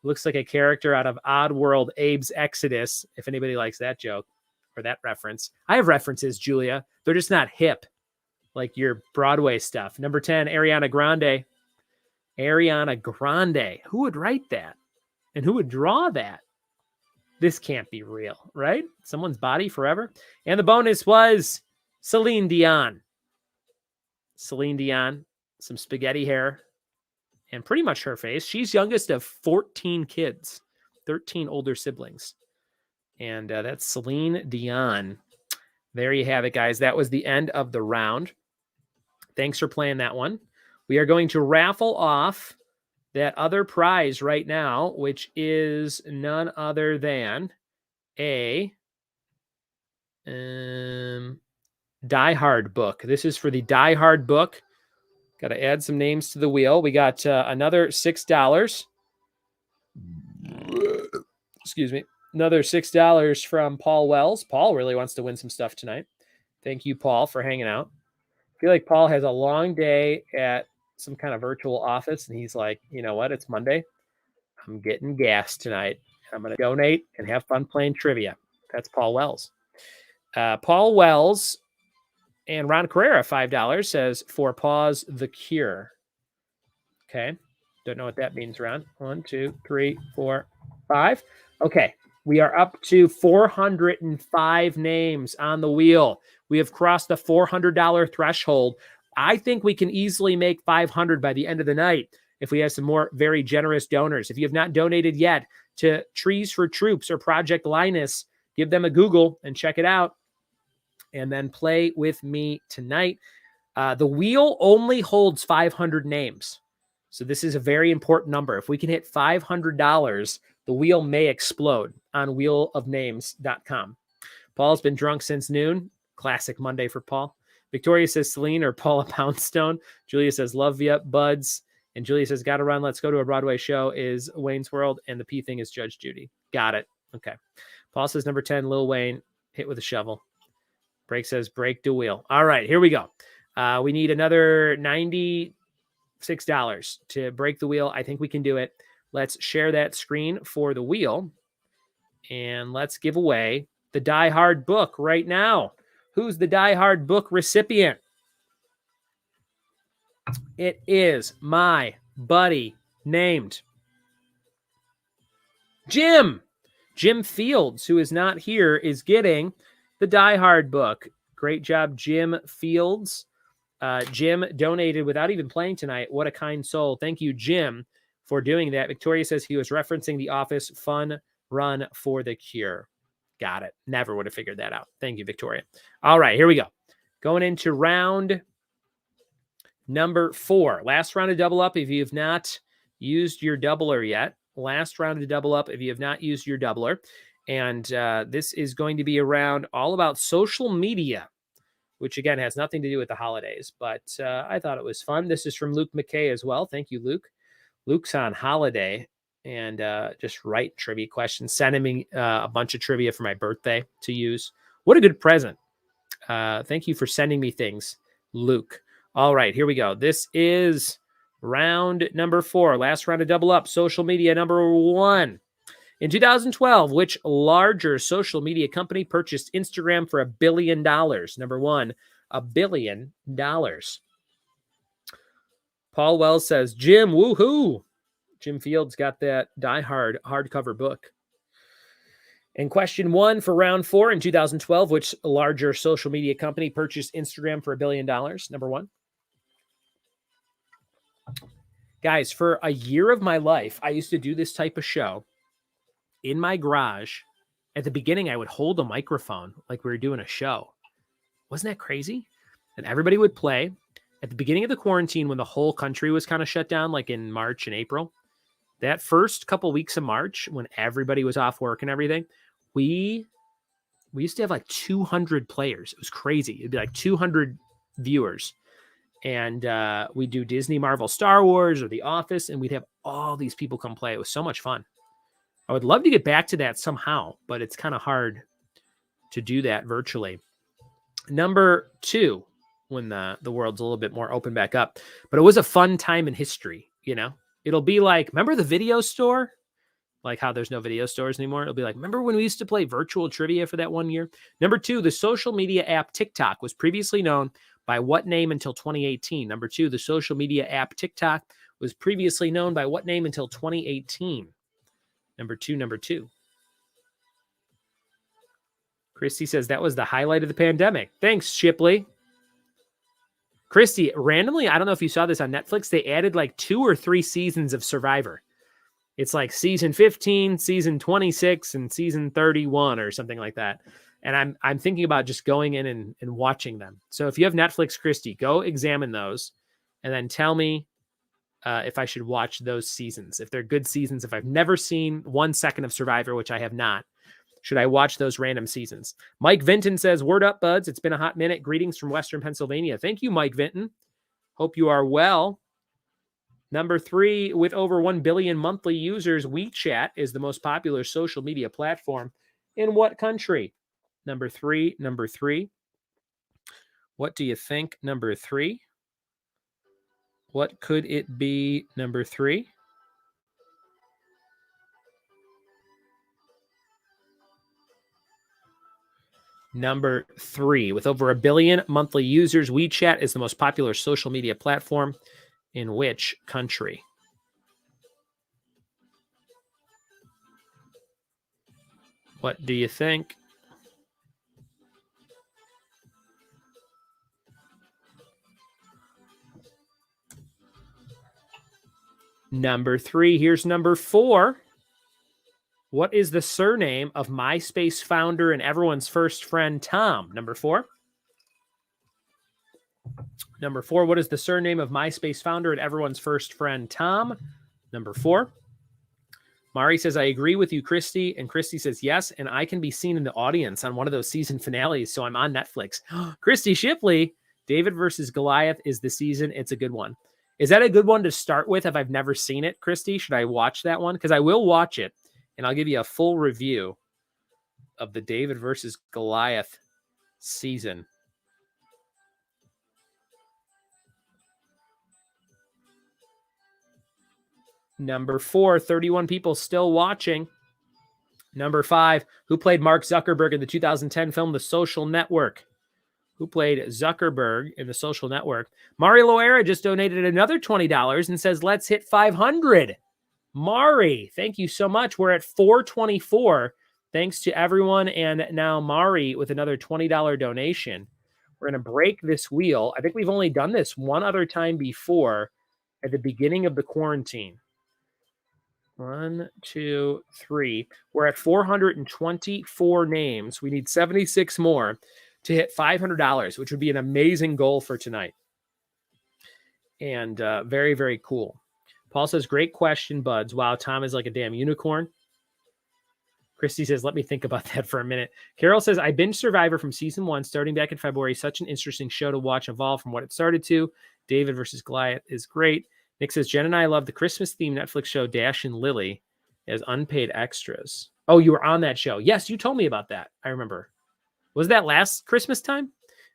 Looks like a character out of Oddworld, Abe's Exodus, if anybody likes that joke or that reference. I have references, Julia. They're just not hip like your Broadway stuff. Number 10, Ariana Grande. Ariana Grande. Who would write that? And who would draw that? This can't be real, right? Someone's body forever. And the bonus was Celine Dion. Celine Dion, some spaghetti hair, and pretty much her face. She's youngest of 14 kids, 13 older siblings. And that's Celine Dion. There you have it, guys. That was the end of the round. Thanks for playing that one. We are going to raffle off that other prize right now, which is none other than a Die Hard book. This is for the Die Hard book. Got to add some names to the wheel. We got another $6. Excuse me. Another $6 from Paul Wells. Paul really wants to win some stuff tonight. Thank you, Paul, for hanging out. I feel like Paul has a long day at some kind of virtual office, and he's like, you know what? It's Monday. I'm getting gas tonight. I'm going to donate and have fun playing trivia. That's Paul Wells. Paul Wells and Ron Carrera, $5, says, for Pause the Cure. Okay. Don't know what that means, Ron. 1, 2, 3, 4, 5. Okay. We are up to 405 names on the wheel. We have crossed the $400 threshold. I think we can easily make 500 by the end of the night if we have some more very generous donors. If you have not donated yet to Trees for Troops or Project Linus, give them a Google and check it out. And then play with me tonight. The wheel only holds 500 names. So this is a very important number. If we can hit $500, the wheel may explode on wheelofnames.com. Paul's been drunk since noon. Classic Monday for Paul. Victoria says Celine or Paula Poundstone. Julia says love ya, buds. And Julia says gotta run. Let's go to a Broadway show is Wayne's World. And the P thing is Judge Judy. Got it. Okay. Paul says number 10, Lil Wayne, hit with a shovel. Break says break the wheel. All right, here we go. We need another $96 to break the wheel. I think we can do it. Let's share that screen for the wheel. And let's give away the Die Hard book right now. Who's the Die Hard book recipient? It is my buddy named Jim. Jim Fields, who is not here, is getting the Die Hard book. Great job, Jim Fields. Jim donated without even playing tonight. What a kind soul. Thank you, Jim, for doing that. Victoria says he was referencing The Office Fun Run for the Cure. Got it. Never would have figured that out. Thank you, Victoria. All right, here we go. Going into round number 4. Last round of double up if you have not used your doubler yet. Last round of double up if you have not used your doubler. And this is going to be around all about social media, which, again, has nothing to do with the holidays. But I thought it was fun. This is from Luke McKay as well. Thank you, Luke. Luke's on holiday and just write trivia questions, sending me a bunch of trivia for my birthday to use. What a good present. Thank you for sending me things, Luke. All right, here we go. This is round number 4. Last round of double up. Social media number 1. In 2012, which larger social media company purchased Instagram for $1 billion? Number 1, $1 billion. Paul Wells says, Jim, woohoo. Jim Fields got that Die Hard hardcover book. And question 1 for round 4 in 2012, which larger social media company purchased Instagram for $1 billion? Number 1. Guys, for a year of my life, I used to do this type of show in my garage. At the beginning, I would hold a microphone like we were doing a show. Wasn't that crazy? And everybody would play. At the beginning of the quarantine, when the whole country was kind of shut down, like in March and April, that first couple weeks of March, when everybody was off work and everything, we used to have like 200 players. It was crazy. It'd be like 200 viewers. And we'd do Disney, Marvel, Star Wars, or The Office, and we'd have all these people come play. It was so much fun. I would love to get back to that somehow, but it's kind of hard to do that virtually. Number 2, when the world's a little bit more open back up. But it was a fun time in history, you know? It'll be like, remember the video store? Like how there's no video stores anymore. It'll be like, remember when we used to play virtual trivia for that one year? Number 2, the social media app TikTok was previously known by what name until 2018? Number 2, the social media app TikTok was previously known by what name until 2018? Number two. Christy says that was the highlight of the pandemic. Thanks, Shipley. Christy, randomly, I don't know if you saw this on Netflix, they added like 2 or 3 seasons of Survivor. It's like season 15, season 26, and season 31 or something like that. And I'm thinking about just going in and watching them. So if you have Netflix, Christy, go examine those and then tell me if I should watch those seasons. If they're good seasons, if I've never seen 1 second of Survivor, which I have not, should I watch those random seasons? Mike Vinton says, word up, buds. It's been a hot minute. Greetings from Western Pennsylvania. Thank you, Mike Vinton. Hope you are well. Number 3, with over 1 billion monthly users, WeChat is the most popular social media platform in what country? Number 3. What do you think? Number 3. What could it be? Number 3. Number 3, with over 1 billion monthly users, WeChat is the most popular social media platform in which country? What do you think? Number 3. Here's number 4. What is the surname of MySpace founder and everyone's first friend, Tom? Number 4. Number 4. What is the surname of MySpace founder and everyone's first friend, Tom? Number 4. Mari says, I agree with you, Christy. And Christy says, yes, and I can be seen in the audience on one of those season finales, so I'm on Netflix. Christy Shipley, David versus Goliath is the season. It's a good one. Is that a good one to start with if I've never seen it, Christy? Should I watch that one? Because I will watch it, and I'll give you a full review of the David versus Goliath season. Number 4, 31 people still watching. Number 5, who played Mark Zuckerberg in the 2010 film The Social Network? Who played Zuckerberg in The Social Network? Mari Loera just donated another $20 and says, let's hit 500. Mari, thank you so much. We're at 424. Thanks to everyone. And now Mari with another $20 donation. We're going to break this wheel. I think we've only done this one other time before at the beginning of the quarantine. 1, 2, 3. We're at 424 names. We need 76 more to hit $500, which would be an amazing goal for tonight. And very, very cool. Paul says, great question, buds. Wow, Tom is like a damn unicorn. Christy says, let me think about that for a minute. Carol says, I binged Survivor from season 1, starting back in February. Such an interesting show to watch evolve from what it started to. David versus Goliath is great. Nick says, Jen and I love the Christmas-themed Netflix show Dash and Lily as unpaid extras. Oh, you were on that show. Yes, you told me about that. I remember. Was that last Christmas time?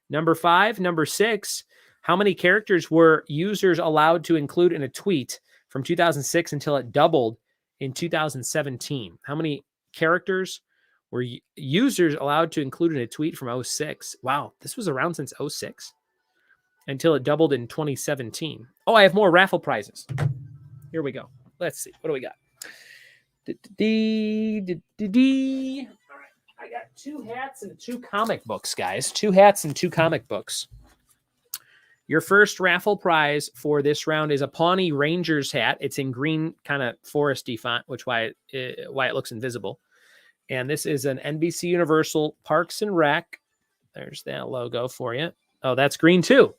Number 5. Number 6. How many characters were users allowed to include in a tweet from 2006 until it doubled in 2017? How many characters were users allowed to include in a tweet from 06? Wow, this was around since 06 until it doubled in 2017. Oh, I have more raffle prizes. Here we go. Let's see. What do we got? All right. I got 2 hats and 2 comic books, guys. 2 hats and 2 comic books. Your first raffle prize for this round is a Pawnee Rangers hat. It's in green, kind of foresty font, which why it looks invisible. And this is an NBC Universal Parks and Rec. There's that logo for you. Oh, that's green too.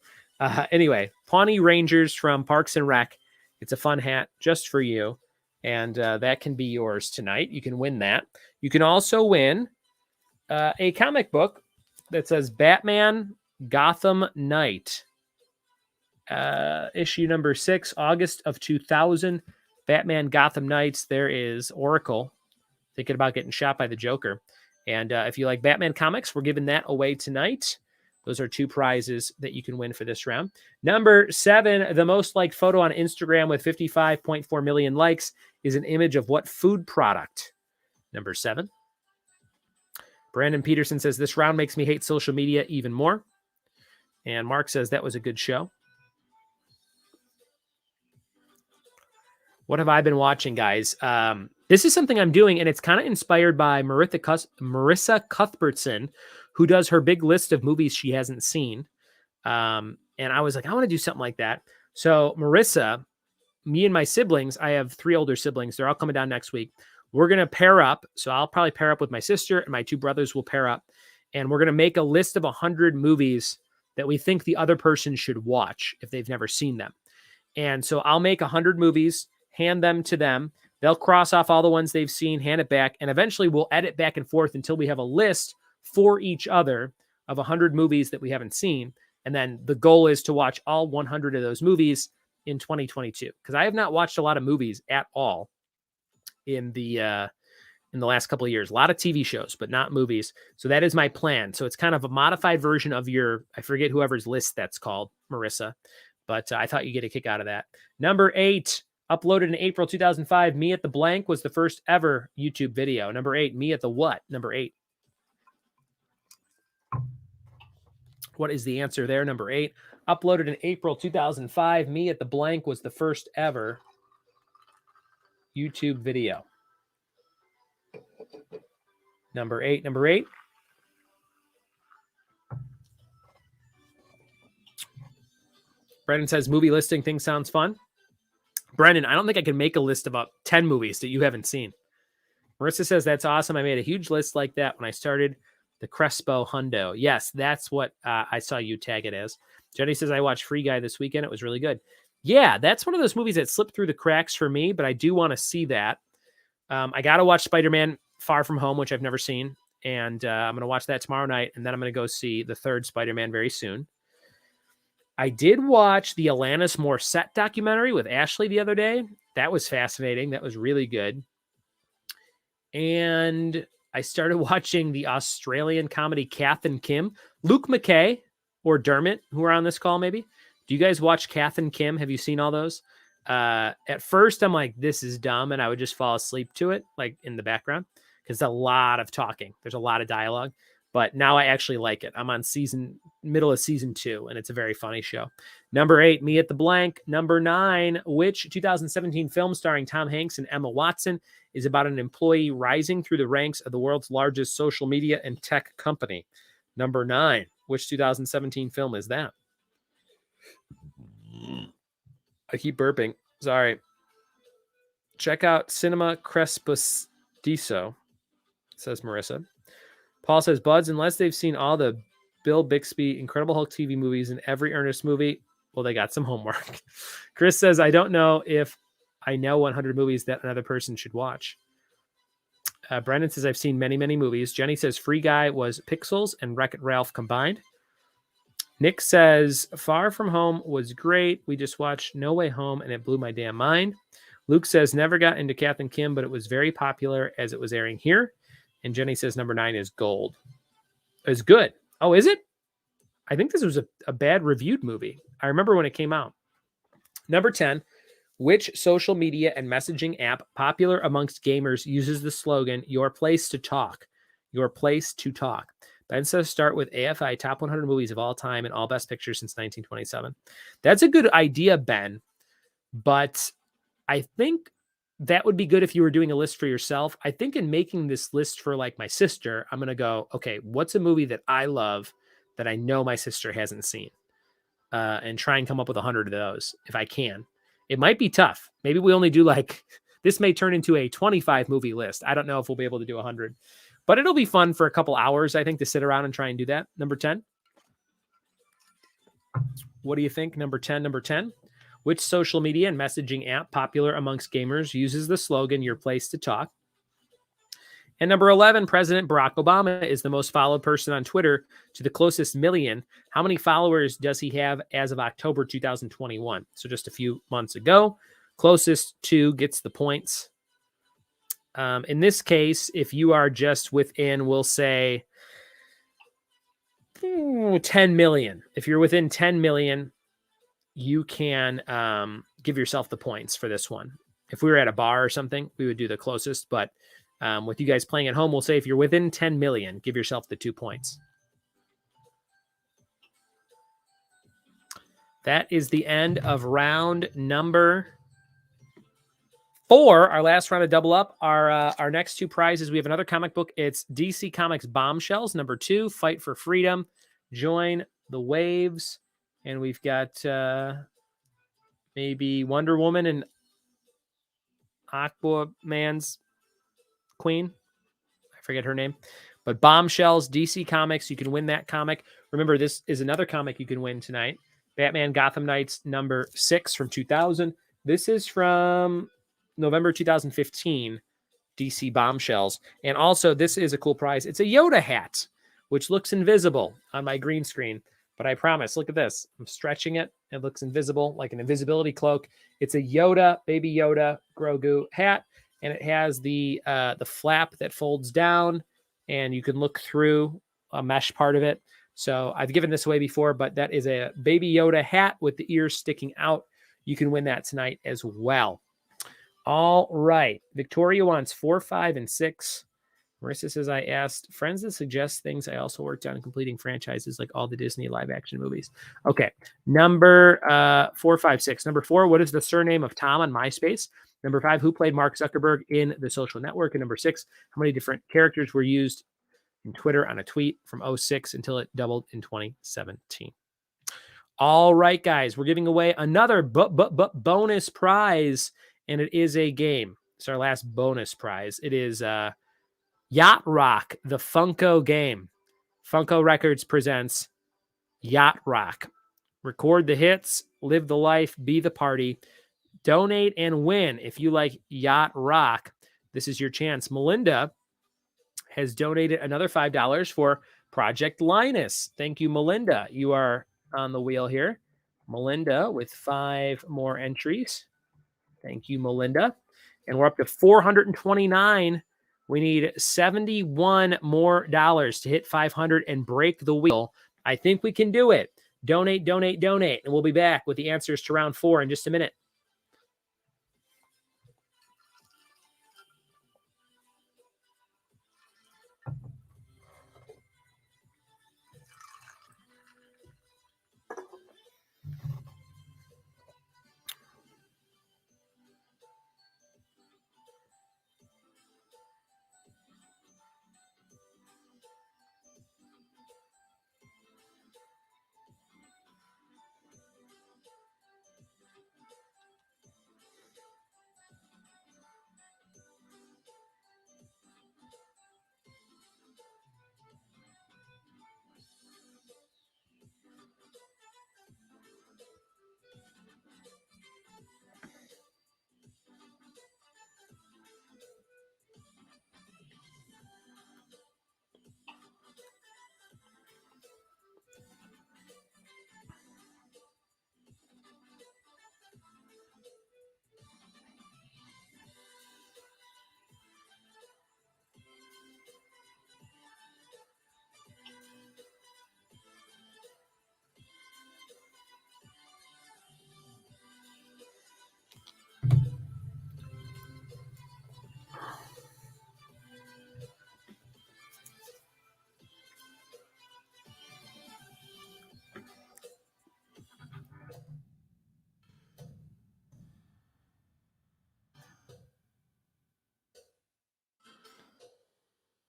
Anyway, Pawnee Rangers from Parks and Rec. It's a fun hat just for you. And that can be yours tonight. You can win that. You can also win a comic book that says Batman Gotham Knight. Issue number 6, August of 2000. Batman Gotham Knights. There is Oracle thinking about getting shot by the Joker. And if you like Batman comics, we're giving that away tonight. Those are 2 prizes that you can win for this round. Number 7, the most liked photo on Instagram with 55.4 million likes is an image of what food product? Number 7. Brandon Peterson says, this round makes me hate social media even more. And Mark says, that was a good show. What have I been watching, guys? This is something I'm doing, and it's kind of inspired by Marissa Cuthbertson, who does her big list of movies she hasn't seen. And I was like, I want to do something like that. So Marissa, me and my siblings, I have 3 older siblings. They're all coming down next week. We're going to pair up. So I'll probably pair up with my sister, and my 2 brothers will pair up. And we're going to make a list of 100 movies that we think the other person should watch if they've never seen them. And so I'll make 100 movies, hand them to them. They'll cross off all the ones they've seen, hand it back, and eventually we'll edit back and forth until we have a list for each other of 100 movies that we haven't seen. And then the goal is to watch all 100 of those movies in 2022. Because I have not watched a lot of movies at all in the last couple of years. A lot of TV shows, but not movies. So that is my plan. So it's kind of a modified version of your, I forget whoever's list that's called, Marissa. But I thought you'd get a kick out of that. Number 8. Uploaded in April 2005, Me at the Blank was the first ever YouTube video. Number 8, Me at the what? Number 8. What is the answer there? Number 8. Uploaded in April 2005, Me at the Blank was the first ever YouTube video. Number 8. Number 8. Brendan says, movie listing thing sounds fun. Brendan, I don't think I can make a list of about 10 movies that you haven't seen. Marissa says, that's awesome. I made a huge list like that when I started the Crespo Hundo. Yes, that's what I saw you tag it as. Jenny says, I watched Free Guy this weekend. It was really good. Yeah, that's one of those movies that slipped through the cracks for me, but I do want to see that. I got to watch Spider-Man Far From Home, which I've never seen. And I'm going to watch that tomorrow night. And then I'm going to go see the 3rd Spider-Man very soon. I did watch the Alanis Morissette documentary with Ashley the other day. That was fascinating. That was really good. And I started watching the Australian comedy Kath and Kim. Luke McKay or Dermot, who are on this call maybe. Do you guys watch Kath and Kim? Have you seen all those? At first, I'm like, this is dumb. And I would just fall asleep to it, like in the background, because a lot of talking. There's a lot of dialogue. But now I actually like it. I'm on middle of season 2, and it's a very funny show. Number 8, Me at the Blank. Number 9, which 2017 film starring Tom Hanks and Emma Watson is about an employee rising through the ranks of the world's largest social media and tech company. Number 9, which 2017 film is that? I keep burping. Sorry. Check out Cinema Crespediso, says Marissa. Paul says, Buds, unless they've seen all the Bill Bixby Incredible Hulk TV movies and every Ernest movie, well, they got some homework. Chris says, I don't know if I know 100 movies that another person should watch. Brendan says, I've seen many, many movies. Jenny says, Free Guy was Pixels and Wreck-It Ralph combined. Nick says, Far From Home was great. We just watched No Way Home and it blew my damn mind. Luke says, never got into Kath and Kim, but it was very popular as it was airing here. And Jenny says number 9 is Gold. It's good. Oh, is it? I think this was a bad reviewed movie. I remember when it came out. Number 10, which social media and messaging app popular amongst gamers uses the slogan, your place to talk? Your place to talk. Ben says start with AFI, top 100 movies of all time and all best pictures since 1927. That's a good idea, Ben. But I think that would be good if you were doing a list for yourself. I think in making this list for like my sister, I'm going to go, okay, what's a movie that I love that I know my sister hasn't seen? And try and come up with 100 of those if I can. It might be tough. Maybe we only do this may turn into a 25 movie list. I don't know if we'll be able to do 100, but it'll be fun for a couple hours, I think, to sit around and try and do that. Number 10. What do you think? Number 10. Which social media and messaging app popular amongst gamers uses the slogan, "Your place to talk"? And number 11, President Barack Obama is the most followed person on Twitter to the closest million. How many followers does he have as of October 2021? So just a few months ago. Closest to gets the points. In this case, if you are just within, we'll say 10 million. If you're within 10 million, you can give yourself the points for this one. If we were at a bar or something, we would do the closest. But with you guys playing at home, we'll say if you're within 10 million, give yourself the 2 points. That is the end of round number 4. Our last round of double up. Our next 2 prizes. We have another comic book. It's DC Comics Bombshells. Number 2, Fight for Freedom. Join the Waves. And we've got maybe Wonder Woman and Aquaman's queen. I forget her name. But Bombshells, DC Comics. You can win that comic. Remember, this is another comic you can win tonight. Batman Gotham Knights number 6 from 2000. This is from November 2015, DC Bombshells. And also, this is a cool prize. It's a Yoda hat, which looks invisible on my green screen. But I promise, look at this. I'm stretching it. It looks invisible, like an invisibility cloak. It's a Yoda, Baby Yoda, Grogu hat. And it has the flap that folds down. And you can look through a mesh part of it. So I've given this away before, but that is a Baby Yoda hat with the ears sticking out. You can win that tonight as well. All right. Victoria wants 4, 5, and 6. Marissa says, I asked friends that suggest things. I also worked on completing franchises like all the Disney live action movies. Okay. Number 4, 5, 6. Number 4, what is the surname of Tom on MySpace? Number 5, who played Mark Zuckerberg in The Social Network? And number 6, how many different characters were used in Twitter on a tweet from 2006 until it doubled in 2017? All right, guys, we're giving away another bonus prize, and it is a game. It's our last bonus prize. It is Yacht Rock, the Funko game. Funko Records presents Yacht Rock. Record the hits, live the life, be the party. Donate and win. If you like Yacht Rock, this is your chance. Melinda has donated another $5 for Project Linus. Thank you, Melinda. You are on the wheel here. Melinda with 5 more entries. Thank you, Melinda. And we're up to 429. We need 71 more dollars to hit 500 and break the wheel. I think we can do it. Donate, donate, donate. And we'll be back with the answers to round 4 in just a minute.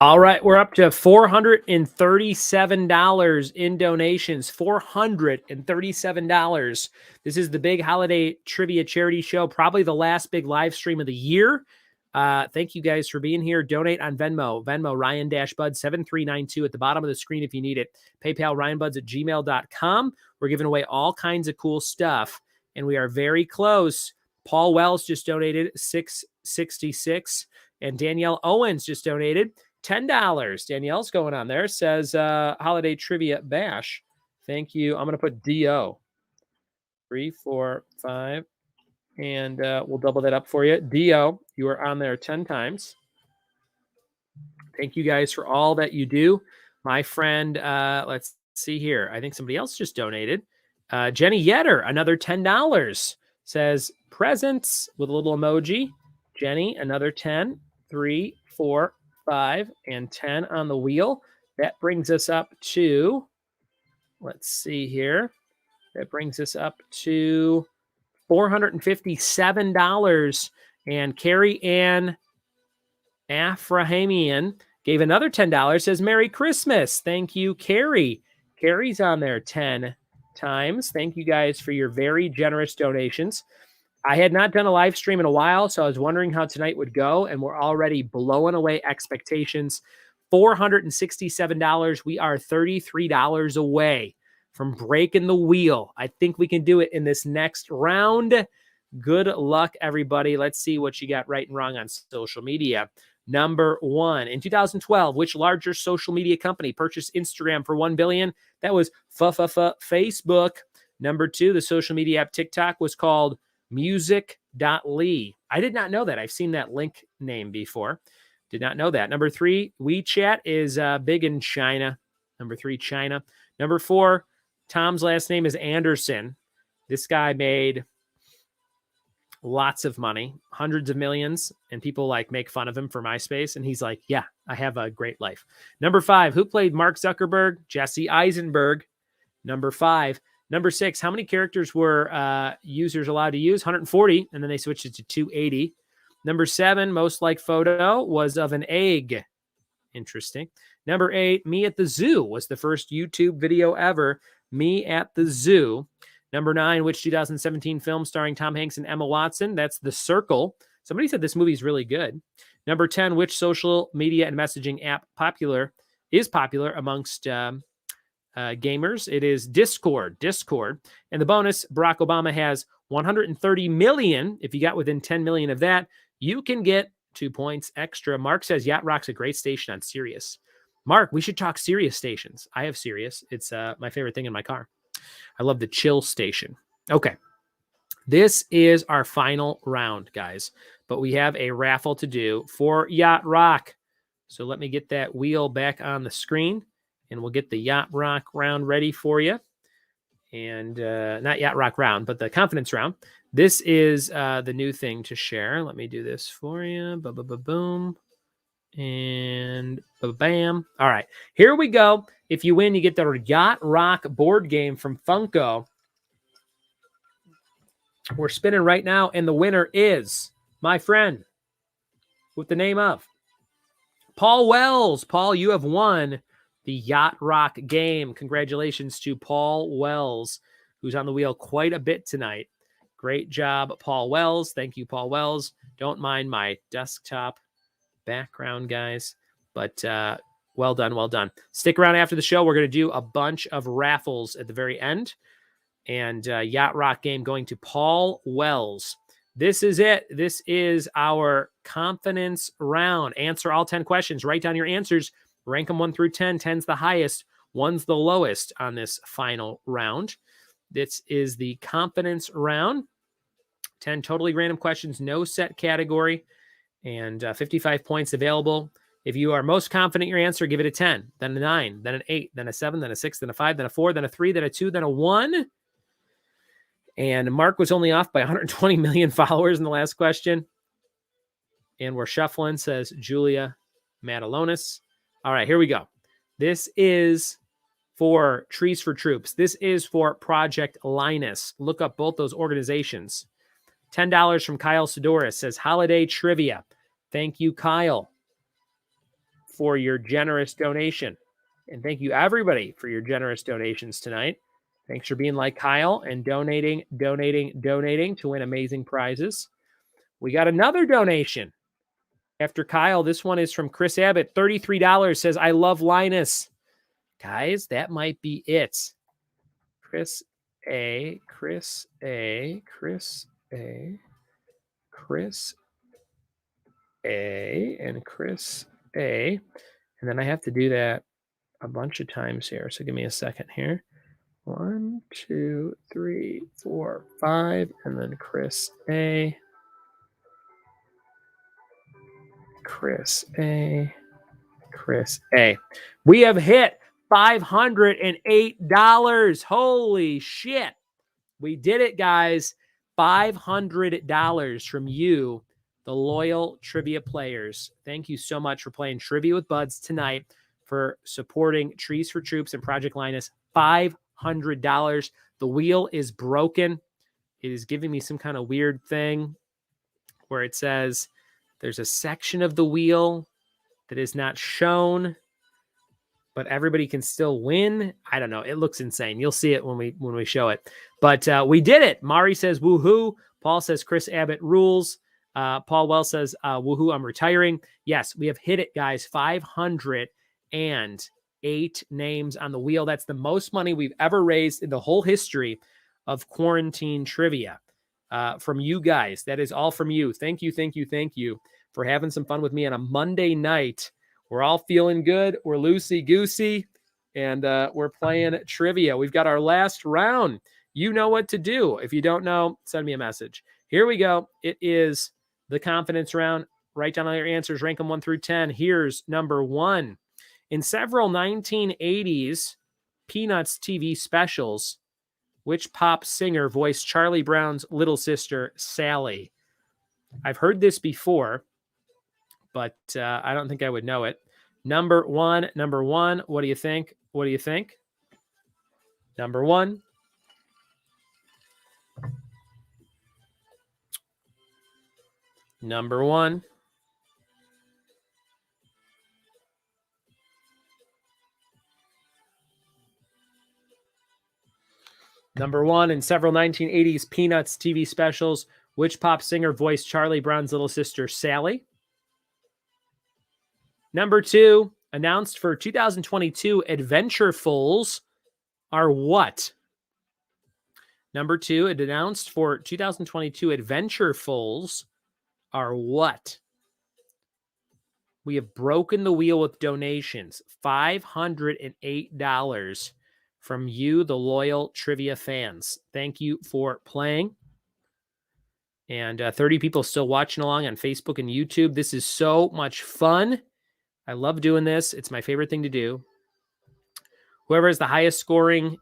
All right, we're up to $437 in donations. $437. This is the big holiday trivia charity show, probably the last big live stream of the year. Thank you guys for being here. Donate on Venmo. Venmo, Ryan-Bud7392 at the bottom of the screen if you need it. PayPal, RyanBuds@gmail.com. We're giving away all kinds of cool stuff. and we are very close. Paul Wells just donated $6.66, and Danielle Owens just donated $10. Danielle's going on there. Says holiday trivia bash. Thank you. I'm going to put DO. 3, 4, 5, and we'll double that up for you. DO, you are on there 10 times. Thank you guys for all that you do. My friend, let's see here. I think somebody else just donated. Jenny Yetter, another $10. Says presents with a little emoji. Jenny, another 10. 3, 4, 5, and 10 on the wheel. That brings us up to, let's see here. That brings us up to $457. And Carrie Ann Afrahamian gave another $10. Says Merry Christmas. Thank you, Carrie. Carrie's on there 10 times. Thank you guys for your very generous donations. I had not done a live stream in a while, so I was wondering how tonight would go, and we're already blowing away expectations. $467. We are $33 away from breaking the wheel. I think we can do it in this next round. Good luck, everybody. Let's see what you got right and wrong on social media. Number 1, in 2012, which larger social media company purchased Instagram for $1 billion? That was Facebook. Number 2, the social media app TikTok was called music.ly. I did not know that. I've seen that link name before. Did not know that. Number 3, WeChat is big in China. Number 3, China. Number 4, Tom's last name is Anderson. This guy made lots of money, hundreds of millions, and people like make fun of him for MySpace. And he's like, yeah, I have a great life. Number 5, who played Mark Zuckerberg? Jesse Eisenberg. Number 5. Number 6, how many characters were users allowed to use? 140, and then they switched it to 280. Number 7, most liked photo was of an egg. Interesting. Number 8, me at the zoo was the first YouTube video ever. Me at the zoo. Number 9, which 2017 film starring Tom Hanks and Emma Watson? That's The Circle. Somebody said this movie is really good. Number 10, which social media and messaging app is popular amongst gamers? It is Discord. And the bonus, Barack Obama has 130 million. If you got within 10 million of that, you can get 2 points extra. Mark says Yacht Rock's a great station on Sirius. Mark, we should talk Sirius stations. I have Sirius. It's my favorite thing in my car. I love the chill station. Okay. This is our final round, guys. But we have a raffle to do for Yacht Rock. So let me get that wheel back on the screen, and we'll get the Yacht Rock round ready for you. And not Yacht Rock round, but the confidence round. This is the new thing to share. Let me do this for you. Boom. And bam. All right, here we go. If you win, you get the Yacht Rock board game from Funko. We're spinning right now, and the winner is my friend with the name of Paul Wells. Paul, you have won the Yacht Rock game. Congratulations to Paul Wells, who's on the wheel quite a bit tonight. Great job, Paul Wells. Thank you, Paul Wells. Don't mind my desktop background, guys, but well done. Stick around after the show. We're going to do a bunch of raffles at the very end, and Yacht Rock game going to Paul Wells. This is it. This is our confidence round. Answer all 10 questions. Write down your answers. Rank them 1 through 10. 10's the highest. 1's the lowest on this final round. This is the confidence round. 10 totally random questions, no set category, and 55 points available. If you are most confident in your answer, give it a 10, then a 9, then an 8, then a 7, then a 6, then a 5, then a 4, then a 3, then a 2, then a 1. And Mark was only off by 120 million followers in the last question. And we're shuffling, says Julia Matalonis. All right, here we go. This is for Trees for Troops. This is for Project Linus. Look up both those organizations. $10 from Kyle Sidoris says holiday trivia. Thank you, Kyle, for your generous donation. And thank you, everybody, for your generous donations tonight. Thanks for being like Kyle and donating to win amazing prizes. We got another donation after Kyle. This one is from Chris Abbott. $33 says, I love Linus. Guys, that might be it. Chris A, Chris A, Chris A, Chris A, and Chris A. And then I have to do that a bunch of times here. So give me a second here. 1, 2, 3, 4, 5, and then Chris A. Chris A. Chris A. We have hit $508. Holy shit. We did it, guys. $500 from you, the loyal trivia players. Thank you so much for playing Trivia with Buds tonight, for supporting Trees for Troops and Project Linus. $500. The wheel is broken. It is giving me some kind of weird thing where it says there's a section of the wheel that is not shown, but everybody can still win. I don't know. It looks insane. You'll see it when we show it. But we did it. Mari says woohoo. Paul says Chris Abbott rules. Paul Wells says woohoo, I'm retiring. Yes, we have hit it, guys. 508 names on the wheel. That's the most money we've ever raised in the whole history of quarantine trivia from you guys. That is all from you. Thank you, thank you, thank you for having some fun with me on a Monday night. We're all feeling good. We're loosey-goosey, and we're playing trivia. We've got our last round. You know what to do. If you don't know, send me a message. Here we go. It is the confidence round. Write down all your answers. Rank them 1 through 10. Here's number 1. In several 1980s Peanuts TV specials, which pop singer voiced Charlie Brown's little sister, Sally? I've heard this before, but I don't think I would know it. Number one. What do you think? What do you think? Number 1. Number 1. Number 1, in several 1980s Peanuts TV specials, which pop singer voiced Charlie Brown's little sister, Sally? Number 2, announced for 2022 Adventurefuls are what? Number 2, it announced for 2022 Adventurefuls are what? We have broken the wheel with donations. $508 from you, the loyal trivia fans. Thank you for playing. And 30 people still watching along on Facebook and YouTube. This is so much fun. I love doing this. It's my favorite thing to do. Whoever is the highest scoring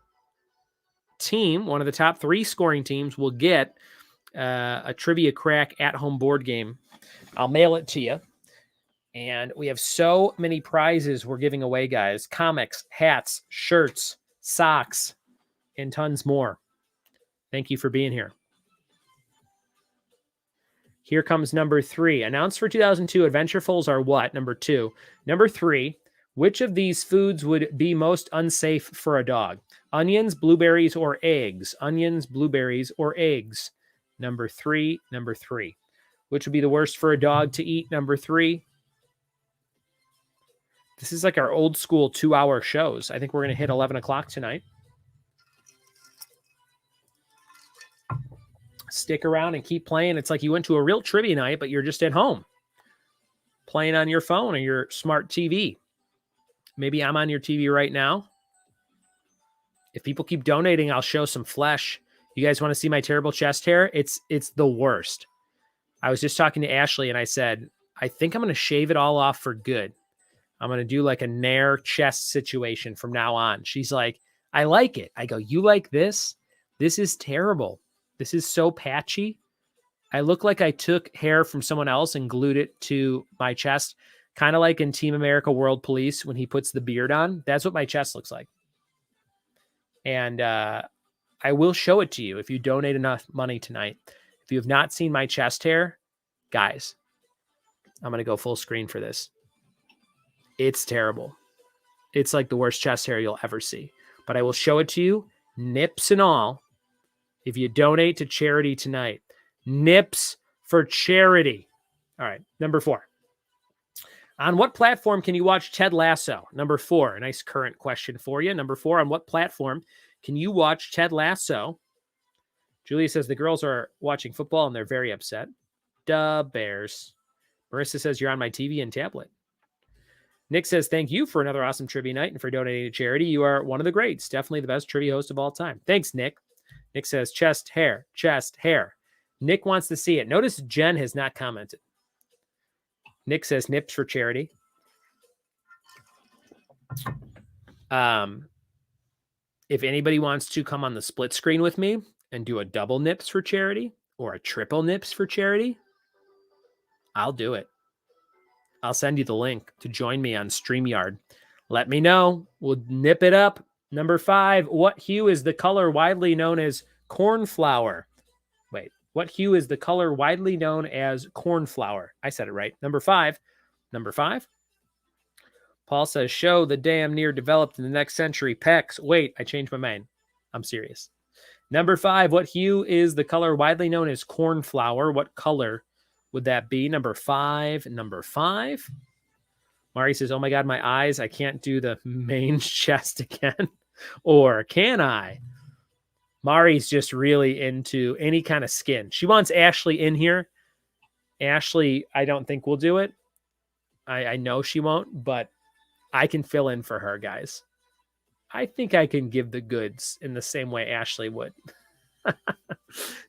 team, one of the top 3 scoring teams, will get a Trivia Crack at-home board game. I'll mail it to you. And we have so many prizes we're giving away, guys. Comics, hats, shirts, socks, and tons more. Thank you for being here. Here comes number 3. Announced for 2002, Adventurefuls are what? Number 2. Number 3, which of these foods would be most unsafe for a dog? Onions, blueberries, or eggs? Onions, blueberries, or eggs? Number 3. Which would be the worst for a dog to eat? Number 3. This is like our old school 2-hour shows. I think we're going to hit 11 o'clock tonight. Stick around and keep playing. It's like you went to a real trivia night, but you're just at home playing on your phone or your smart TV. Maybe I'm on your TV right now. If people keep donating, I'll show some flesh. You guys want to see my terrible chest hair? It's the worst. I was just talking to Ashley and I said, I think I'm going to shave it all off for good. I'm going to do like a Nair chest situation from now on. She's like, I like it. I go, you like this? This is terrible. This is so patchy. I look like I took hair from someone else and glued it to my chest, kind of like in Team America World Police when he puts the beard on. That's what my chest looks like. And I will show it to you if you donate enough money tonight. If you have not seen my chest hair, guys, I'm going to go full screen for this. It's terrible. It's like the worst chest hair you'll ever see. But I will show it to you, nips and all, if you donate to charity tonight. Nips for charity. All right, number 4. On what platform can you watch Ted Lasso? Number 4, a nice current question for you. Number 4, on what platform Can you watch Ted Lasso? Julia says the girls are watching football and they're very upset. Duh, Bears. Marissa says you're on my TV and tablet. Nick says, thank you for another awesome trivia night and for donating to charity. You are one of the greats. Definitely the best trivia host of all time. Thanks, Nick. Nick says, chest, hair, chest, hair. Nick wants to see it. Notice Jen has not commented. Nick says, nips for charity. If anybody wants to come on the split screen with me and do a double nips for charity or a triple nips for charity, I'll do it. I'll send you the link to join me on StreamYard. Let me know. We'll nip it up. Number 5, what hue is the color widely known as cornflower? Wait, what hue is the color widely known as cornflower? I said it right. Number 5. Number 5. Paul says, show the damn near developed in the next century. Pecs. Wait, I changed my mind. I'm serious. Number 5, what hue is the color widely known as cornflower? What color would that be? Number 5. Number 5. Mari says, oh my God, my eyes. I can't do the main chest again. Or can I? Mari's just really into any kind of skin. She wants Ashley in here. Ashley, I don't think will do it. I know she won't, but I can fill in for her, guys. I think I can give the goods in the same way Ashley would.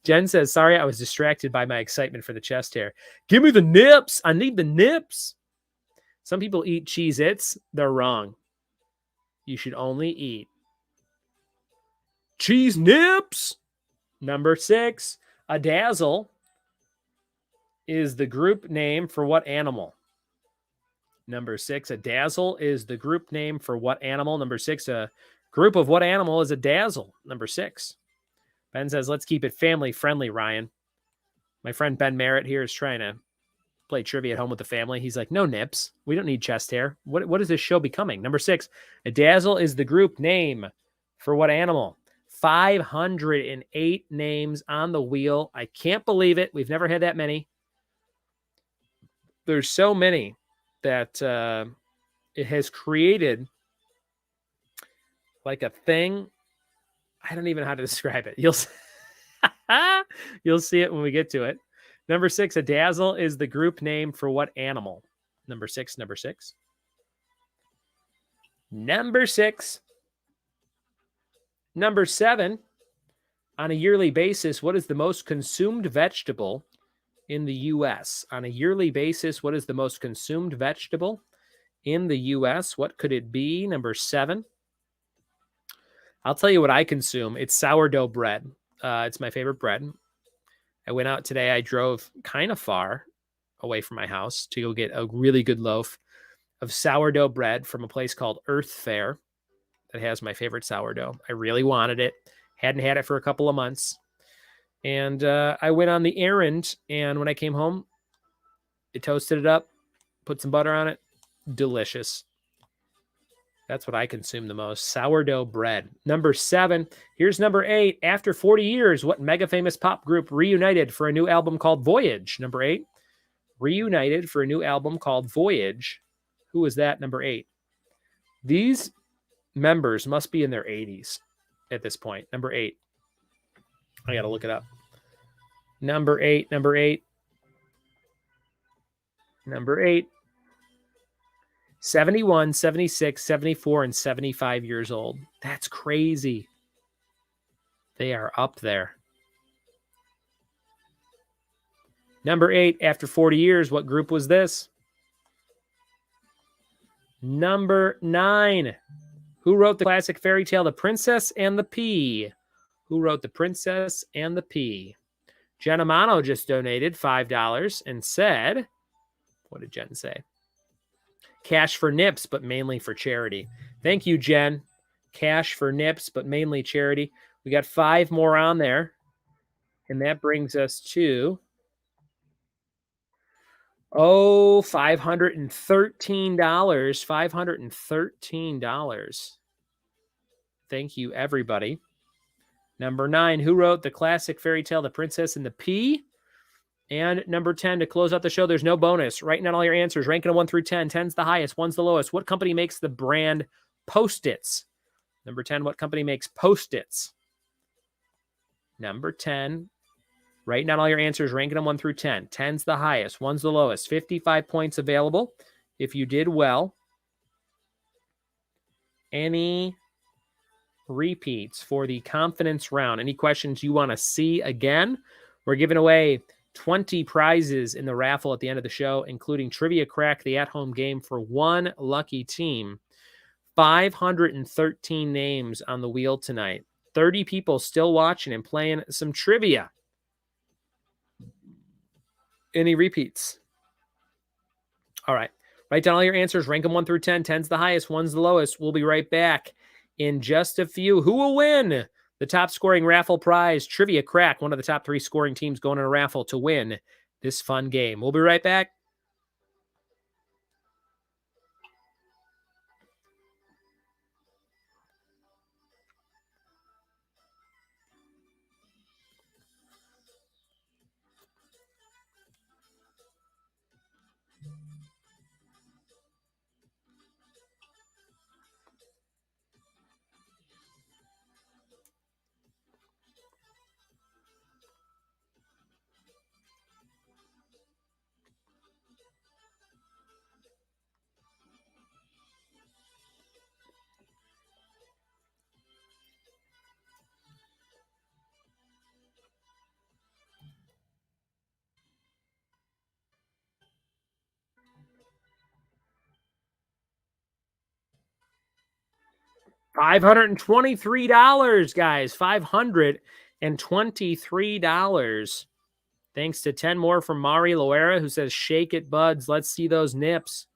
Jen says, sorry, I was distracted by my excitement for the chest hair. Give me the nips. I need the nips. Some people eat Cheez-Its. They're wrong. You should only eat cheese nips. Number 6, a dazzle is the group name for what animal? Number 6, a dazzle is the group name for what animal? Number 6, a group of what animal is a dazzle? Number 6. Ben says, let's keep it family friendly, Ryan. My friend Ben Merritt here is trying to play trivia at home with the family. He's like, no nips. We don't need chest hair. What is this show becoming? Number 6, a dazzle is the group name for what animal? 508 names on the wheel. I can't believe it. We've never had that many. There's so many that it has created like a thing. I don't even know how to describe it. You'll see it when we get to it. Number 6, a dazzle is the group name for what animal? Number 6. Number 6. Number 6. Number 7, on a yearly basis, what is the most consumed vegetable in the U.S.? On a yearly basis, what is the most consumed vegetable in the U.S.? What could it be? Number 7. I'll tell you what I consume. It's sourdough bread. It's my favorite bread. I went out today. I drove kind of far away from my house to go get a really good loaf of sourdough bread from a place called Earth Fare that has my favorite sourdough. I really wanted it. Hadn't had it for a couple of months. And I went on the errand, and when I came home, I toasted it up, put some butter on it. Delicious. That's what I consume the most. Sourdough bread. Number 7. Here's number 8. After 40 years, what mega famous pop group reunited for a new album called Voyage? Number 8. Reunited for a new album called Voyage. Who was that? Number 8. These members must be in their 80s at this point. Number 8. I got to look it up. Number 8. Number 8. Number 8. 71, 76, 74, and 75 years old. That's crazy. They are up there. Number 8, after 40 years, what group was this? Number 9. Who wrote the classic fairy tale, The Princess and the Pea? Who wrote The Princess and the Pea? Jen Amano just donated $5 and said, what did Jen say? Cash for nips, but mainly for charity. Thank you, Jen. Cash for nips, but mainly charity. We got 5 more on there. And that brings us to, $513. $513. Thank you, everybody. Number 9, who wrote the classic fairy tale, The Princess and the Pea? And number 10, to close out the show, there's no bonus. Writing down all your answers. Ranking a 1 through 10. 10's the highest, 1's the lowest. What company makes the brand Post-its? Number 10, what company makes Post-its? Number 10, write down all your answers, ranking them 1 through 10. 10's the highest, 1's the lowest. 55 points available if you did well. Any repeats for the confidence round? Any questions you want to see again? We're giving away 20 prizes in the raffle at the end of the show, including Trivia Crack, the at-home game for one lucky team. 513 names on the wheel tonight. 30 people still watching and playing some trivia. Any repeats? All right. Write down all your answers. Rank them 1 through 10. 10's the highest, 1's the lowest. We'll be right back in just a few. Who will win the top scoring raffle prize? Trivia Crack, one of the top 3 scoring teams going in a raffle to win this fun game. We'll be right back. $523, guys. $523. Thanks to 10 more from Mari Loera, who says, shake it, buds. Let's see those nips.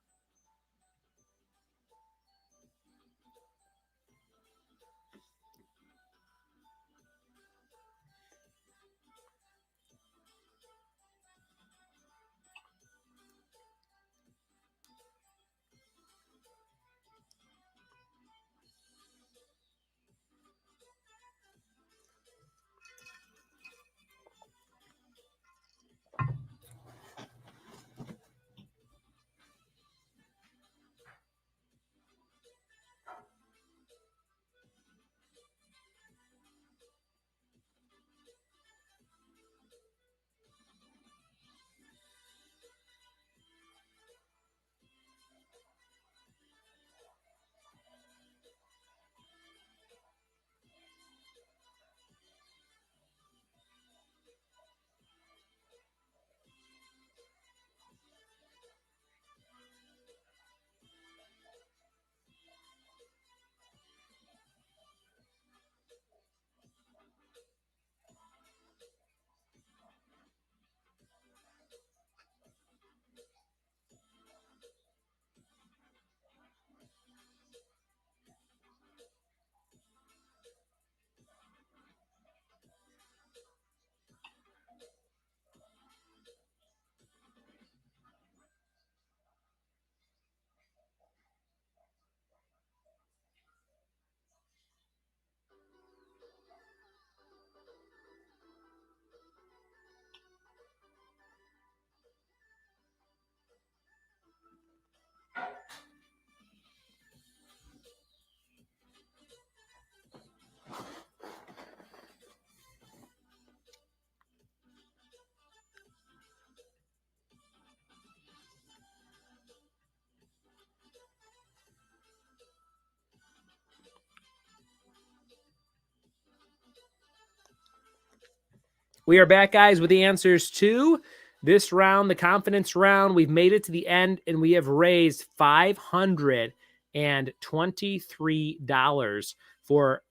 We are back, guys, with the answers to this round, the confidence round. We've made it to the end, and we have raised $523 for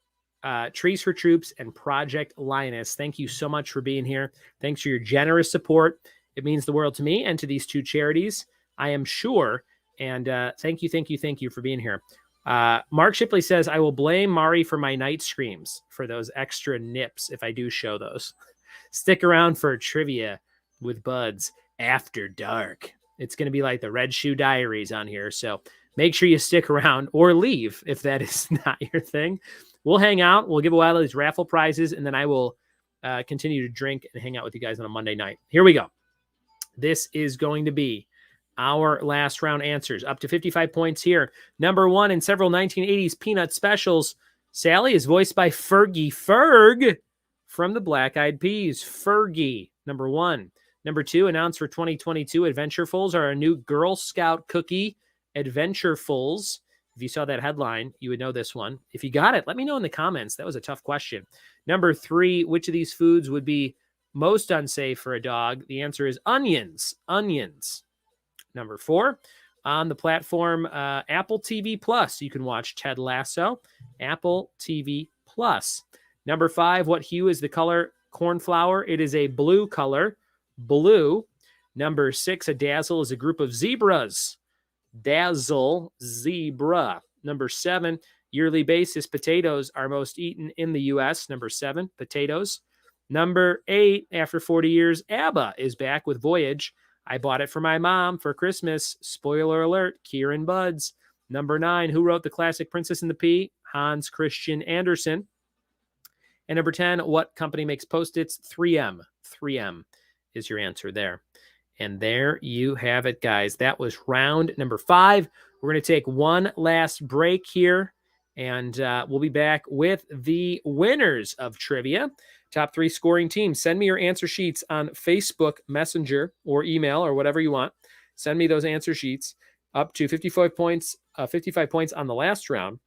Trees for Troops and Project Linus. Thank you so much for being here. Thanks for your generous support. It means the world to me and to these two charities, I am sure. And thank you for being here. Mark Shipley says, I will blame Mari for my night screams for those extra nips if I do show those. Stick around for trivia with Buds after dark. It's going to be like the Red Shoe Diaries on here. So make sure you stick around or leave if that is not your thing. We'll hang out. We'll give away all these raffle prizes, and then I will continue to drink and hang out with you guys on a Monday night. Here we go. This is going to be our last round answers. Up to 55 points here. Number one in several 1980s Peanut specials. Sally is voiced by Fergie Ferg from the Black Eyed Peas. Fergie, number 1. Number 2, announced for 2022, Adventurefuls are a new Girl Scout cookie, Adventurefuls. If you saw that headline, you would know this one. If you got it, let me know in the comments. That was a tough question. Number 3, which of these foods would be most unsafe for a dog? The answer is onions. Onions. Number 4, on the platform Apple TV Plus, you can watch Ted Lasso. Apple TV Plus. Number 5, what hue is the color cornflower? It is a blue color. Blue. Number 6, a dazzle is a group of zebras. Dazzle, zebra. Number 7, yearly basis potatoes are most eaten in the U.S. Number 7, potatoes. Number 8, after 40 years, ABBA is back with Voyage. I bought it for my mom for Christmas. Spoiler alert, Kieran Buds. Number 9, who wrote the classic Princess and the Pea? Hans Christian Andersen. And number 10, what company makes Post-its? 3M. 3M is your answer there. And there you have it, guys. That was round number 5. We're going to take one last break here, and we'll be back with the winners of trivia. Top 3 scoring teams. Send me your answer sheets on Facebook Messenger or email or whatever you want. Send me those answer sheets up to 55 points on the last round.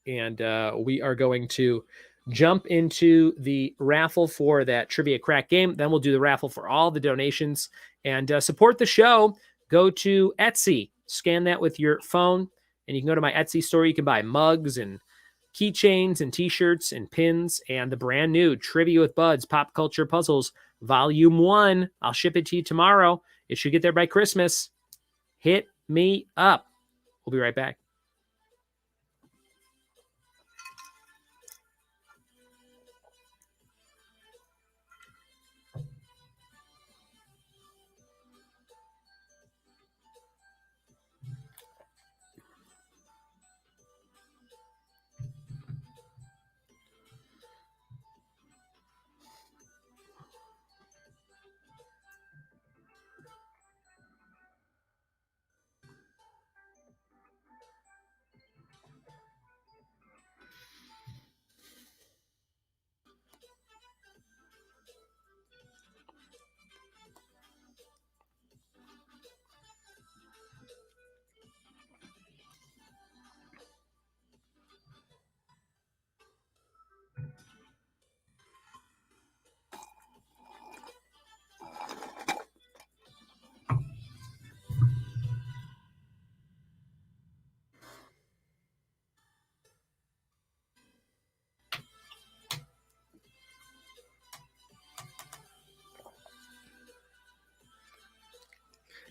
And we are going to jump into the raffle for that Trivia Crack game. Then we'll do the raffle for all the donations and support the show. Go to Etsy, scan that with your phone, and you can go to my Etsy store. You can buy mugs and keychains and t-shirts and pins and the brand new Trivia with Buds Pop Culture Puzzles Volume 1. I'll ship it to you tomorrow. It should get there by Christmas. Hit me up. We'll be right back.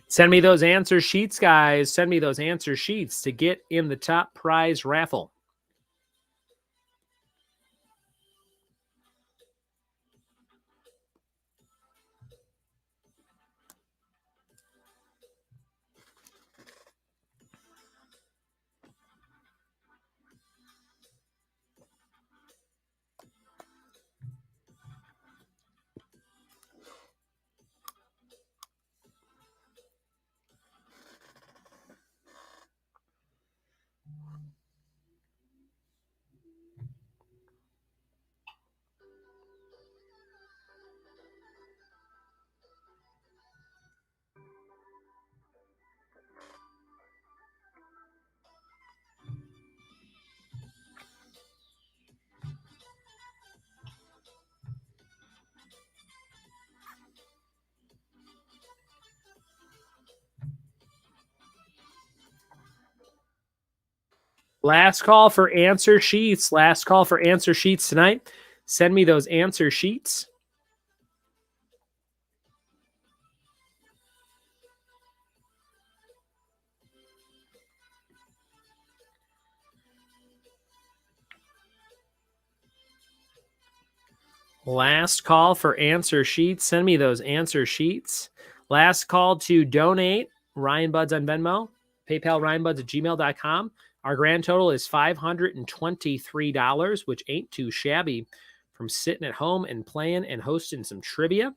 Send me those answer sheets, guys. Send me those answer sheets to get in the top prize raffle. Last call for answer sheets. Last call for answer sheets tonight. Send me those answer sheets. Last call for answer sheets. Send me those answer sheets. Last call to donate. Ryan Buds on Venmo. PayPal ryanbuds@gmail.com. Our grand total is $523, which ain't too shabby from sitting at home and playing and hosting some trivia.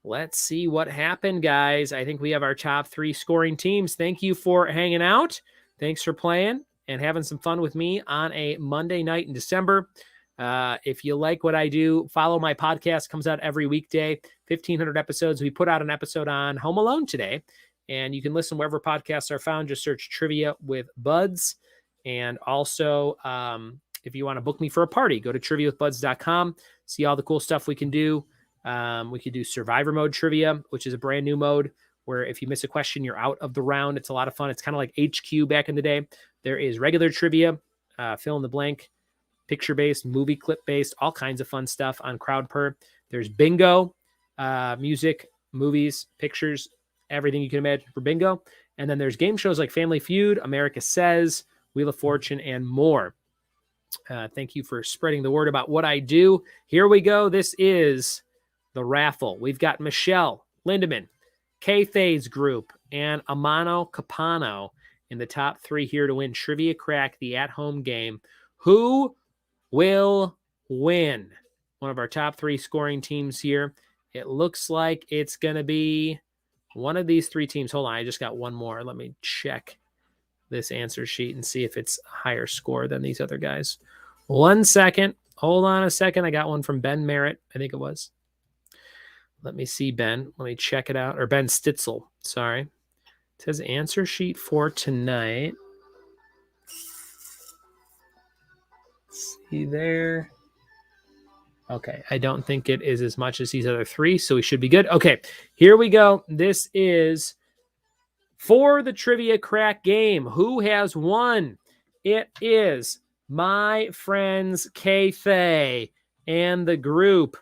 Let's see what happened, guys. I think we have our top 3 scoring teams. Thank you for hanging out. Thanks for playing. and having some fun with me on a Monday night in December. If you like what I do, follow my podcast. Comes out every weekday, 1,500 episodes. We put out an episode on Home Alone today, and you can listen wherever podcasts are found. Just search Trivia with Buds. And also, if you want to book me for a party, go to triviawithbuds.com. See all the cool stuff we can do. We could do survivor mode trivia, which is a brand new mode where if you miss a question, you're out of the round. It's a lot of fun. It's kind of like HQ back in the day. There is regular trivia, fill in the blank, picture-based, movie clip-based, all kinds of fun stuff on CrowdPur. There's bingo, music, movies, pictures, everything you can imagine for bingo. And then there's game shows like Family Feud, America Says, Wheel of Fortune, and more. Thank you for spreading the word about what I do. Here we go. This is the raffle. We've got Michelle Lindemann, K-Thay's group, and Amano Capano in the top 3 here to win Trivia Crack, the at-home game. Who will win? One of our top 3 scoring teams here. It looks like it's going to be one of these 3 teams. Hold on, I just got one more. Let me check this answer sheet and see if it's a higher score than these other guys. 1 second. Hold on a second. I got one from Ben Merritt, I think it was. Let me see, Ben. Let me check it out. Or Ben Stitzel. Sorry. It says answer sheet for tonight. See there. Okay. I don't think it is as much as these other 3, so we should be good. Okay. Here we go. This is for the Trivia Crack game. Who has won? It is my friends K-Thay and the group.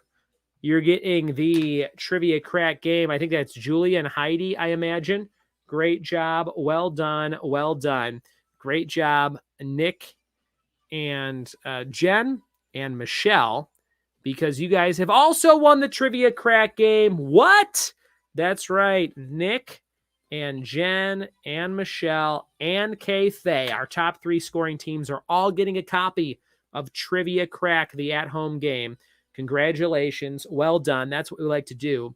You're getting the Trivia Crack game. I think that's Julia and Heidi, I imagine. Great job. Well done. Well done. Great job, Nick and Jen and Michelle, because you guys have also won the Trivia Crack game. What? That's right. Nick and Jen and Michelle and K-Thay, our top 3 scoring teams, are all getting a copy of Trivia Crack, the at-home game. Congratulations. Well done. That's what we like to do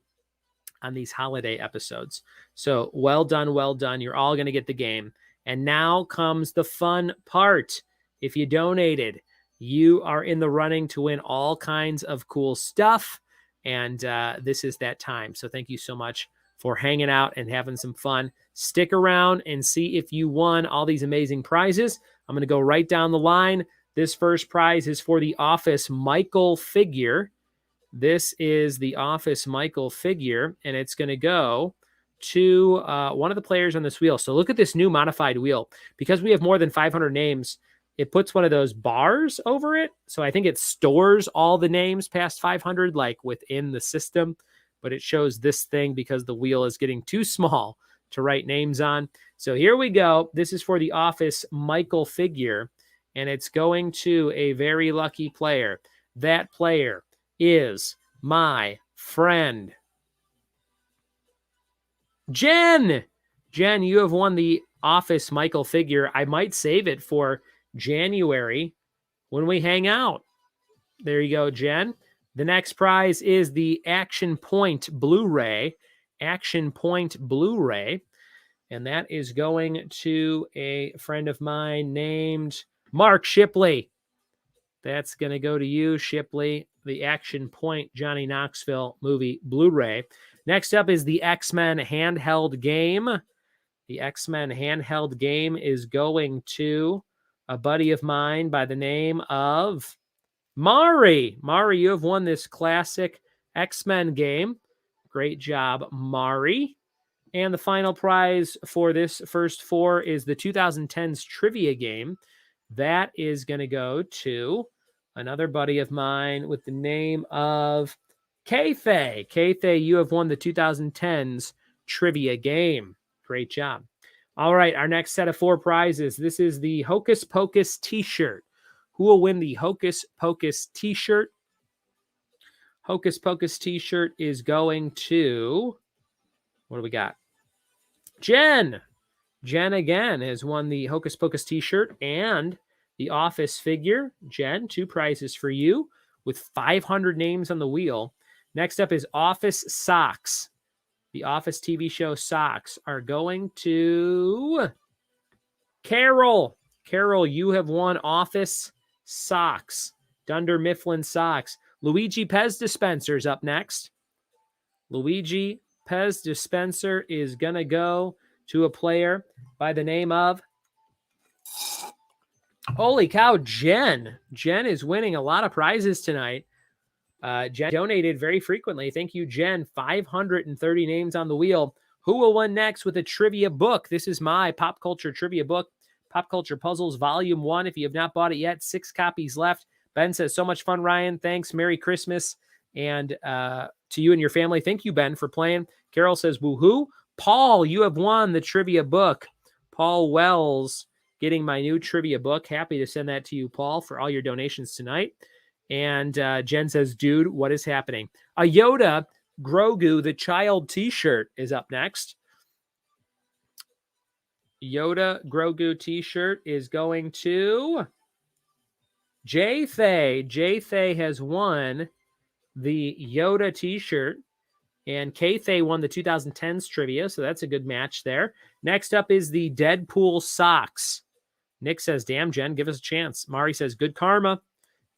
on these holiday episodes. So well done. Well done. You're all going to get the game. And now comes the fun part. If you donated, you are in the running to win all kinds of cool stuff. And this is that time. So thank you so much for hanging out and having some fun. Stick around and see if you won all these amazing prizes. I'm going to go right down the line. This first prize is for the Office Michael figure. This is the Office Michael figure, and it's going to go to one of the players on this wheel. So look at this new modified wheel. Because we have more than 500 names, it puts one of those bars over it. So I think it stores all the names past 500, like within the system. But it shows this thing because the wheel is getting too small to write names on. So here we go. This is for the Office Michael figure, and it's going to a very lucky player. That player is my friend Jen. Jen, you have won the Office Michael figure. I might save it for January when we hang out. There you go, Jen. The next prize is the Action Point Blu-ray. Action Point Blu-ray. And that is going to a friend of mine named Mark Shipley. That's going to go to you, Shipley. The Action Point Johnny Knoxville movie Blu-ray. Next up is the X-Men handheld game. The X-Men handheld game is going to a buddy of mine by the name of Mari. Mari, you have won this classic X-Men game. Great job, Mari. And the final prize for this first 4 is the 2010s trivia game. That is going to go to another buddy of mine with the name of K-Thay. K-Thay, you have won the 2010s trivia game. Great job. All right, our next set of 4 prizes. This is the Hocus Pocus t-shirt. Who will win the Hocus Pocus t-shirt? Hocus Pocus t-shirt is going to, what do we got? Jen. Jen again has won the Hocus Pocus t-shirt and the Office figure. Jen, 2 prizes for you with 500 names on the wheel. Next up is Office socks. The Office TV show socks are going to Carol. Carol, you have won office socks. Dunder Mifflin socks. Luigi Pez Dispenser's up next. Luigi Pez Dispenser is going to go to a player by the name of... Holy cow, Jen. Jen is winning a lot of prizes tonight. Jen donated very frequently. Thank you, Jen. 530 names on the wheel. Who will win next with a trivia book? This is my pop culture trivia book, Pop Culture Puzzles Volume 1. If you have not bought it yet, 6 copies left. Ben says, so much fun, Ryan. Thanks. Merry Christmas. And to you and your family. Thank you, Ben, for playing. Carol says, woohoo. Paul, you have won the trivia book. Paul Wells getting my new trivia book. Happy to send that to you, Paul, for all your donations tonight. And Jen says, dude, what is happening? A Yoda Grogu, the child t-shirt, is up next. Yoda Grogu t-shirt is going to J-Thay. J-Thay has won the Yoda t-shirt. And K-Thay won the 2010s trivia, so that's a good match there. Next up is the Deadpool socks. Nick says, damn, Jen, give us a chance. Mari says, good karma.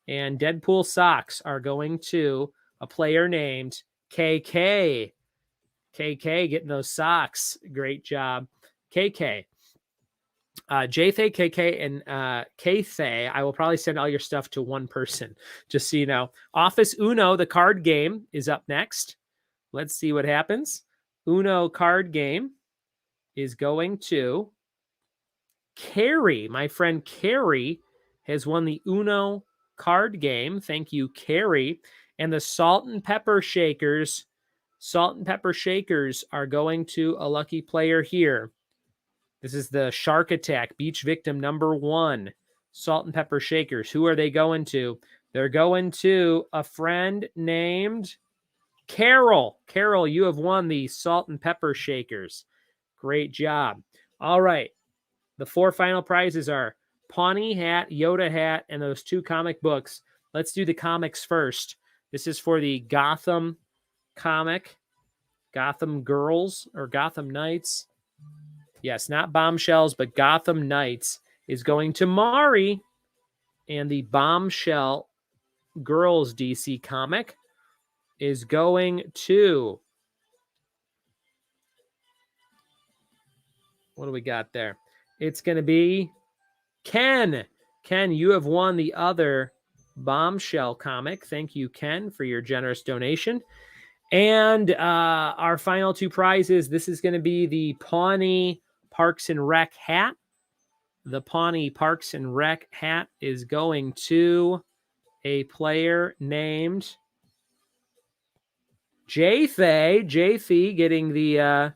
And Deadpool socks are going to a player named KK. KK getting those socks. Great job. KK. J-Thay, KK, and K-Thay. I will probably send all your stuff to one person, just so you know. Office Uno, the card game, is up next. Let's see what happens. Uno card game is going to Carrie. My friend Carrie has won the Uno card game. Thank you, Carrie. And the Salt and Pepper Shakers. Salt and Pepper Shakers are going to a lucky player here. This is the Shark Attack Beach Victim number 1. Salt and Pepper Shakers. Who are they going to? They're going to a friend named Carol. Carol, you have won the Salt and Pepper Shakers. Great job. All right. The 4 final prizes are Pawnee hat, Yoda hat, and those 2 comic books. Let's do the comics first. This is for the Gotham comic. Gotham Girls or Gotham Knights. Yes, not Bombshells, but Gotham Knights is going to Mari. And the Bombshell Girls DC comic is going to... What do we got there? It's going to be Ken. Ken, you have won the other Bombshell comic. Thank you, Ken, for your generous donation. And our final 2 prizes, this is going to be the Pawnee Parks and Rec hat. The Pawnee Parks and Rec hat is going to a player named J-Thay. J-Thay getting the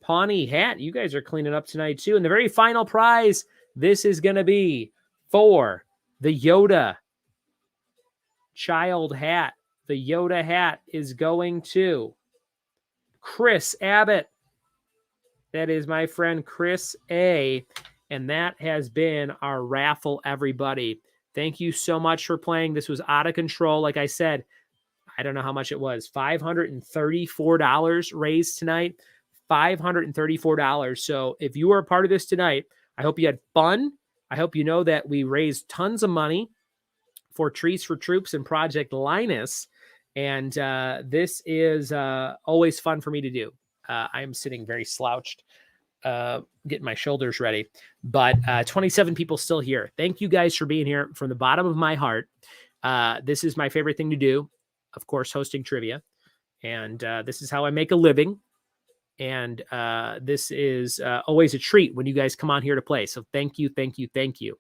Pawnee hat. You guys are cleaning up tonight too. And the very final prize, this is going to be for the Yoda child hat. The Yoda hat is going to Chris Abbott. That is my friend Chris A. And that has been our raffle, everybody. Thank you so much for playing. This was out of control. Like I said, I don't know how much it was. $534 raised tonight. $534. So if you were a part of this tonight, I hope you had fun. I hope you know that we raised tons of money for Trees for Troops and Project Linus. And this is always fun for me to do. I'm sitting very slouched, getting my shoulders ready. But 27 people still here. Thank you guys for being here from the bottom of my heart. This is my favorite thing to do. Of course, hosting trivia. And this is how I make a living. And this is always a treat when you guys come on here to play. So thank you, thank you, thank you.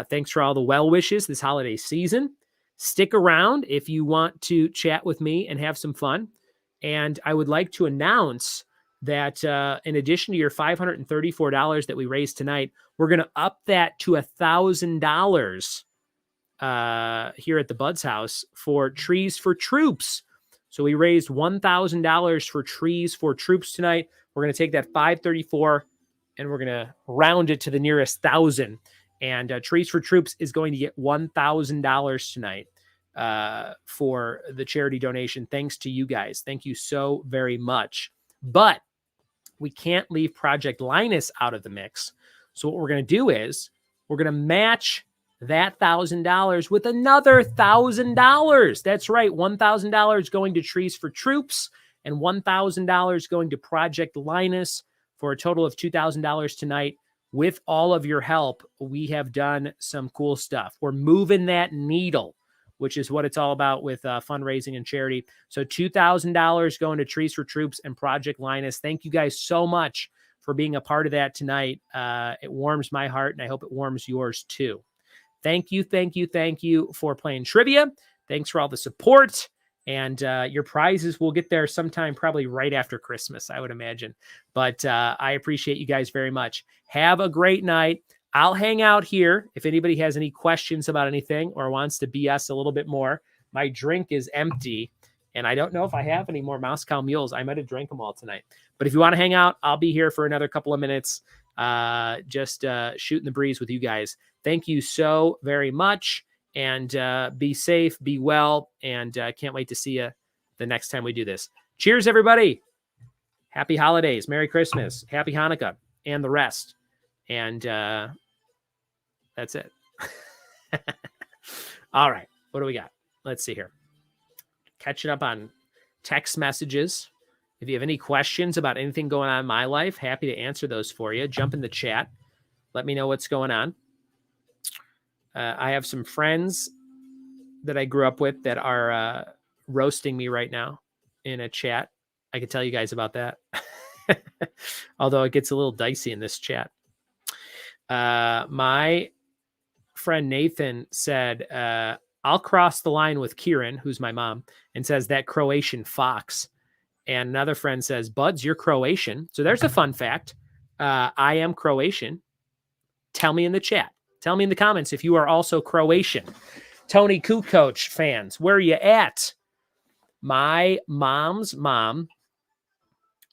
Thanks for all the well wishes this holiday season. Stick around if you want to chat with me and have some fun. And I would like to announce that in addition to your $534 that we raised tonight, we're going to up that to $1,000 here at the Bud's house for Trees for Troops. So we raised $1,000 for Trees for Troops tonight. We're going to take that 534 and we're going to round it to the nearest 1,000. And Trees for Troops is going to get $1,000 tonight for the charity donation. Thanks to you guys. Thank you so very much. But we can't leave Project Linus out of the mix. So what we're going to do is we're going to match that $1,000 with another $1,000. That's right. $1,000 going to Trees for Troops and $1,000 going to Project Linus for a total of $2,000 tonight. With all of your help, we have done some cool stuff. We're moving that needle, which is what it's all about with fundraising and charity. So $2,000 going to Trees for Troops and Project Linus. Thank you guys so much for being a part of that tonight. It warms my heart, and I hope it warms yours too. Thank you for playing trivia. Thanks for all the support. And your prizes will get there sometime probably right after Christmas, I would imagine. But I appreciate you guys very much. Have a great night. I'll hang out here if anybody has any questions about anything or wants to BS a little bit more. My drink is empty, and I don't know if I have any more Moscow Mules. I might have drank them all tonight. But if you want to hang out, I'll be here for another couple of minutes, just shooting the breeze with you guys. Thank you so very much. And be safe, be well, and can't wait to see you the next time we do this. Cheers, everybody. Happy holidays. Merry Christmas. Happy Hanukkah and the rest. And that's it. All right. What do we got? Let's see here. Catching up on text messages. If you have any questions about anything going on in my life, happy to answer those for you. Jump in the chat. Let me know what's going on. I have some friends that I grew up with that are roasting me right now in a chat. I could tell you guys about that. Although it gets a little dicey in this chat. My friend Nathan said, I'll cross the line with Kieran, who's my mom, and says that Croatian fox. And another friend says, Buds, you're Croatian. So there's a fun fact. I am Croatian. Tell me in the chat. Tell me in the comments if you are also Croatian. Tony Kukoc fans, where are you at? My mom's mom,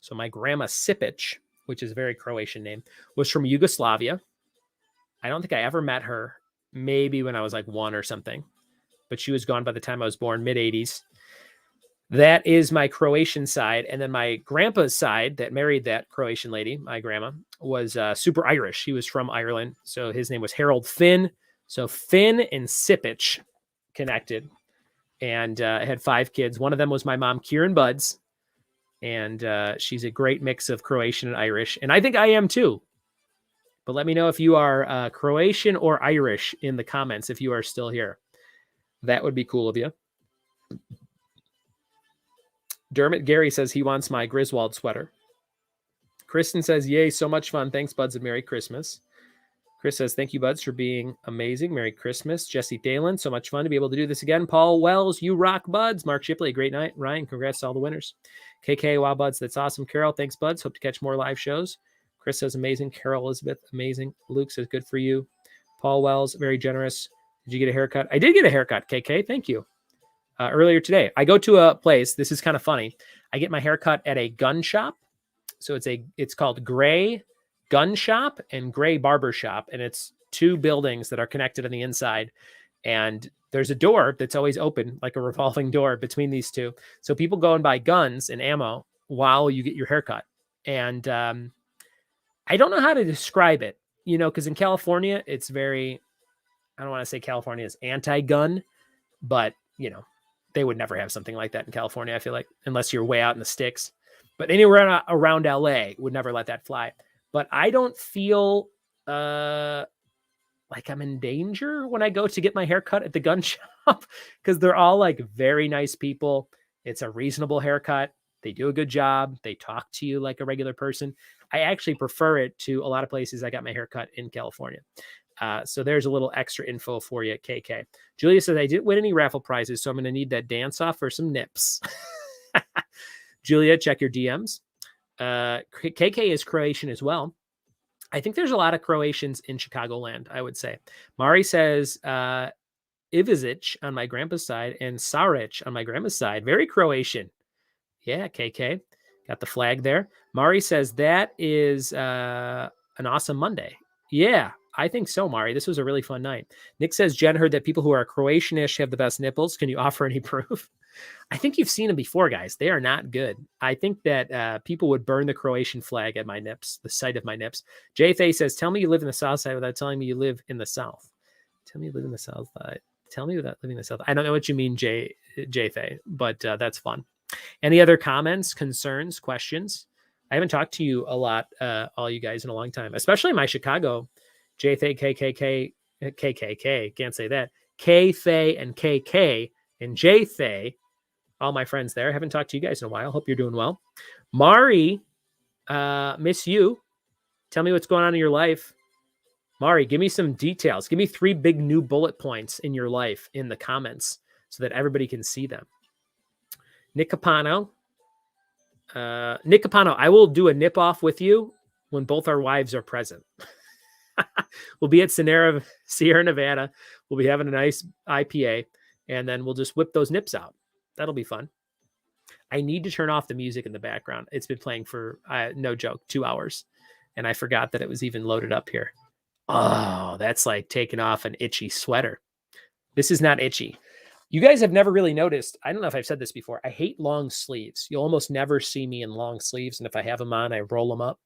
so my grandma Sipic, which is a very Croatian name, was from Yugoslavia. I don't think I ever met her, maybe when I was like 1 or something. But she was gone by the time I was born, mid-'80s. That is my Croatian side. And then my grandpa's side that married that Croatian lady, my grandma, was super Irish. He was from Ireland. So his name was Harold Finn. So Finn and Sipic connected. And I had 5 kids. One of them was my mom, Kieran Buds. And she's a great mix of Croatian and Irish. And I think I am too. But let me know if you are Croatian or Irish in the comments if you are still here. That would be cool of you. Dermot Gary says he wants my Griswold sweater. Kristen says, yay, so much fun. Thanks, Buds, and Merry Christmas. Chris says, thank you, Buds, for being amazing. Merry Christmas. Jesse Thalen, so much fun to be able to do this again. Paul Wells, you rock, Buds. Mark Shipley, great night. Ryan, congrats to all the winners. KK, wow, Buds, that's awesome. Carol, thanks, Buds. Hope to catch more live shows. Chris says, amazing. Carol Elizabeth, amazing. Luke says, good for you. Paul Wells, very generous. Did you get a haircut? I did get a haircut, KK. Thank you. Earlier today, I go to a place. This is kind of funny. I get my haircut at a gun shop. So it's called Gray Gun Shop and Gray Barber Shop. And it's 2 buildings that are connected on the inside. And there's a door that's always open, like a revolving door between these 2. So people go and buy guns and ammo while you get your haircut. And I don't know how to describe it, because in California, it's very, I don't want to say California is anti-gun, but, they would never have something like that in California, I feel like, unless you're way out in the sticks. But anywhere around LA would never let that fly. But I don't feel like I'm in danger when I go to get my haircut at the gun shop because they're all like very nice people. It's a reasonable haircut. They do a good job. They talk to you like a regular person. I actually prefer it to a lot of places I got my haircut in California. So there's a little extra info for you, KK. Julia says, I didn't win any raffle prizes, so I'm going to need that dance off for some nips. Julia, check your DMs. KK is Croatian as well. I think there's a lot of Croatians in Chicagoland, I would say. Mari says, Ivizic on my grandpa's side and Saric on my grandma's side. Very Croatian. Yeah, KK. Got the flag there. Mari says, that is an awesome Monday. Yeah, I think so, Mari. This was a really fun night. Nick says, Jen heard that people who are Croatianish have the best nipples. Can you offer any proof? I think you've seen them before, guys. They are not good. I think that people would burn the Croatian flag at my nips, the sight of my nips. Jay Thay says, tell me you live in the South Side without telling me you live in the South. Tell me you live in the South Side. Tell me without living in the South. I don't know what you mean, Jay Thay, but that's fun. Any other comments, concerns, questions? I haven't talked to you a lot, all you guys, in a long time, especially my Chicago Jay Thay, KKK, can't say that. K Thay and KK and Jay Thay, all my friends there. I haven't talked to you guys in a while. Hope you're doing well. Mari, miss you. Tell me what's going on in your life. Mari, give me some details. Give me 3 big new bullet points in your life in the comments so that everybody can see them. Nick Capano. Nick Capano, I will do a nip off with you when both our wives are present. We'll be at Sierra Nevada. We'll be having a nice IPA, and then we'll just whip those nips out. That'll be fun. I need to turn off the music in the background. It's been playing for, no joke, 2 hours, and I forgot that it was even loaded up here. Oh, that's like taking off an itchy sweater. This is not itchy. You guys have never really noticed. I don't know if I've said this before. I hate long sleeves. You'll almost never see me in long sleeves. And if I have them on, I roll them up.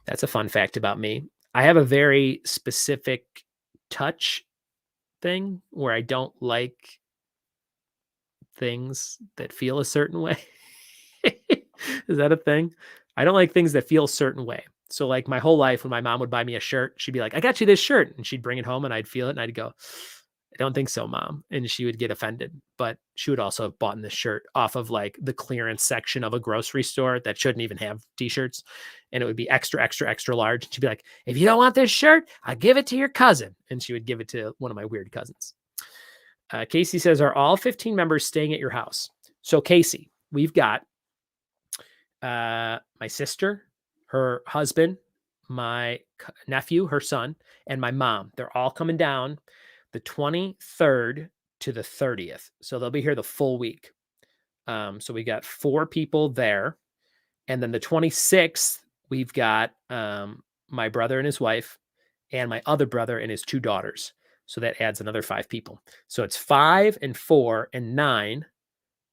That's a fun fact about me. I have a very specific touch thing where I don't like things that feel a certain way. Is that a thing? I don't like things that feel a certain way. So like my whole life, when my mom would buy me a shirt, she'd be like, I got you this shirt. And she'd bring it home and I'd feel it and I'd go, I don't think so, Mom. And she would get offended. But she would also have bought this shirt off of like the clearance section of a grocery store that shouldn't even have t-shirts. And it would be extra, extra, extra large. And she'd be like, if you don't want this shirt, I'll give it to your cousin. And she would give it to one of my weird cousins. Casey says, are all 15 members staying at your house? So Casey, we've got my sister, her husband, my nephew, her son, and my mom. They're all coming down the 23rd to the 30th. So they'll be here the full week. So we got 4 people there. And then the 26th, we've got my brother and his wife and my other brother and his 2 daughters. So that adds another 5 people. So it's 5 and 4 and 9.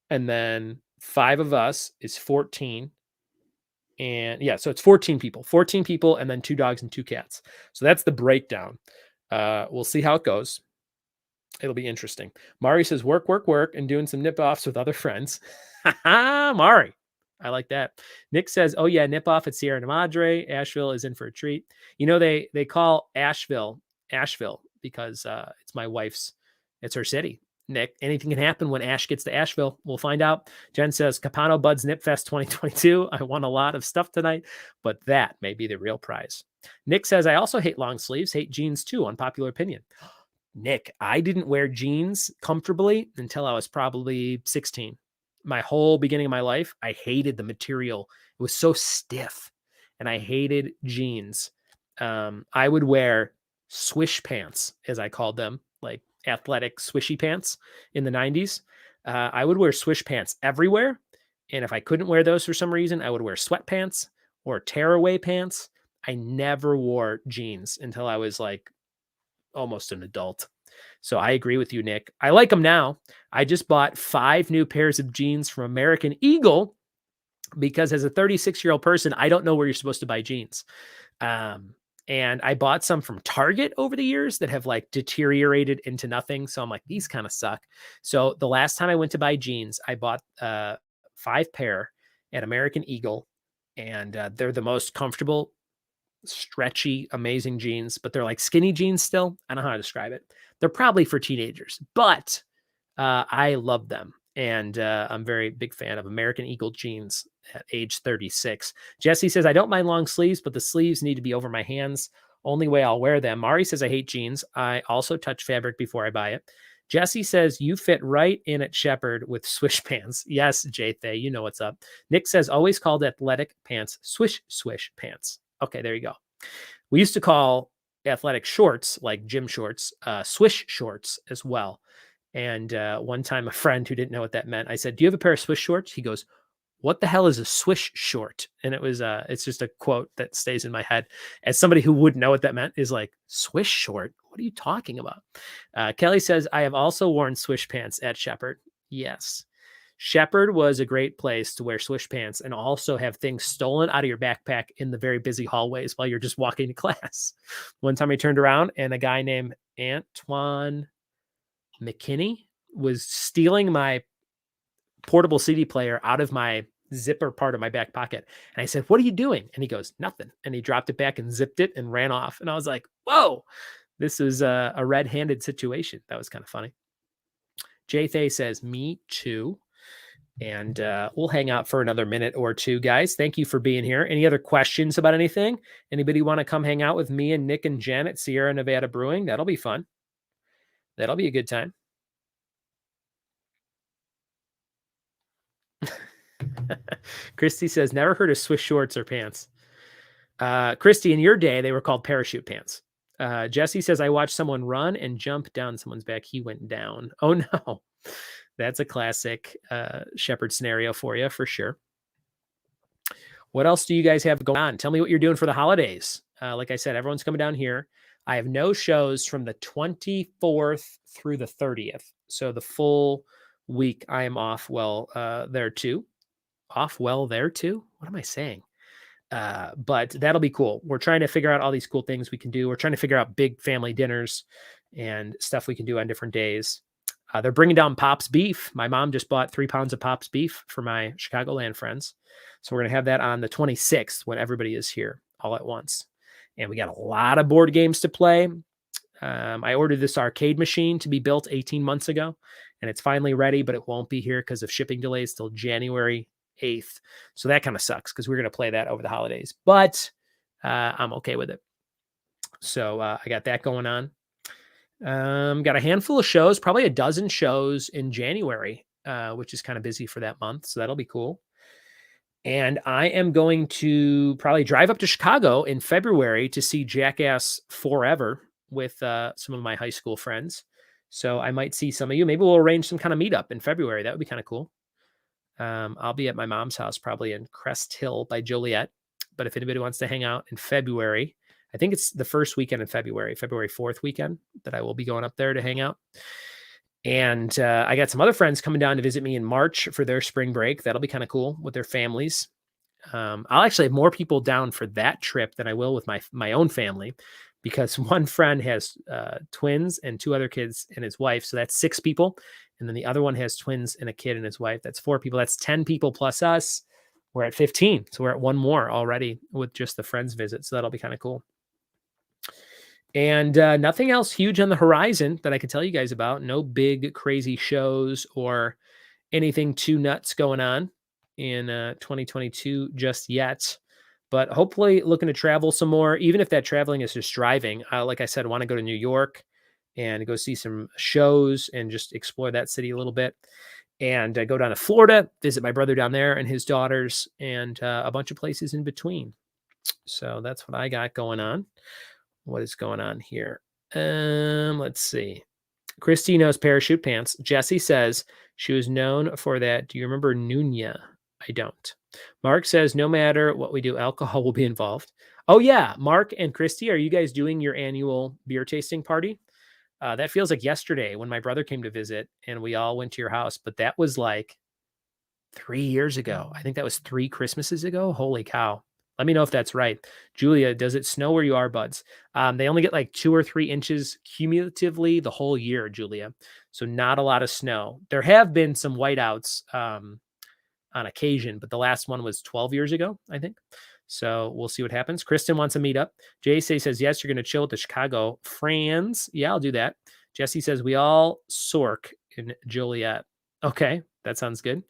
And then 5 of us is 14. And yeah, so it's 14 people and then 2 dogs and 2 cats. So that's the breakdown. We'll see how it goes. It'll be interesting. Mari says, work, and doing some nip offs with other friends. Mari, I like that. Nick says, oh yeah, nip off at Sierra Madre. Asheville is in for a treat. You know, they call Asheville because it's my wife's, it's her city. Nick, anything can happen when Ash gets to Asheville. We'll find out. Jen says, Capano Buds Nip Fest 2022. I won a lot of stuff tonight, but that may be the real prize. Nick says, I also hate long sleeves, hate jeans too, unpopular opinion. Nick, I didn't wear jeans comfortably until I was probably 16. My whole beginning of my life, I hated the material. It was so stiff, and I hated jeans. I would wear swish pants, as I called them, like athletic swishy pants in the 90s. I would wear swish pants everywhere. And if I couldn't wear those for some reason, I would wear sweatpants or tearaway pants. I never wore jeans until I was like almost an adult. So I agree with you, Nick. I like them now. I just bought 5 new pairs of jeans from American Eagle because as a 36-year-old person, I don't know where you're supposed to buy jeans. And I bought some from Target over the years that have like deteriorated into nothing. So I'm like, these kind of suck. So the last time I went to buy jeans, I bought 5 pair at American Eagle, and they're the most comfortable, stretchy, amazing jeans, but they're like skinny jeans still. I don't know how to describe it. They're probably for teenagers, but I love them. And I'm very big fan of American Eagle jeans at age 36. Jesse says, I don't mind long sleeves, but the sleeves need to be over my hands. Only way I'll wear them. Mari says, I hate jeans. I also touch fabric before I buy it. Jesse says, you fit right in at Shepherd with swish pants. Yes, Jay Thay, you know what's up. Nick says, always called athletic pants swish pants. Okay, there you go. We used to call athletic shorts, like gym shorts, swish shorts as well. And one time a friend who didn't know what that meant, I said, do you have a pair of swish shorts? He goes, what the hell is a swish short? And it was, it's just a quote that stays in my head. As somebody who wouldn't know what that meant is like, swish short? What are you talking about? Kelly says, I have also worn swish pants at Shepherd. Yes. Shepherd was a great place to wear swish pants and also have things stolen out of your backpack in the very busy hallways while you're just walking to class. One time I turned around and a guy named Antoine McKinney was stealing my portable CD player out of my zipper part of my back pocket. And I said, "What are you doing?" And he goes, "Nothing." And he dropped it back and zipped it and ran off. And I was like, whoa, this is a red-handed situation. That was kind of funny. Jay Thay says, "Me too." And we'll hang out for another minute or two, guys. Thank you for being here. Any other questions about anything? Anybody want to come hang out with me and Nick and Jen at Sierra Nevada Brewing? That'll be fun. That'll be a good time. Christy says, "Never heard of Swiss shorts or pants." Christy, in your day, they were called parachute pants. Jesse says, "I watched someone run and jump down someone's back. He went down." Oh, no. That's a classic Shepherd scenario for you, for sure. What else do you guys have going on? Tell me what you're doing for the holidays. Like I said, everyone's coming down here. I have no shows from the 24th through the 30th. So the full week I am off there too. Off well there too? What am I saying? But that'll be cool. We're trying to figure out all these cool things we can do. We're trying to figure out big family dinners and stuff we can do on different days. They're bringing down Pop's beef. My mom just bought 3 pounds of Pop's beef for my Chicagoland friends. So we're going to have that on the 26th when everybody is here all at once. And we got a lot of board games to play. I ordered this arcade machine to be built 18 months ago, and it's finally ready, but it won't be here because of shipping delays till January 8th. So that kind of sucks because we're going to play that over the holidays, but I'm okay with it. So I got that going on. Got a handful of shows, probably a dozen shows in January, which is kind of busy for that month. So that'll be cool. And I am going to probably drive up to Chicago in February to see Jackass Forever with some of my high school friends. So I might see some of you. Maybe we'll arrange some kind of meetup in February. That would be kind of cool. I'll be at my mom's house, probably in Crest Hill by Joliet. But if anybody wants to hang out in February, I think it's the first weekend in February 4th weekend that I will be going up there to hang out. And I got some other friends coming down to visit me in March for their spring break. That'll be kind of cool with their families. I'll actually have more people down for that trip than I will with my own family, because one friend has twins and 2 other kids and his wife. So that's 6 people. And then the other one has twins and a kid and his wife. That's 4 people. That's 10 people plus us. We're at 15. So we're at 1 more already with just the friends visit. So that'll be kind of cool. And nothing else huge on the horizon that I could tell you guys about. No big crazy shows or anything too nuts going on in 2022 just yet. But hopefully looking to travel some more, even if that traveling is just driving. Like I said, I want to go to New York and go see some shows and just explore that city a little bit. And go down to Florida, visit my brother down there and his daughters, and a bunch of places in between. So that's what I got going on. What is going on here? Let's see. Christy knows parachute pants. Jesse says she was known for that. Do you remember Nunya? I don't. Mark says no matter what we do, alcohol will be involved. Oh yeah, Mark and Christy, are you guys doing your annual beer tasting party? That feels like yesterday when my brother came to visit and we all went to your house, but that was like 3 years ago. I think that was 3 Christmases ago. Holy cow. Let me know if that's right. Julia, does it snow where you are, buds? They only get like 2 or 3 inches cumulatively the whole year, Julia. So not a lot of snow. There have been some whiteouts on occasion, but the last one was 12 years ago, I think. So we'll see what happens. Kristen wants a meetup. JC says, yes, you're going to chill with the Chicago friends. Yeah, I'll do that. Jesse says, we all sork in Joliet. Okay, that sounds good.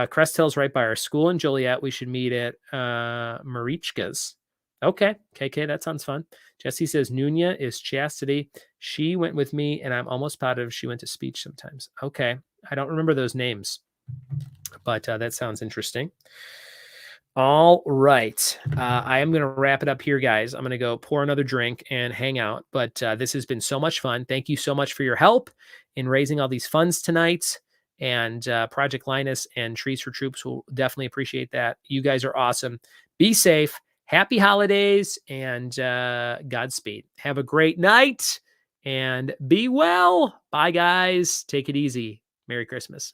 Crest Hill's right by our school in Joliet. We should meet at Marichka's. Okay, KK, that sounds fun. Jesse says, Nunya is chastity. She went with me, and I'm almost positive she went to speech sometimes. Okay, I don't remember those names, but that sounds interesting. All right. I am going to wrap it up here, guys. I'm going to go pour another drink and hang out. But this has been so much fun. Thank you so much for your help in raising all these funds tonight. And Project Linus and Trees for Troops will definitely appreciate that. You guys are awesome. Be safe. Happy holidays and Godspeed. Have a great night and be well. Bye, guys. Take it easy. Merry Christmas.